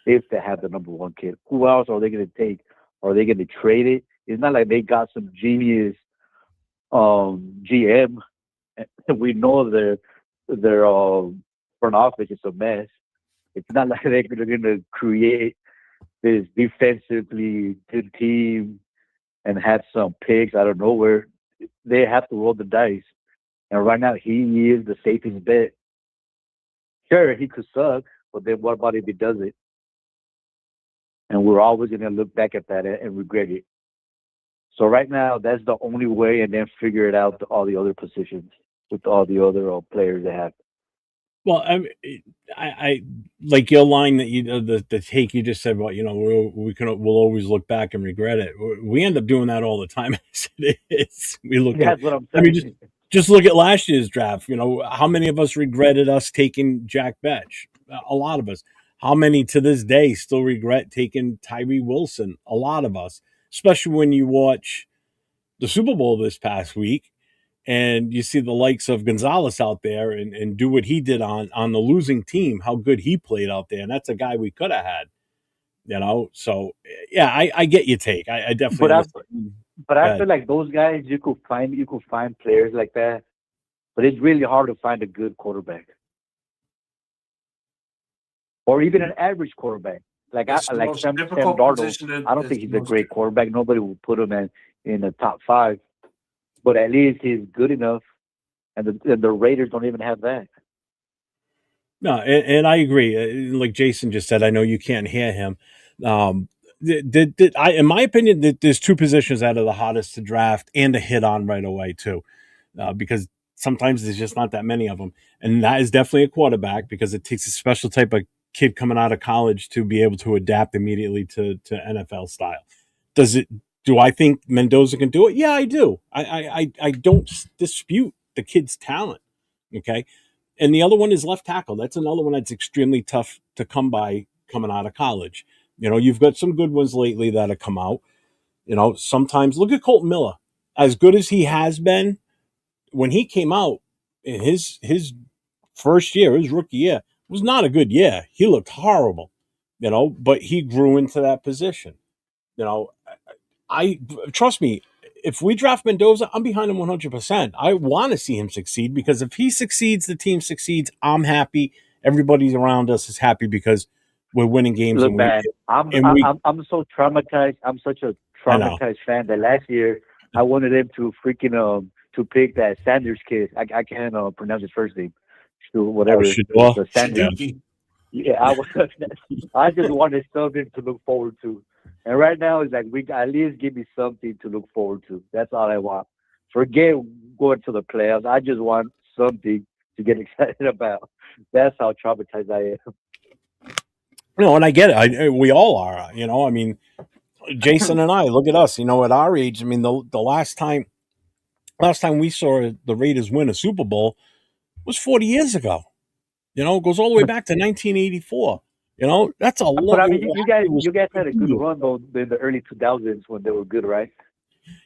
if they have the number 1 kid. Who else are they going to take? Are they going to trade it? It's not like they got some genius GM. We know their front office is a mess. It's not like they're going to create this defensively good team and have some picks out of nowhere. They have to roll the dice. And right now, he is the safest bet. Sure, he could suck, but then what about if he does it? And we're always going to look back at that and regret it. So right now, that's the only way, and then figure it out to all the other positions with all the other players they have. Well, I like your line that the take you just said about we'll always look back and regret it. We end up doing that all the time. We look at. That's what I'm I mean, saying. just look at last year's draft. How many of us regretted us taking Jack Betch? A lot of us. How many to this day still regret taking Tyree Wilson? A lot of us, especially when you watch the Super Bowl this past week and you see the likes of Gonzalez out there and do what he did on the losing team, how good he played out there. And that's a guy we could have had. So yeah, I get your take. I definitely understand. But I feel like those guys you could find players like that, but it's really hard to find a good quarterback. Or even an average quarterback. Like Sam Darnold, I don't think he's a great quarterback. Nobody will put him in the top 5. But at least he's good enough, and the Raiders don't even have that. No, and I agree. Like Jason just said, I know you can't hear him. In my opinion, there's 2 positions that are the hottest to draft and to hit on right away too, because sometimes there's just not that many of them, and that is definitely a quarterback because it takes a special type of kid coming out of college to be able to adapt immediately to NFL style. Do I think Mendoza can do it? Yeah, I do. I don't dispute the kid's talent. Okay. And the other one is left tackle. That's another one that's extremely tough to come by coming out of college. You've got some good ones lately that have come out. Sometimes look at Colton Miller. As good as he has been, when he came out in his first year, his rookie year, was not a good year. He looked horrible, but he grew into that position. I trust me, if we draft Mendoza, I'm behind him 100%. I want to see him succeed because if he succeeds, the team succeeds. I'm happy. Everybody around us is happy because we're winning games. Look, man, I'm so traumatized. I'm such a traumatized fan that last year I wanted him to freaking to pick that Sanders kid. I can't pronounce his first name. Whatever. The Sanders. Yeah, I just wanted something to look forward to. And right now, it's like at least give me something to look forward to. That's all I want. Forget going to the playoffs. I just want something to get excited about. That's how traumatized I am. No, and I get it. We all are. I mean, Jason and I. Look at us. At our age. I mean, the last time we saw the Raiders win a Super Bowl was 40 years ago. It goes all the way back to 1984. That's a long. But I mean, you guys had a good run though in the early 2000s when they were good, right?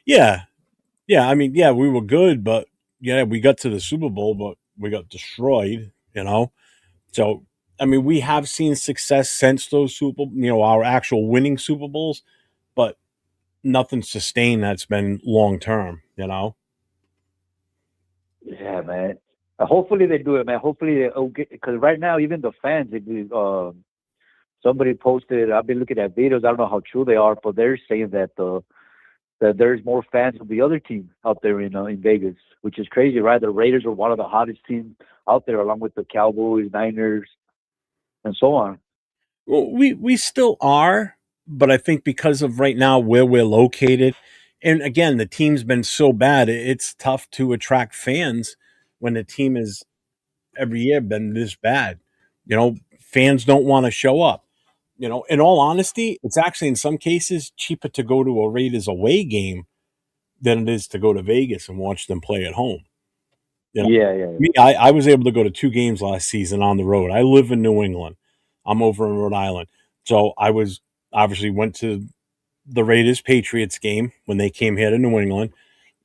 Yeah. I mean, yeah, we were good, but yeah, we got to the Super Bowl, but we got destroyed. So I mean, we have seen success since those our actual winning Super Bowls, but nothing sustained that's been long term. Yeah, man. Hopefully they do it, man. Hopefully, because right now even the fans, somebody posted. I've been looking at videos. I don't know how true they are, but they're saying that that there's more fans of the other team out there in Vegas, which is crazy, right? The Raiders are one of the hottest teams out there, along with the Cowboys, Niners, and so on. Well, we still are, but I think because of right now where we're located, and again, the team's been so bad, it's tough to attract fans when the team is every year been this bad. Fans don't want to show up. In all honesty, it's actually in some cases cheaper to go to a Raiders away game than it is to go to Vegas and watch them play at home. Yeah. Me, I was able to go to 2 games last season on the road. I live in New England. I'm over in Rhode Island. So I was obviously went to the Raiders Patriots game when they came here to New England.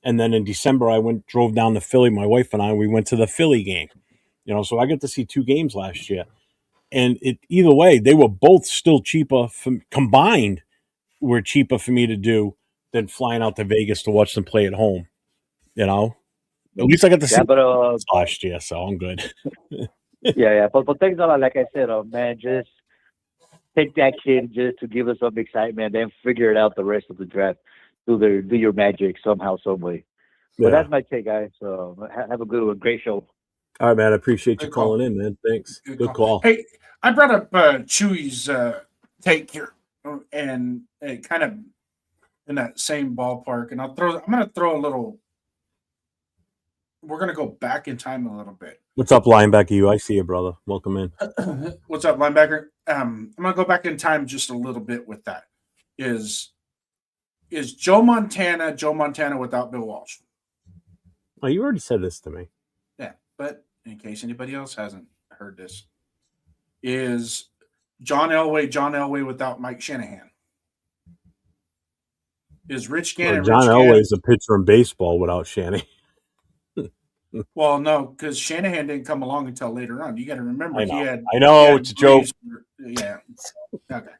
And then in December, drove down to Philly. My wife and I, we went to the Philly game. So I got to see 2 games last year. And either way, they were both still cheaper combined were cheaper for me to do than flying out to Vegas to watch them play at home. At least I got to see last year, so I'm good. Yeah. But thanks a lot. Like I said, man, just take that kid just to give us some excitement, then figure it out the rest of the draft. Do your magic somehow, some way. But Yeah. that's my take, guys. Have a good one. Great show. All right, man. I appreciate you Good call. calling in, man. Thanks. Good call. Hey, I brought up Chewy's take here, and it kind of in that same ballpark. And I'm going to throw a little. We're going to go back in time a little bit. What's up, linebacker? You? I see you, brother. Welcome in. What's up, linebacker? I'm going to go back in time just a little bit with that. Is Joe Montana without Bill Walsh? Oh, you already said this to me. Yeah, but in case anybody else hasn't heard this, is John Elway without Mike Shanahan? Is Rich Gannon? John Elway's a pitcher in baseball without Shanahan. Well, no, because Shanahan didn't come along until later on. You got to remember I know. he had. I know it's a joke. Yeah. Okay.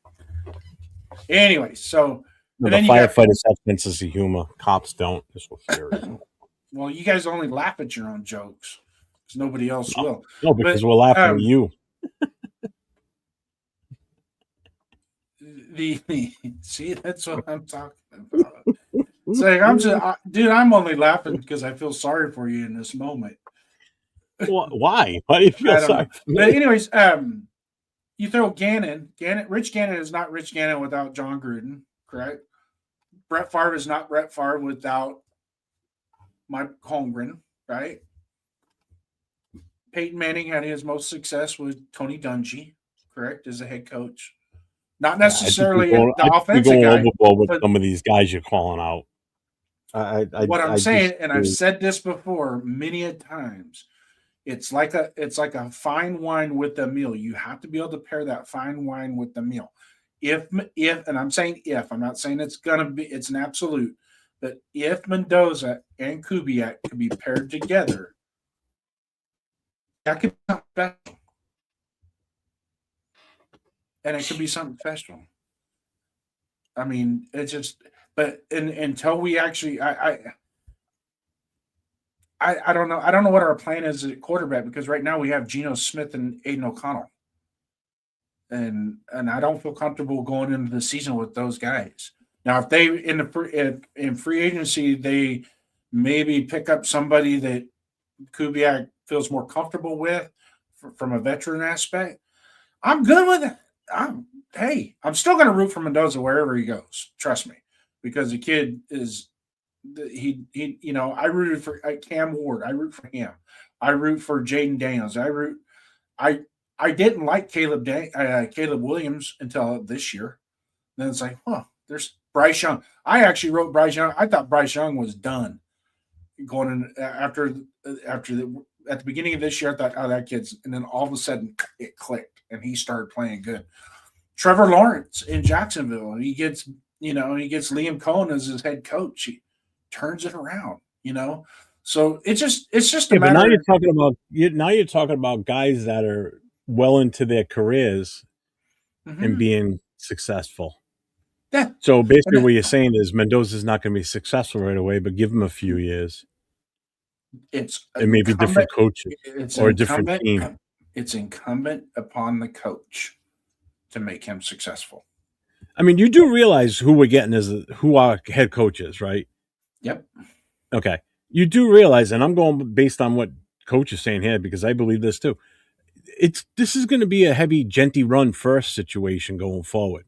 Anyway, so The then firefighters have senses of humor. Cops don't. This was serious. Well, you guys only laugh at your own jokes because nobody else will. No, because we're laughing at you. See, that's what I'm talking about. It's like I'm only laughing because I feel sorry for you in this moment. Why? Why do you feel sorry for me? But anyways, you throw Gannon. Rich Gannon is not Rich Gannon without John Gruden, correct? Brett Favre is not Brett Favre without Mike Holmgren, right? Peyton Manning had his most success with Tony Dungy, correct, as a head coach. Not necessarily the offensive guy. Overboard with some of these guys you're calling out. What I'm saying, and I've said this before many a times, it's like a fine wine with a meal. You have to be able to pair that fine wine with the meal. If and I'm saying if, I'm not saying it's an absolute, but if Mendoza and Kubiak could be paired together, that could be something special. And it could be something special. I mean, it's just, but until we actually, I don't know. I don't know what our plan is at quarterback because right now we have Geno Smith and Aiden O'Connell, and I don't feel comfortable going into the season with those guys. Now, if they in free agency they maybe pick up somebody that Kubiak feels more comfortable with from a veteran aspect, I'm good with it. I'm still going to root for Mendoza wherever he goes. Trust me, because the kid is he. You know, I rooted for Cam Ward. I root for him. I root for Jaden Daniels. I didn't like Caleb Williams until this year. Then it's like, there's Bryce Young. I actually wrote Bryce Young. I thought Bryce Young was done going in at the beginning of this year. I thought, that kid's, and then all of a sudden it clicked and he started playing good. Trevor Lawrence in Jacksonville, he gets Liam Cohen as his head coach. He turns it around, So it's just a matter. But now you're talking about guys that are well into their careers and being successful. Yeah. So basically, what you're saying is Mendoza's not going to be successful right away, but give him a few years. It may be different coaches or a different team. It's incumbent upon the coach to make him successful. I mean, you do realize who we're getting who our head coach is, right? Yep. Okay. You do realize, and I'm going based on what coach is saying here because I believe this too. This is going to be a heavy Genty run first situation going forward.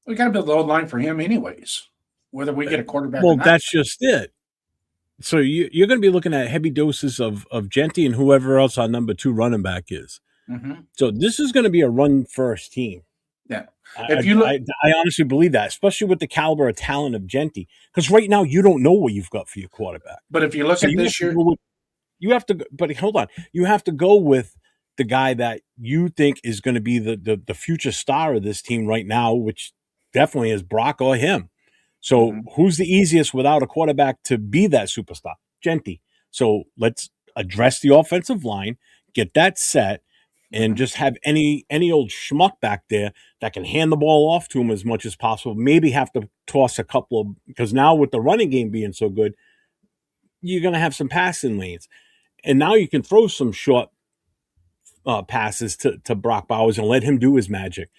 We got to build the old line for him anyways, whether we get a quarterback or well, not. That's just it. So you're going to be looking at heavy doses of Genty and whoever else our number 2 running back is. So this is going to be a run first team. Yeah. If you look, I honestly believe that, especially with the caliber of talent of Genty, because right now you don't know what you've got for your quarterback. But if you look at this year, you have to. But hold on, you have to go with the guy that you think is going to be the future star of this team right now, which definitely is Brock or him. So who's the easiest without a quarterback to be that superstar? Genty. So let's address the offensive line, get that set, and just have any old schmuck back there that can hand the ball off to him as much as possible. Maybe have to toss a couple of, because now with the running game being so good, you're going to have some passing lanes. And now you can throw some short passes to Brock Bowers and let him do his magic.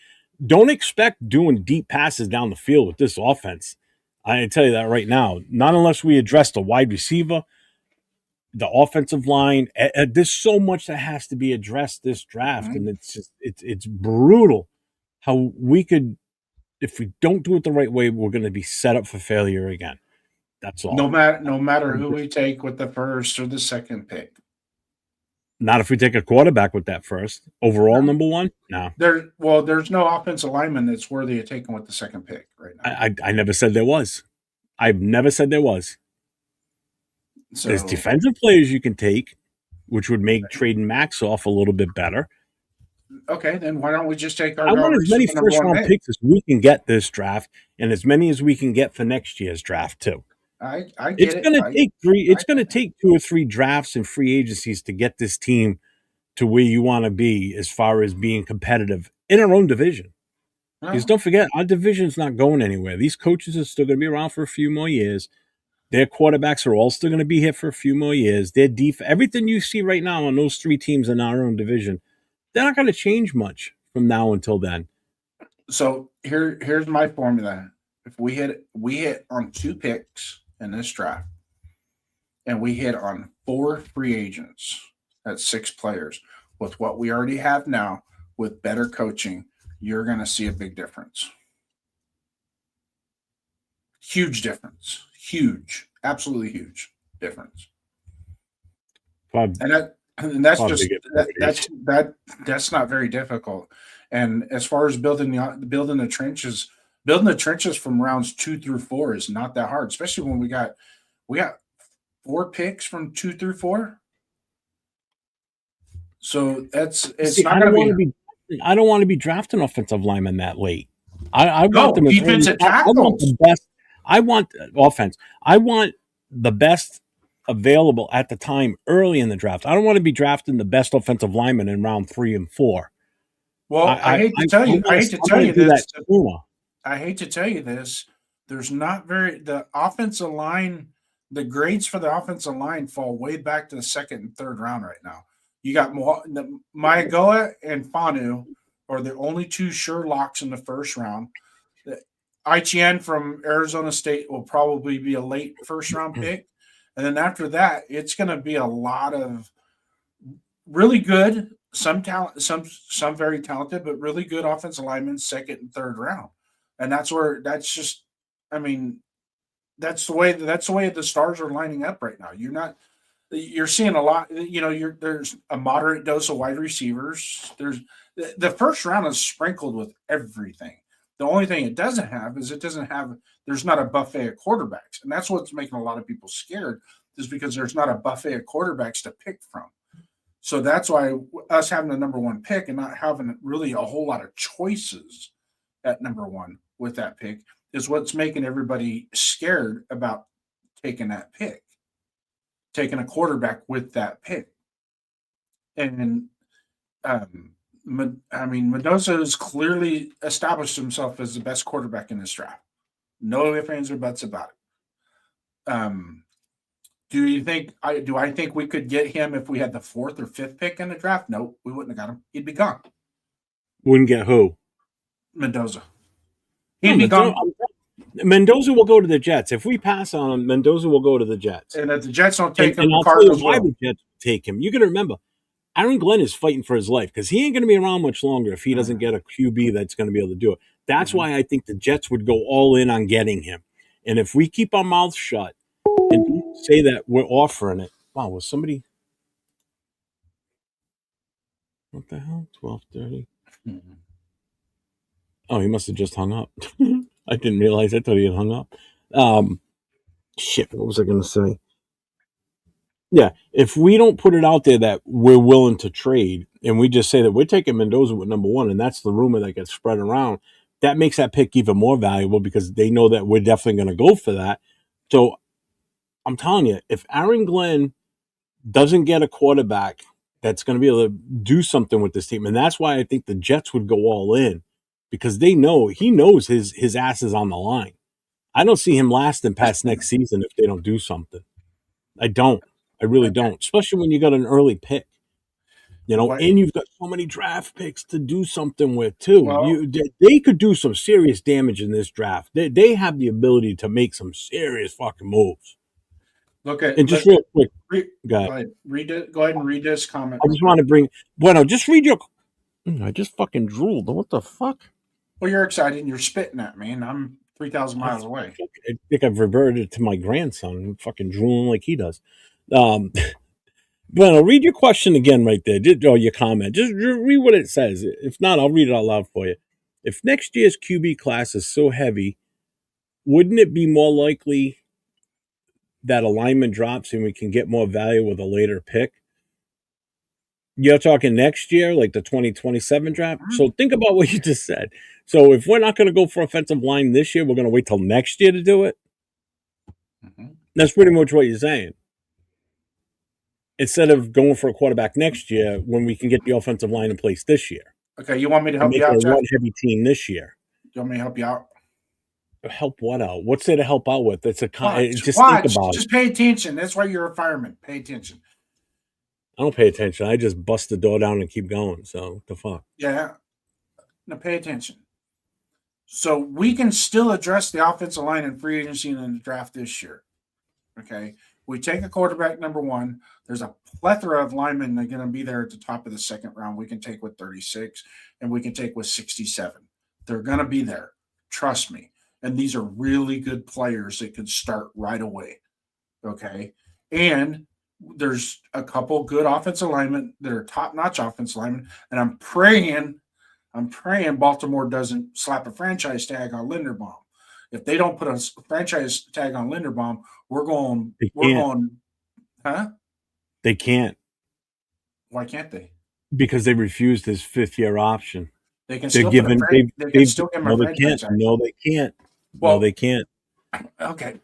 Don't expect doing deep passes down the field with this offense. I tell you that right now. Not unless we address the wide receiver, the offensive line. There's so much that has to be addressed this draft, and it's just it's brutal how we could, if we don't do it the right way, we're going to be set up for failure again. That's all. No matter who we take with the first or the second pick. Not if we take a quarterback with that first overall number one. No, there's no offensive lineman that's worthy of taking with the second pick right now. I never said there was. I've never said there was. So, there's defensive players you can take, which would make trading Max off a little bit better. Okay, then why don't we just take our? I want as many first round picks as we can get this draft, and as many as we can get for next year's draft too. I get it's going to take three. It's going to take 2 or 3 drafts and free agencies to get this team to where you want to be as far as being competitive in our own division. Because don't forget, our division's not going anywhere. These coaches are still going to be around for a few more years. Their quarterbacks are all still going to be here for a few more years. Their everything you see right now on those 3 teams in our own division, they're not going to change much from now until then. So here's my formula. If we hit on 2 picks in this draft, and we hit on 4 free agents, that's 6 players. With what we already have now, with better coaching, you're going to see a big difference. Huge difference. Huge. Absolutely huge difference. And that's just that's not very difficult. And as far as building the trenches from rounds 2 through 4 is not that hard, especially when we got 4 picks from 2 through 4. So it's not going to be. I don't want to be drafting offensive linemen that late. I want them defensive tackles. I want the best. I want offense. I want the best available at the time early in the draft. I don't want to be drafting the best offensive lineman in round 3 and 4. Well, I hate to tell you this. I hate to tell you this. There's not the offensive line. The grades for the offensive line fall way back to the 2nd and 3rd round right now. You got Mayagoa and Fanu are the only 2 sure locks in the 1st round. ITN from Arizona State will probably be a late 1st round pick. And then after that, it's going to be a lot of really good, some talent, some very talented, but really good offensive linemen 2nd and 3rd round. And that's the way the stars are lining up right now. You're seeing a lot, there's a moderate dose of wide receivers. There's the 1st round is sprinkled with everything. The only thing it doesn't have is there's not a buffet of quarterbacks. And that's what's making a lot of people scared, is because there's not a buffet of quarterbacks to pick from. So that's why us having the number 1 pick and not having really a whole lot of choices at number 1 with that pick is what's making everybody scared about taking that pick, taking a quarterback with that pick. And, Mendoza has clearly established himself as the best quarterback in this draft. No ifs, ands, or buts about it. Do I think we could get him if we had the 4th or 5th pick in the draft? No, we wouldn't have got him. He'd be gone. Wouldn't get who? Mendoza. He'd be gone. Mendoza will go to the Jets. If we pass on him, Mendoza will go to the Jets. And if the Jets don't take him, the Cardinals will. Why the Jets take him? You got to remember, Aaron Glenn is fighting for his life because he ain't going to be around much longer if he doesn't get a QB that's going to be able to do it. That's why I think the Jets would go all in on getting him. And if we keep our mouths shut and say that we're offering it, wow, was somebody? What the hell? 12:30. Oh, he must have just hung up. I didn't realize. I thought he had hung up. Shit. What was I going to say? Yeah, if we don't put it out there that we're willing to trade and we just say that we're taking Mendoza with number 1 and that's the rumor that gets spread around, that makes that pick even more valuable because they know that we're definitely going to go for that. So I'm telling you, if Aaron Glenn doesn't get a quarterback that's going to be able to do something with this team, and that's why I think the Jets would go all in because he knows his ass is on the line. I don't see him lasting past next season if they don't do something. I don't. I really don't, especially when you got an early pick. And you've got so many draft picks to do something with too. Well, They could do some serious damage in this draft. They have the ability to make some serious fucking moves. look at. And just real quick, go ahead. Go ahead and read this comment. I just want to bring. Bueno, just read your. I just fucking drooled. What the fuck? Well, you're excited and you're spitting at me, and I'm 3,000 miles away. I think I've reverted to my grandson, fucking drooling like he does. Bueno, read your question again right there, or your comment. Just read what it says. If not, I'll read it out loud for you. If next year's QB class is so heavy, wouldn't it be more likely that alignment drops and we can get more value with a later pick? You're talking next year, like the 2027 draft? Mm-hmm. So think about what you just said. So if we're not going to go for offensive line this year, we're going to wait till next year to do it? Mm-hmm. That's pretty much what you're saying. Instead of going for a quarterback next year when we can get the offensive line in place this year. Okay, you want me to help you out, make Jeff? a run-heavy team this year. You want me to help you out? Help what out? What's there to help out with? It's a just watch. Think about just pay attention. That's why you're a fireman. Pay attention. I don't pay attention. I just bust the door down and keep going. So what the fuck? Yeah. Now pay attention. So we can still address the offensive line in free agency and in the draft this year. Okay. We take a quarterback number one. There's a plethora of linemen that are going to be there at the top of the second round. We can take with 36 and we can take with 67. They're going to be there. Trust me. And these are really good players that can start right away. Okay. And there's a couple good offensive linemen that are top-notch offensive linemen. And I'm praying Baltimore doesn't slap a franchise tag on Linderbaum. If they don't put a franchise tag on Linderbaum, we're going, huh? They can't. Why can't they? Because they refused his fifth-year option. They can still give him a franchise tag. No, they can't. Well, no, they can't. Okay.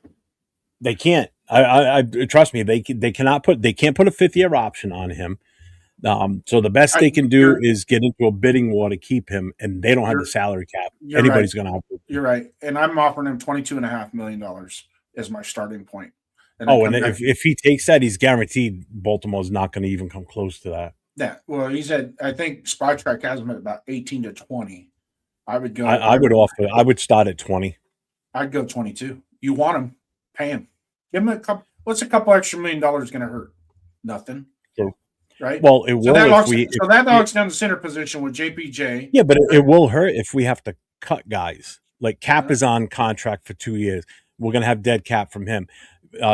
They can't. I trust me. They can't put a fifth-year option on him. So the best they can do is get into a bidding war to keep him, and they don't have the salary cap. Anybody's going to have to. You're right, and I'm offering him $22.5 million as my starting point. And if he takes that, he's guaranteed Baltimore's not going to even come close to that. Yeah, well, he said I think Spytrack has him at about 18 to 20. I would go. I would start at 20. I'd go 22. You want him? Pay him. Give him a couple. What's a couple extra $1 million going to hurt? Nothing. Sure. Right. Well, it will. So that knocks down the center position with JPJ. Yeah, but it will hurt if we have to cut guys. Like Cap is on contract for 2 years. We're going to have dead cap from him.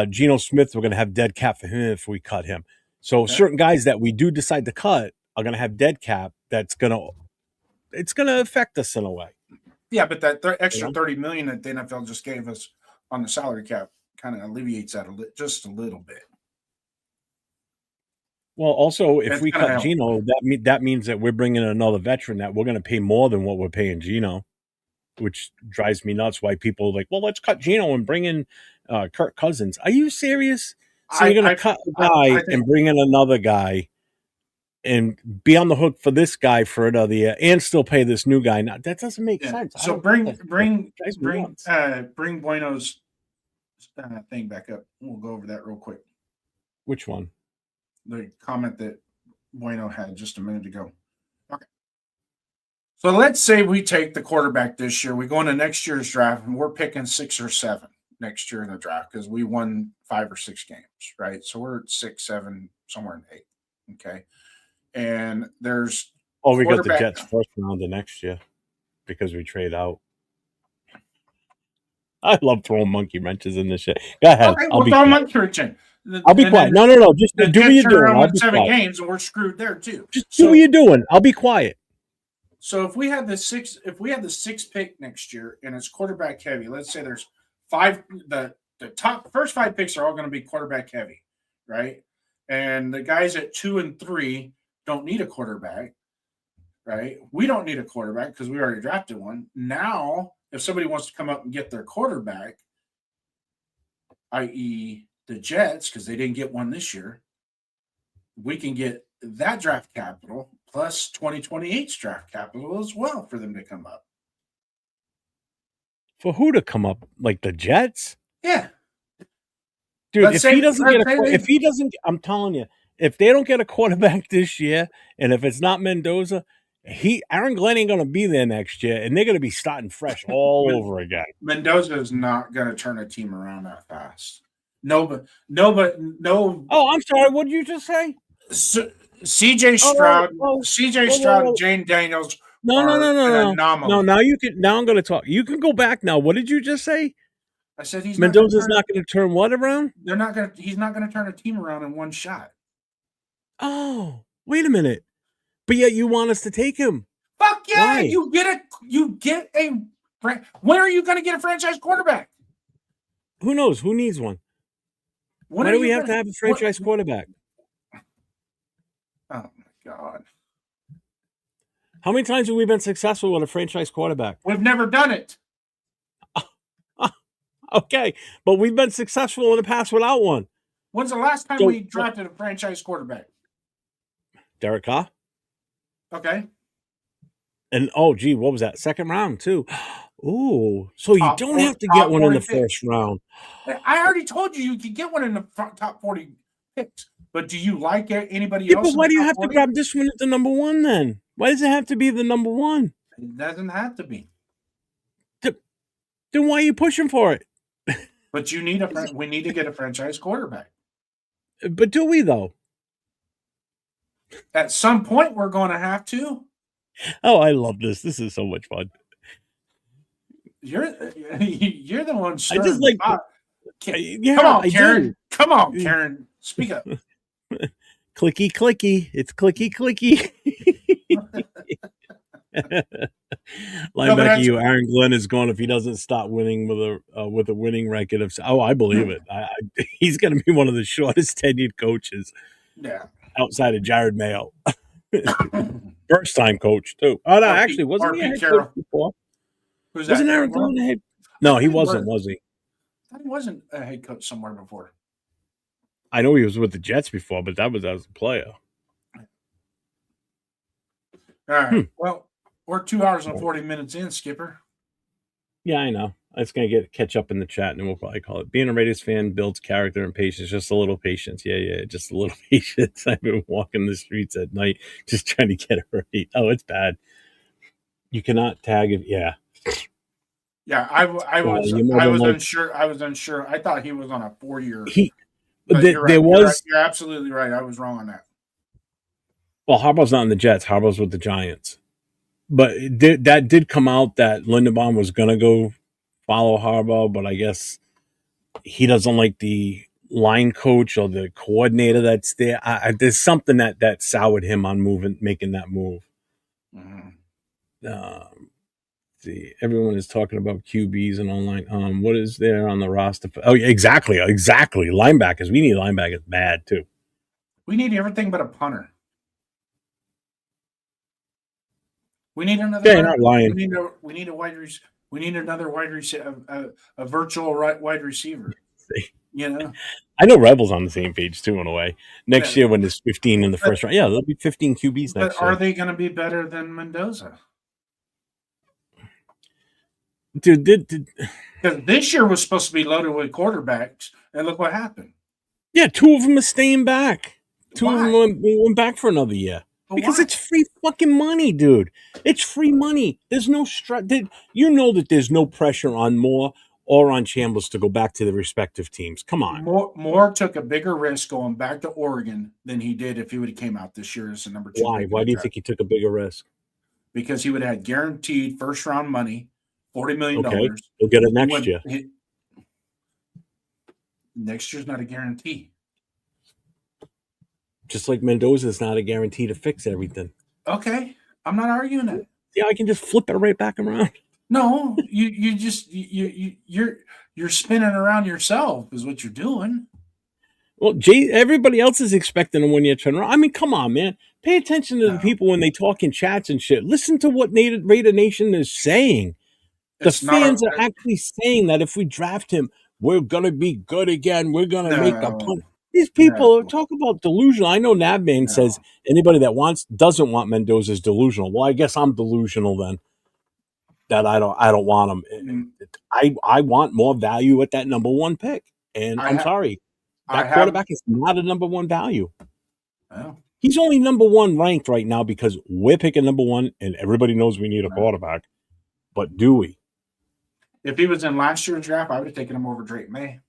Geno Smith, we're going to have dead cap for him if we cut him. So certain guys that we do decide to cut are going to have dead cap. It's going to affect us in a way. Yeah, but that extra $30 million that the NFL just gave us on the salary cap kind of alleviates that just a little bit. Well, also, if we cut Geno, that means that we're bringing in another veteran that we're going to pay more than what we're paying Geno, which drives me nuts. Why people are like, well, let's cut Geno and bring in Kirk Cousins. Are you serious? So you're going to cut a guy and bring in another guy and be on the hook for this guy for another year and still pay this new guy? Now, that doesn't make sense. So bring Bueno's thing back up. We'll go over that real quick. Which one? The comment that Bueno had just a minute ago. Okay. So let's say we take the quarterback this year. We go into next year's draft and we're picking 6 or 7 next year in the draft because we won 5 or 6 games, right? So we're at 6, 7, somewhere in 8. Okay. And there's we got the Jets first round of next year because we trade out. I love throwing monkey wrenches in this shit. Go ahead. Okay, we'll throw a monkey wrench in. I'll be quiet. No. Just do what you're doing. I'll be 7 games and we're screwed there too. Just do what you're doing. I'll be quiet. So if we have the 6th pick next year and it's quarterback heavy, let's say there's 5. The top first 5 picks are all going to be quarterback heavy, right? And the guys at 2 and 3 don't need a quarterback, right? We don't need a quarterback because we already drafted one. Now, if somebody wants to come up and get their quarterback, i.e. the Jets, because they didn't get one this year, we can get that draft capital plus 2028's draft capital as well for them to come up. For who to come up? Like the Jets? Yeah. Dude, if he doesn't, I'm telling you, if they don't get a quarterback this year, and if it's not Mendoza, Aaron Glenn ain't going to be there next year, and they're going to be starting fresh all over again. Mendoza is not going to turn a team around that fast. No. Oh, I'm sorry. What did you just say? CJ Stroud, and Jane Daniels. No. Anomaly. No, now you can. Now I'm going to talk. You can go back now. What did you just say? I said Mendoza's not going to turn what around? He's not going to turn a team around in one shot. Oh, wait a minute. But yet you want us to take him. Fuck yeah! Why? You get a. When are you going to get a franchise quarterback? Who knows? Who needs one? Why do we have to have a franchise quarterback? Oh my God! How many times have we been successful with a franchise quarterback? We've never done it. Okay, but we've been successful in the past without one. When's the last time we drafted a franchise quarterback? Derek Carr. Okay. And what was that? Second round too. Ooh, so you don't have to get one in the first round. I already told you could get one in the top 40 picks. But do you like anybody else? But why do you have to grab this one at the number one then? Why does it have to be the number one? It doesn't have to be. Then why are you pushing for it? But we need to get a franchise quarterback. But do we though? At some point, we're going to have to. Oh, I love this. This is so much fun. You're the one. I just like. Come on, Karen. Come on, Karen. Speak up. Clicky, clicky. It's clicky, clicky. Linebacker, Aaron Glenn is gone if he doesn't stop winning with a winning record of. Oh, I believe it. He's going to be one of the shortest tenured coaches. Yeah. Outside of Jared Mayo, first time coach too. Oh no, actually, wasn't he a head coach before? Wasn't Aaron Glenn a head? No, he wasn't. Was he? I thought he wasn't a head coach somewhere before. I know he was with the Jets before, but that was as a player. All right. Well, we're 2 hours and 40 minutes in, Skipper. Yeah, I know. It's going to catch up in the chat, and we'll probably call it. Being a Raiders fan builds character and patience. Just a little patience. Yeah, just a little patience. I've been walking the streets at night just trying to get it right. Oh, it's bad. You cannot tag it. Yeah. Yeah, I was unsure. I was unsure. I thought he was on a 4-year. You're absolutely right. I was wrong on that. Well, Harbaugh's not in the Jets. Harbaugh's with the Giants. But that did come out that Linderbaum was going to go follow Harbaugh, but I guess he doesn't like the line coach or the coordinator that's there. There's something that soured him on making that move. Mm-hmm. See, everyone is talking about QBs and online. What is there on the roster? Oh, yeah, exactly. Linebackers. We need linebackers bad too. We need everything but a punter. We need another. Yeah, you're not lying. We need a wide receiver. We need another wide receiver, a virtual wide receiver. You know, I know Rebel's on the same page too in a way. Next year when there's 15 in the first round, there'll be 15 QBs next year. But are they going to be better than Mendoza? Dude, because this year was supposed to be loaded with quarterbacks, and look what happened. Yeah, 2 of them are staying back. 2 of them went back for another year. Because it's free fucking money, dude. It's free money. There's no stress. You know that there's no pressure on Moore or on Chambers to go back to the respective teams. Come on. Moore took a bigger risk going back to Oregon than he did if he would have came out this year as the number 2. Why? Why do you think he took a bigger risk? Because he would have had guaranteed first-round money, $40 million. Okay, he'll get it next year. Next year's not a guarantee. Just like Mendoza is not a guarantee to fix everything. Okay, I'm not arguing that. Yeah, I can just flip it right back around. No, you're spinning around yourself is what you're doing. Well, everybody else is expecting a 1-year turnaround. I mean, come on, man. Pay attention to the people when they talk in chats and shit. Listen to what Raider Nation is saying. The fans are actually saying that if we draft him, we're gonna be good again. We're gonna make a punt. These people talk about delusional. I know Nabman says anybody that doesn't want Mendoza is delusional. Well, I guess I'm delusional then. That I don't want him. I want more value at that number 1 pick. And I'm sorry. That quarterback is not a number 1 value. Well, He's only number one ranked right now because we're picking number one, and everybody knows we need a quarterback. But do we? if he was in last year's draft, I would have taken him over Drake May.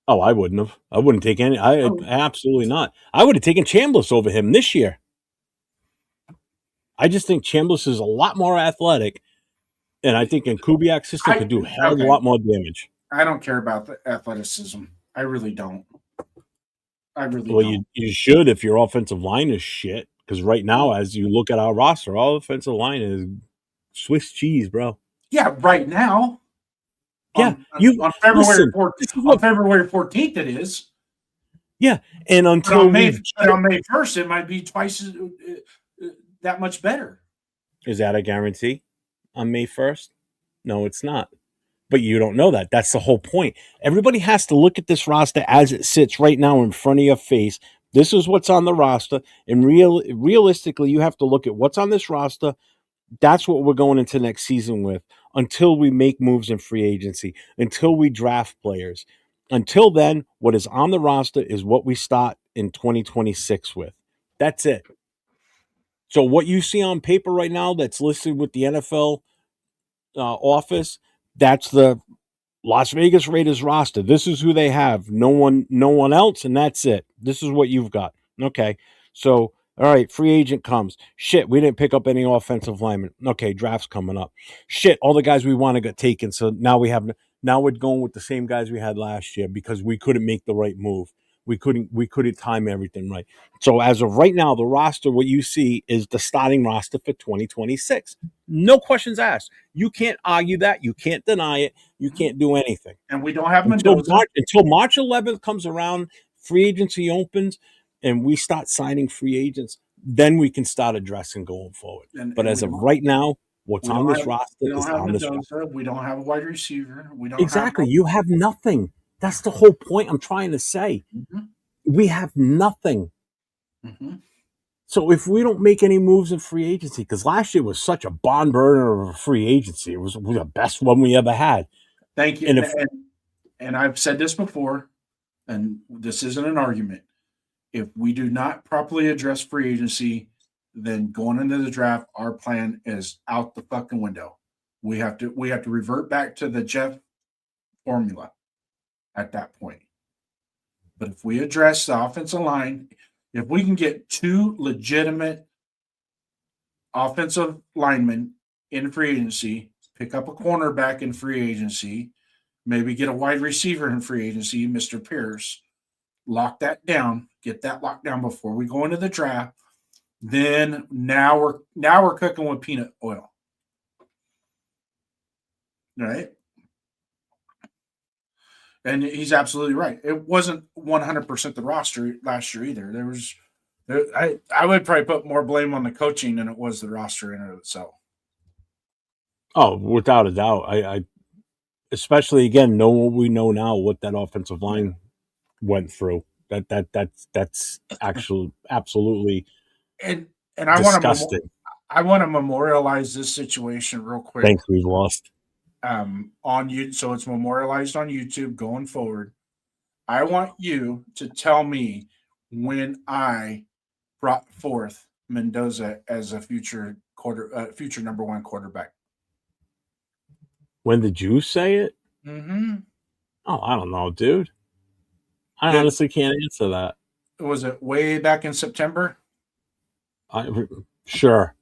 Oh, I wouldn't have. I wouldn't take any. Absolutely not. I would have taken Chambliss over him this year. I just think Chambliss is a lot more athletic, and I think in Kubiak's system could do a hell of a lot more damage. I don't care about the athleticism. I really don't. I really Well, don't. you should if your offensive line is shit. Because right now, as you look at our roster, our offensive line is Swiss cheese, bro. Yeah, right now. Yeah, on February 14th. On February 14th, it is. Yeah, and until on May 1st, it might be twice that much better. Is that a guarantee on May 1st? No, it's not. But you don't know that. That's the whole point. Everybody has to look at this roster as it sits right now in front of your face. This is what's on the roster. And realistically, you have to look at what's on this roster. That's what we're going into next season with until we make moves in free agency, until we draft players. Until then, what is on the roster is what we start in 2026 with. That's it. So what you see on paper right now that's listed with the NFL office, that's the Las Vegas Raiders roster. This is who they have. No one else, and that's it. This is what you've got. Okay. So, all right, free agent comes. Shit, we didn't pick up any offensive linemen. Okay, draft's coming up. Shit, all the guys we wanted got taken. So now we're going with the same guys we had last year because we couldn't make the right move. We couldn't time everything right. So as of right now, the roster, what you see is the starting roster for 2026. No questions asked. You can't argue that. You can't deny it. You can't do anything. And we don't have until Mendoza. Until March 11th comes around, free agency opens, and we start signing free agents. Then we can start addressing going forward. But as of right now, what's on this roster is on this roster. We don't have a wide receiver. We don't exactly. You have nothing. That's the whole point I'm trying to say. Mm-hmm. We have nothing. Mm-hmm. So if we don't make any moves in free agency, because last year was such a barn burner of a free agency, it was the best one we ever had. Thank you. And I've said this before, and this isn't an argument. If we do not properly address free agency, then going into the draft, our plan is out the fucking window. We have to revert back to the Jeff formula at that point. But if we address the offensive line, if we can get two legitimate offensive linemen in free agency, pick up a cornerback in free agency, maybe get a wide receiver in free agency, Mr. Pierce, lock that down, get that locked down before we go into the draft, then now we're cooking with peanut oil. Right? And he's absolutely right. It wasn't 100% the roster last year either. I would probably put more blame on the coaching than it was the roster in and of itself. Oh, without a doubt. I especially again, know what we know now, what that offensive line went through. That's actually absolutely and disgusting. I want to memorialize this situation real quick. Thanks, we've lost. On you, so it's memorialized on YouTube going forward. I want you to tell me when I brought forth Mendoza as a future number one quarterback. When did you say it? Mm-hmm. Oh, I don't know, dude. I honestly can't answer that. Was it way back in September? Sure.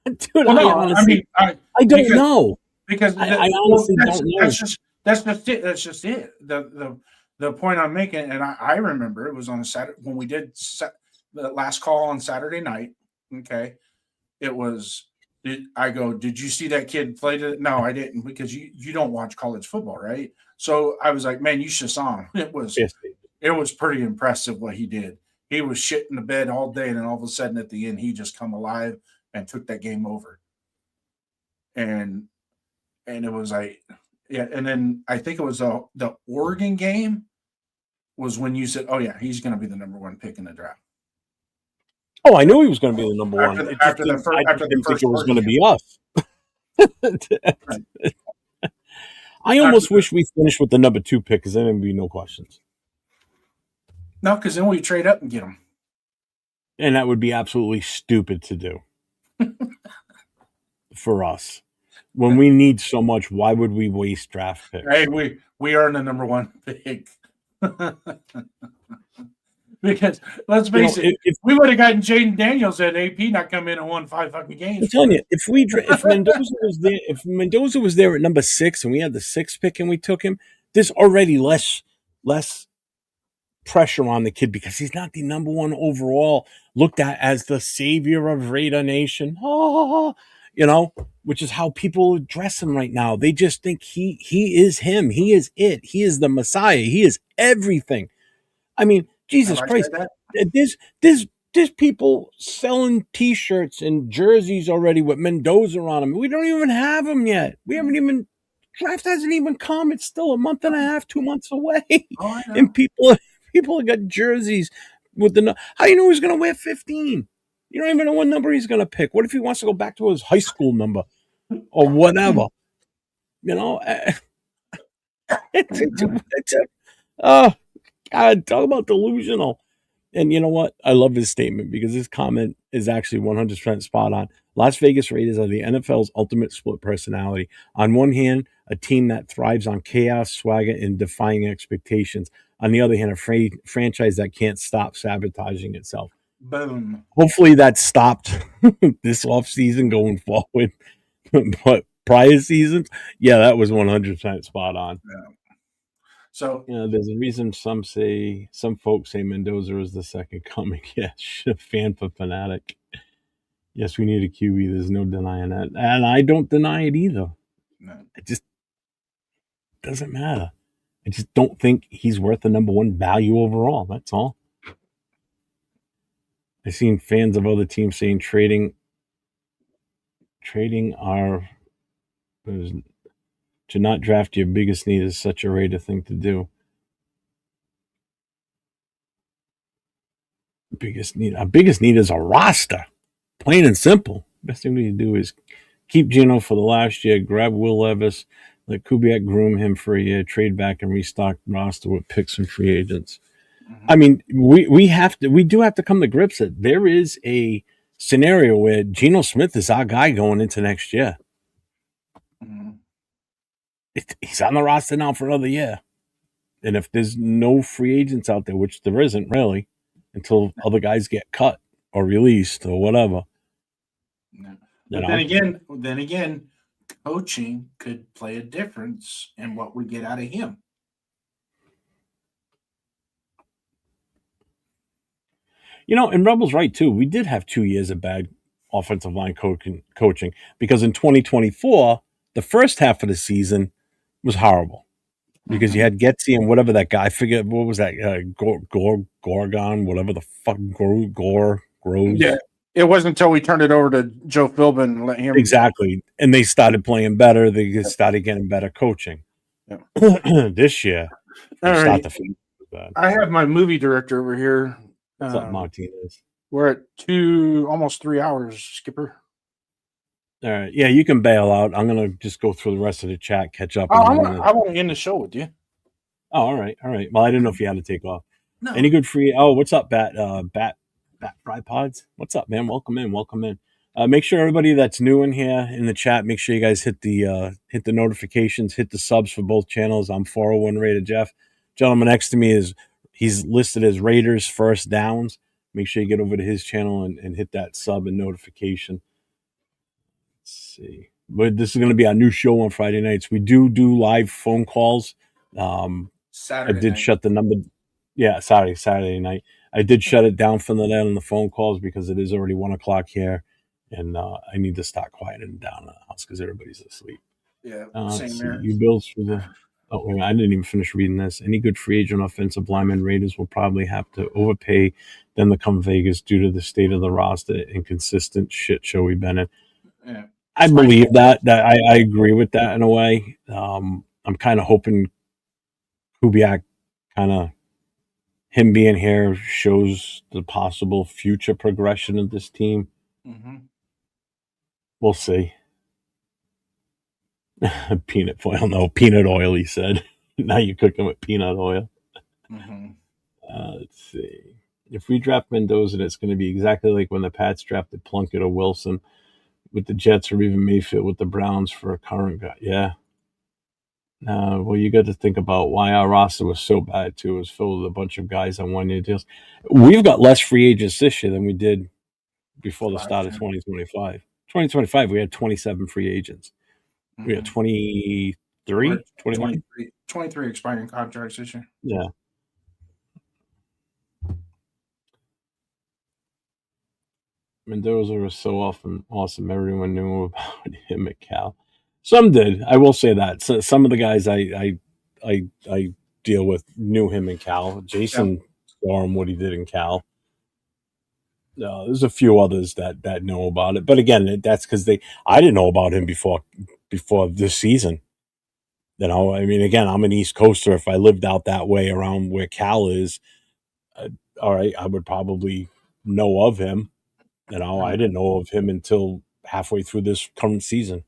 Dude, well, no, honestly, I don't know. Because I honestly don't know. That's just it. The point I'm making, and I remember it was on a Saturday when we did the last call on Saturday night. Okay, it was. I go, did you see that kid play? No, I didn't, because you don't watch college football, right? So I was like, man, you should saw him. It was pretty impressive what he did. He was shit in the bed all day, and then all of a sudden at the end, he just come alive and took that game over. And it was like, yeah. And then I think it was the Oregon game was when you said, oh yeah, he's going to be the number one pick in the draft. Oh, I knew he was going to be the number one. I didn't think it was going to be us. I almost wish we finished with the number two pick because then there'd be no questions. No, because then we trade up and get them. And that would be absolutely stupid to do for us. When we need so much, why would we waste draft picks? Hey, we are the number one pick. Because let's face it, if we would have gotten Jaden Daniels at AP, not come in and won 5 fucking games. I'm telling you, if Mendoza was there at number 6 and we had the 6th pick and we took him, there's already less pressure on the kid because he's not the number 1 overall, looked at as the savior of Raider Nation. Which is how people address him right now. They just think he is him. He is it. He is the Messiah. He is everything. I mean, Jesus Christ. There's people selling T-shirts and jerseys already with Mendoza on them. We don't even have them yet. We haven't even draft hasn't even come. It's still a month and a half, 2 months away. Oh, I know. And people have got jerseys with the. How do you know he's going to wear 15? You don't even know what number he's going to pick. What if he wants to go back to his high school number or whatever? God, talk about delusional. And you know what? I love his statement because his comment is actually 100% spot on. Las Vegas Raiders are the NFL's ultimate split personality. On one hand, a team that thrives on chaos, swagger, and defying expectations. On the other hand, a franchise that can't stop sabotaging itself. Boom. Hopefully that stopped this offseason going forward. But prior seasons, yeah, that was 100% spot on. Yeah. So there's a reason some folks say Mendoza is the second coming. Yes, fan for fanatic. Yes, we need a QB. There's no denying that, and I don't deny it either. No. It just doesn't matter. I just don't think he's worth the number 1 value overall. That's all. I've seen fans of other teams saying trading our to not draft your biggest need is such a Raider thing to do. Our biggest need is a roster, plain and simple. Best thing we can do is keep Gino for the last year, grab Will Levis, let Kubiak groom him for a year, trade back and restock the roster with picks and free agents. Mm-hmm. I mean, we do have to come to grips that there is a scenario where Geno Smith is our guy going into next year. Mm-hmm. He's on the roster now for another year. And if there's no free agents out there, which there isn't really, until other guys get cut or released or whatever. No. But then again, coaching could play a difference in what we get out of him. And Rebel's right too. We did have 2 years of bad offensive line coaching because in 2024, the first half of the season was horrible. Because you had Getsy and whatever that guy, I forget, what was that, Gorgon, whatever the fuck, Grows. Yeah, it wasn't until we turned it over to Joe Philbin and let him. Exactly. And they started playing better. They started getting better coaching. Yeah. This year, right. I have my movie director over here. What's up, Martinez? We're at almost 3 hours, Skipper. All right. Yeah, you can bail out. I'm going to just go through the rest of the chat, catch up. I want to end the show with you. Oh, all right. All right. Well, I didn't know if you had to take off. No. Any good free? Oh, what's up, Bat Fry Pods? What's up, man? Welcome in. Make sure everybody that's new in here in the chat, make sure you guys hit the notifications, hit the subs for both channels. I'm 401 Raider Jeff. Gentleman next to me he's listed as Raiders First Downs. Make sure you get over to his channel and hit that sub and notification. Let's see. But this is going to be our new show on Friday nights. We do live phone calls. Saturday I did night. shut the number. Yeah, Saturday night. I did shut it down from the net on the phone calls because it is already 1:00 here, and I need to start quieting down the house because everybody's asleep. Yeah, same there. there. You Bills for the. Oh, wait, I didn't even finish reading this. Any good free agent offensive lineman Raiders will probably have to overpay them to come Vegas due to the state of the roster and consistent shit show we've been in. Yeah. I believe that I agree with that in a way. I'm kind of hoping Kubiak him being here shows the possible future progression of this team. Mm-hmm. We'll see. Peanut oil, he said. Now you're cooking with peanut oil. Mm-hmm. Let's see. If we draft Mendoza, it's going to be exactly like when the Pats drafted Plunkett or Wilson with the Jets, or even Mayfield with the Browns for a current guy. Yeah. Well, you got to think about why our roster was so bad, too. It was filled with a bunch of guys on one-year deals. We've got less free agents this year than we did before the start of 2025. 2025, we had 27 free agents. We had 23, 21. 23 expiring contracts this year. Yeah. Mendoza was so awesome. Everyone knew about him at Cal. Some did. I will say that. So some of the guys I deal with knew him in Cal. Jason saw him what he did in Cal. There's a few others that know about it, but again, that's because I didn't know about him before this season. You know, I mean, again, I'm an East Coaster. If I lived out that way around where Cal is, all right, I would probably know of him. You know, I didn't know of him until halfway through this current season.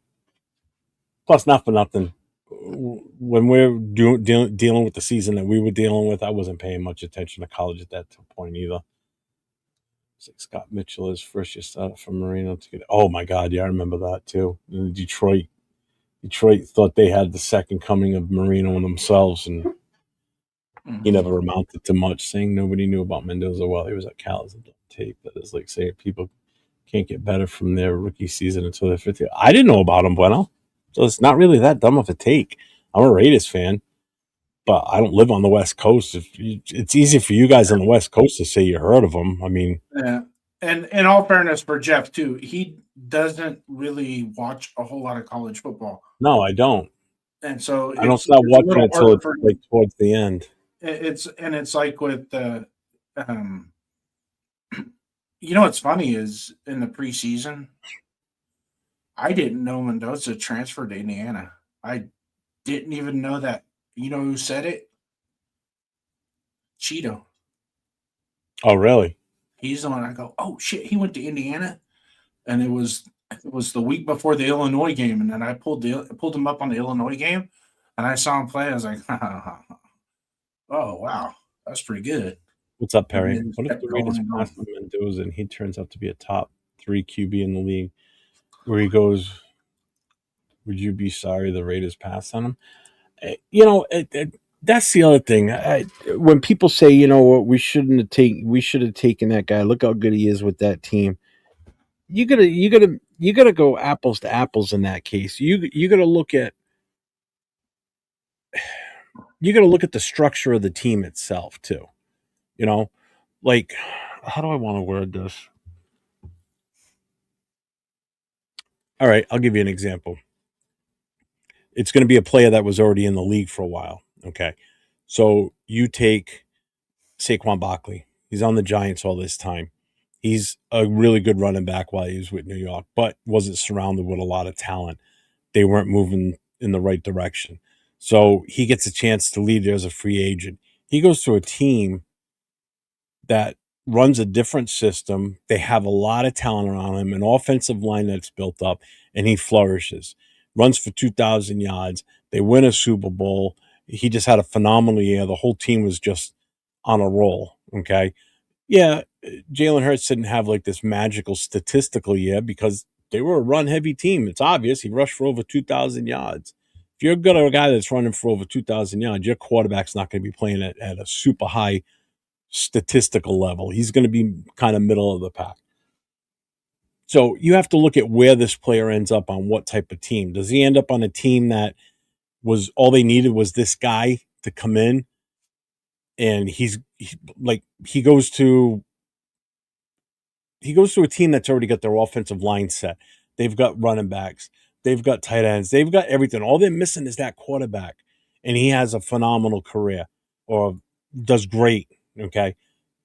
Plus, not for nothing, when we're dealing with the season that we were dealing with, I wasn't paying much attention to college at that point either. Scott Mitchell is first year starter from Marino to get. Oh my God, yeah, I remember that too. Detroit thought they had the second coming of Marino themselves, and he never amounted to much. Saying nobody knew about Mendoza while he was at Cal is a tape. That is like saying people can't get better from their rookie season until they're 50. I didn't know about him, Bueno. So it's not really that dumb of a take. I'm a Raiders fan, but I don't live on the West Coast. It's easy for you guys on the West Coast to say you heard of him. I mean, yeah. And in all fairness for Jeff too, he doesn't really watch a whole lot of college football. No, I don't. And so I don't start watching it until it's like towards the end. It's like with the, you know what's funny is in the preseason, I didn't know Mendoza transferred to Indiana. I didn't even know that. You know who said it? Cheeto. Oh, really? He's the one. I go, oh shit, he went to Indiana, and it was the week before the Illinois game, and then I pulled him up on the Illinois game, and I saw him play. I was like, oh wow, that's pretty good. What's up, Perry? What if the Raiders pass on Mendoza and he turns out to be a top 3 QB in the league? Where he goes, would you be sorry the Raiders passed on him? You know, that's the other thing. When people say, you know what, we should have taken that guy. Look how good he is with that team. You gotta go apples to apples in that case. You gotta look at the structure of the team itself too. You know, like, how do I want to word this? All right, I'll give you an example. It's going to be a player that was already in the league for a while. Okay. So you take Saquon Barkley. He's on the Giants all this time. He's a really good running back while he was with New York, but wasn't surrounded with a lot of talent. They weren't moving in the right direction. So he gets a chance to lead there as a free agent. He goes to a team that runs a different system. They have a lot of talent around him, an offensive line that's built up, and he flourishes. Runs for 2,000 yards. They win a Super Bowl. He just had a phenomenal year. The whole team was just on a roll. Okay. Yeah, Jalen Hurts didn't have like this magical statistical year because they were a run-heavy team. It's obvious. He rushed for over 2,000 yards. If you're good at a guy that's running for over 2,000 yards, your quarterback's not going to be playing at a super high statistical level. He's going to be kind of middle of the pack. So you have to look at where this player ends up on what type of team. Does he end up on a team that was all they needed was this guy to come in, and he goes to a team that's already got their offensive line set. They've got running backs. They've got tight ends. They've got everything. All they're missing is that quarterback, and he has a phenomenal career or does great. Okay.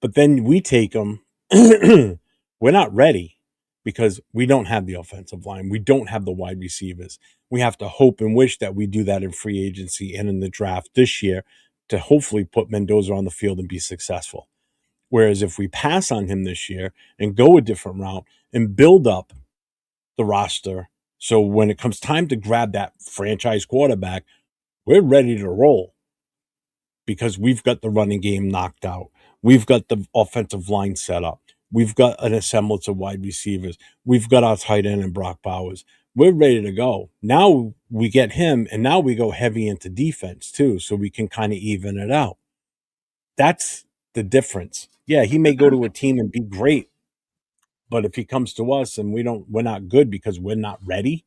But then we take him. We're not ready because we don't have the offensive line. We don't have the wide receivers. We have to hope and wish that we do that in free agency and in the draft this year to hopefully put Mendoza on the field and be successful. Whereas if we pass on him this year and go a different route and build up the roster, so when it comes time to grab that franchise quarterback, we're ready to roll because we've got the running game knocked out. We've got the offensive line set up. We've got an assemblage of wide receivers. We've got our tight end and Brock Bowers. We're ready to go. Now we get him, and now we go heavy into defense too, so we can kind of even it out. That's the difference. Yeah, he may go to a team and be great, but if he comes to us and we're not good because we're not ready.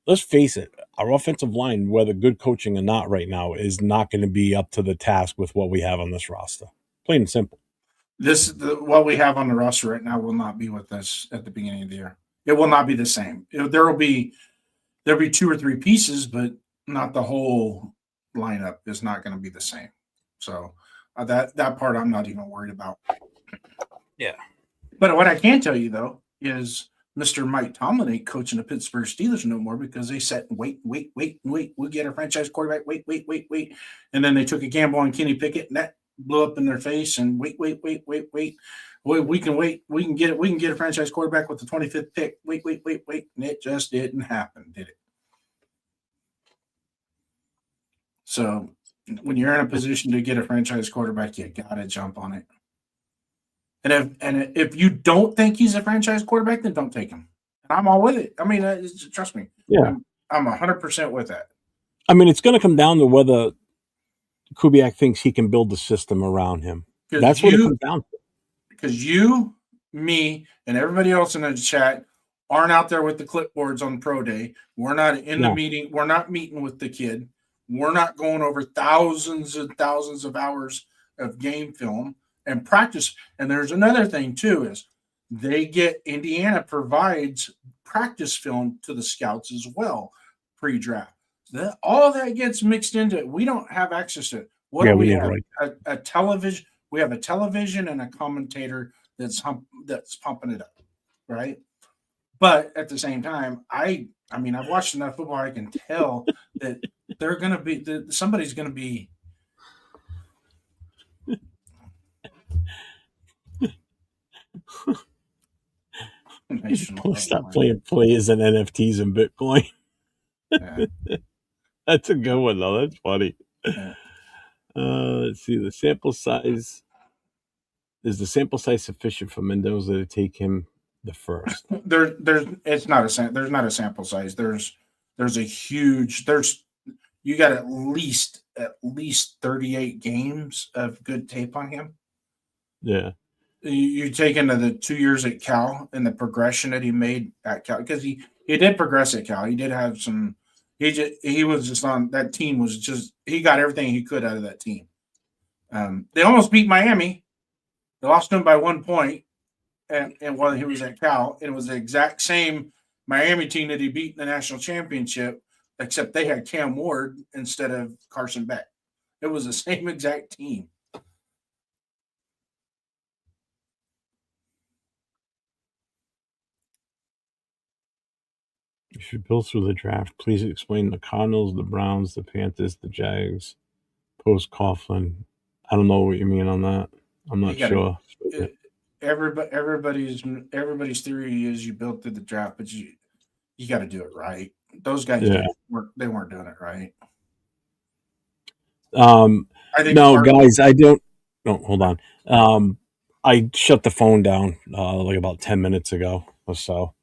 Let's face it, our offensive line, whether good coaching or not right now, is not going to be up to the task with what we have on this roster. Plain and simple. What we have on the roster right now will not be with us at the beginning of the year. It will not be the same. There'll be 2 or 3 pieces, but not the whole lineup is not going to be the same. So that part I'm not even worried about. Yeah. But what I can tell you though is Mr. Mike Tomlin ain't coaching the Pittsburgh Steelers no more because they sat and wait. We'll get a franchise quarterback. Wait. And then they took a gamble on Kenny Pickett, and that blew up in their face. And wait. Boy, we can wait. We can get it. We can get a franchise quarterback with the 25th pick. Wait. And it just didn't happen, did it? So when you're in a position to get a franchise quarterback, you gotta jump on it. And if you don't think he's a franchise quarterback, then don't take him. And I'm all with it. I mean, trust me. Yeah. I'm 100% with that. I mean, it's going to come down to whether Kubiak thinks he can build the system around him. That's what it comes down to. Because you, me, and everybody else in the chat aren't out there with the clipboards on pro day. We're not in the meeting. We're not meeting with the kid. We're not going over thousands and thousands of hours of game film and practice. And there's another thing too, is Indiana provides practice film to the scouts as well pre-draft. All that gets mixed into it. We don't have access to it. What do we have? Right. A television. We have a television and a commentator that's pumping it up, right? But at the same time, I mean, I've watched enough football. I can tell that they're going to be somebody's going to be. Stop playing plays and NFTs and Bitcoin. Yeah. That's a good one, though. That's funny. Yeah. Let's see. The sample size. Is the sample size sufficient for Mendoza to take him the first? There's not a sample size. There's a huge. You got at least 38 games of good tape on him. Yeah. You take into the 2 years at Cal and the progression that he made at Cal, because he did progress at Cal. He did have some. He was just on that team. Was just he got everything he could out of that team. They almost beat Miami. They lost to him by 1 point, and while he was at Cal, it was the exact same Miami team that he beat in the national championship, except they had Cam Ward instead of Carson Beck. It was the same exact team. If you build through the draft, please explain the Cardinals, the Browns, the Panthers, the Jags, post Coughlin. I don't know what you mean on that. I'm not sure. Everybody's theory is you build through the draft, but you got to do it right. Those guys they weren't doing it right. Guys, I don't. No, hold on. I shut the phone down like about 10 minutes ago or so.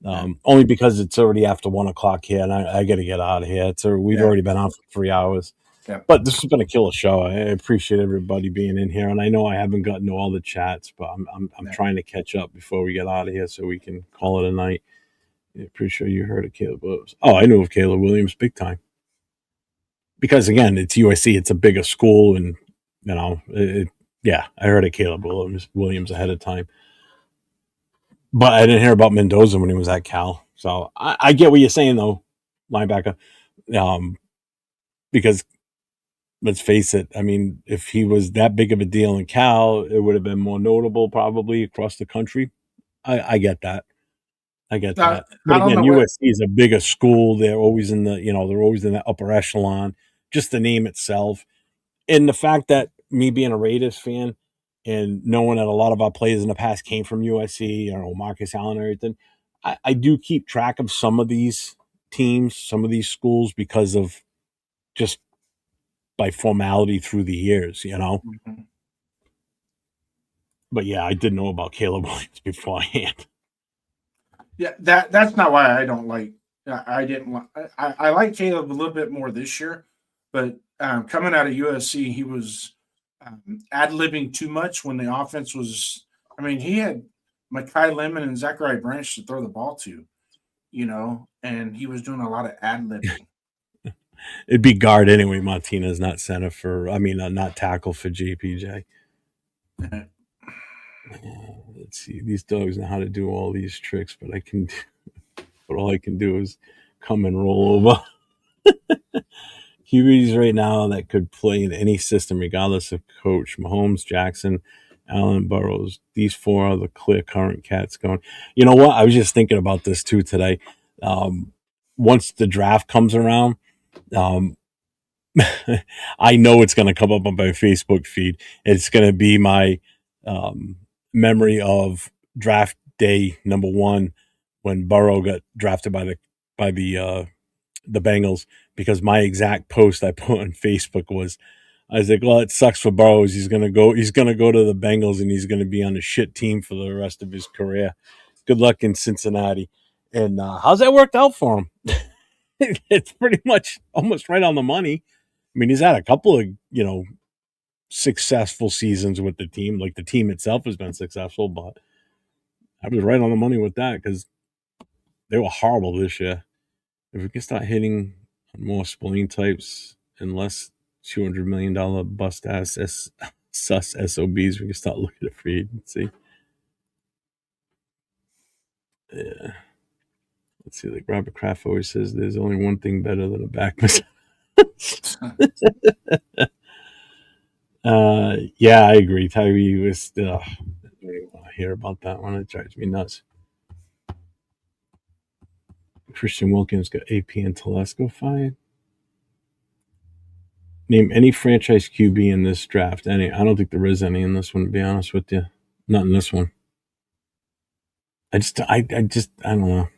Only because it's already after 1 o'clock here, and I got to get out of here. We've already been on for 3 hours. Yeah. But this has been a killer show. I appreciate everybody being in here, and I know I haven't gotten to all the chats, but I'm trying to catch up before we get out of here so we can call it a night. Yeah, pretty sure you heard of Caleb Williams. Oh, I knew of Caleb Williams big time. Because again, it's USC. It's a bigger school, and I heard of Caleb Williams ahead of time. But I didn't hear about Mendoza when he was at Cal. So I get what you're saying, though, linebacker. Because let's face it, I mean, if he was that big of a deal in Cal, it would have been more notable probably across the country. I get that. I get that. But again, USC is a bigger school. They're always in the upper echelon. Just the name itself. And the fact that me being a Raiders fan and knowing that a lot of our players in the past came from USC, Marcus Allen and everything, I do keep track of some of these teams, some of these schools, because of just by formality through the years, Mm-hmm. But yeah, I did know about Caleb Williams beforehand. Yeah, that's not why I don't like. I didn't want. I like Caleb a little bit more this year, but coming out of USC, he was ad-libbing too much when the offense was. I mean, he had Mekhi Lemon and Zachariah Branch to throw the ball to, and he was doing a lot of ad-libbing. It'd be guard anyway. Martinez, not center not tackle for JPJ. Let's see. These dogs know how to do all these tricks, but all I can do is come and roll over. QBs right now that could play in any system, regardless of coach. Mahomes, Jackson, Allen, Burrows. These four are the clear current cats going. You know what? I was just thinking about this too today. Once the draft comes around, I know it's going to come up on my Facebook feed. It's going to be my memory of draft day number 1 when Burrow got drafted by the Bengals, because my exact post I put on Facebook was, I was like, well, it sucks for Burrows. He's gonna go to the Bengals and he's gonna be on a shit team for the rest of his career. Good luck in Cincinnati. And how's that worked out for him? It's pretty much almost right on the money. I mean, he's had a couple of, successful seasons with the team. Like, the team itself has been successful, but I was right on the money with that because they were horrible this year. If we can start hitting more spleen types and less $200 million bust ass sus SOBs, we can start looking at free agency. Yeah. Let's see, like Robert Kraft always says, there's only one thing better than a back massage. Yeah, I agree. Tyree was I don't want to hear about that one. It drives me nuts. Christian Wilkins got AP and Telesco fired. Name any franchise QB in this draft. Any? I don't think there is any in this one, to be honest with you. Not in this one. I don't know.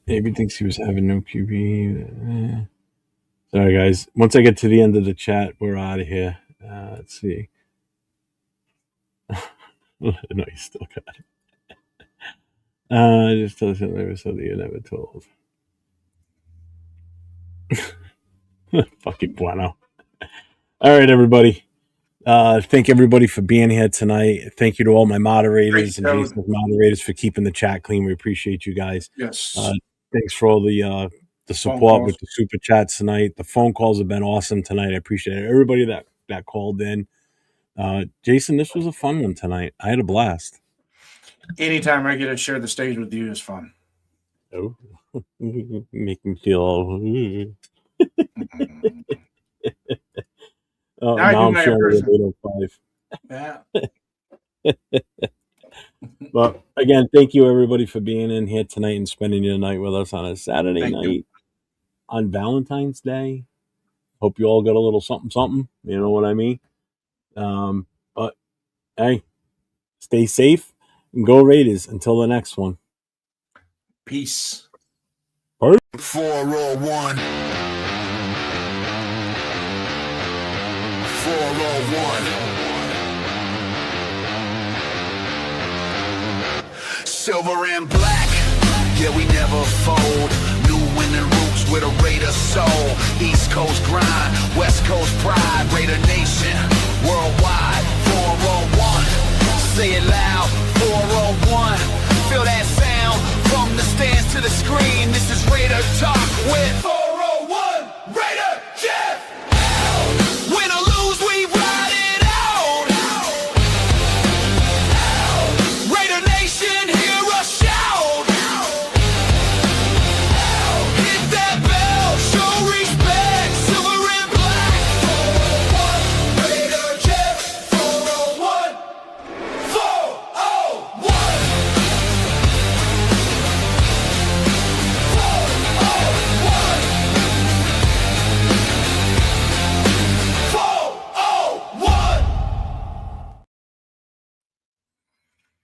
Maybe thinks he was having no QB. Sorry, guys. Once I get to the end of the chat, we're out of here. Let's see. No, you still got it. Just tell us something you never told. Fucking bueno. All right, everybody. Thank everybody for being here tonight. Thank you to all my moderators and Jason's moderators for keeping the chat clean. We appreciate you guys. Yes. Thanks for all the support with the super chats tonight. The phone calls have been awesome tonight. I appreciate it. Everybody that called in. Jason, this was a fun one tonight. I had a blast. Anytime I get to share the stage with you is fun. Oh, make me feel all. Now I'm sharing with 805. Yeah. But again, thank you everybody for being in here tonight and spending your night with us on a Saturday night on Valentine's Day. Hope you all got a little something. You know what I mean? But hey, stay safe and go Raiders until the next one. Peace. 401. 401. Silver and black, yeah, we never fold. New winning roots with a Raider soul. East Coast grind, West Coast pride. Raider Nation, worldwide. 401. Say it loud, 401. Feel that sound from the stands to the screen. This is Raider Talk.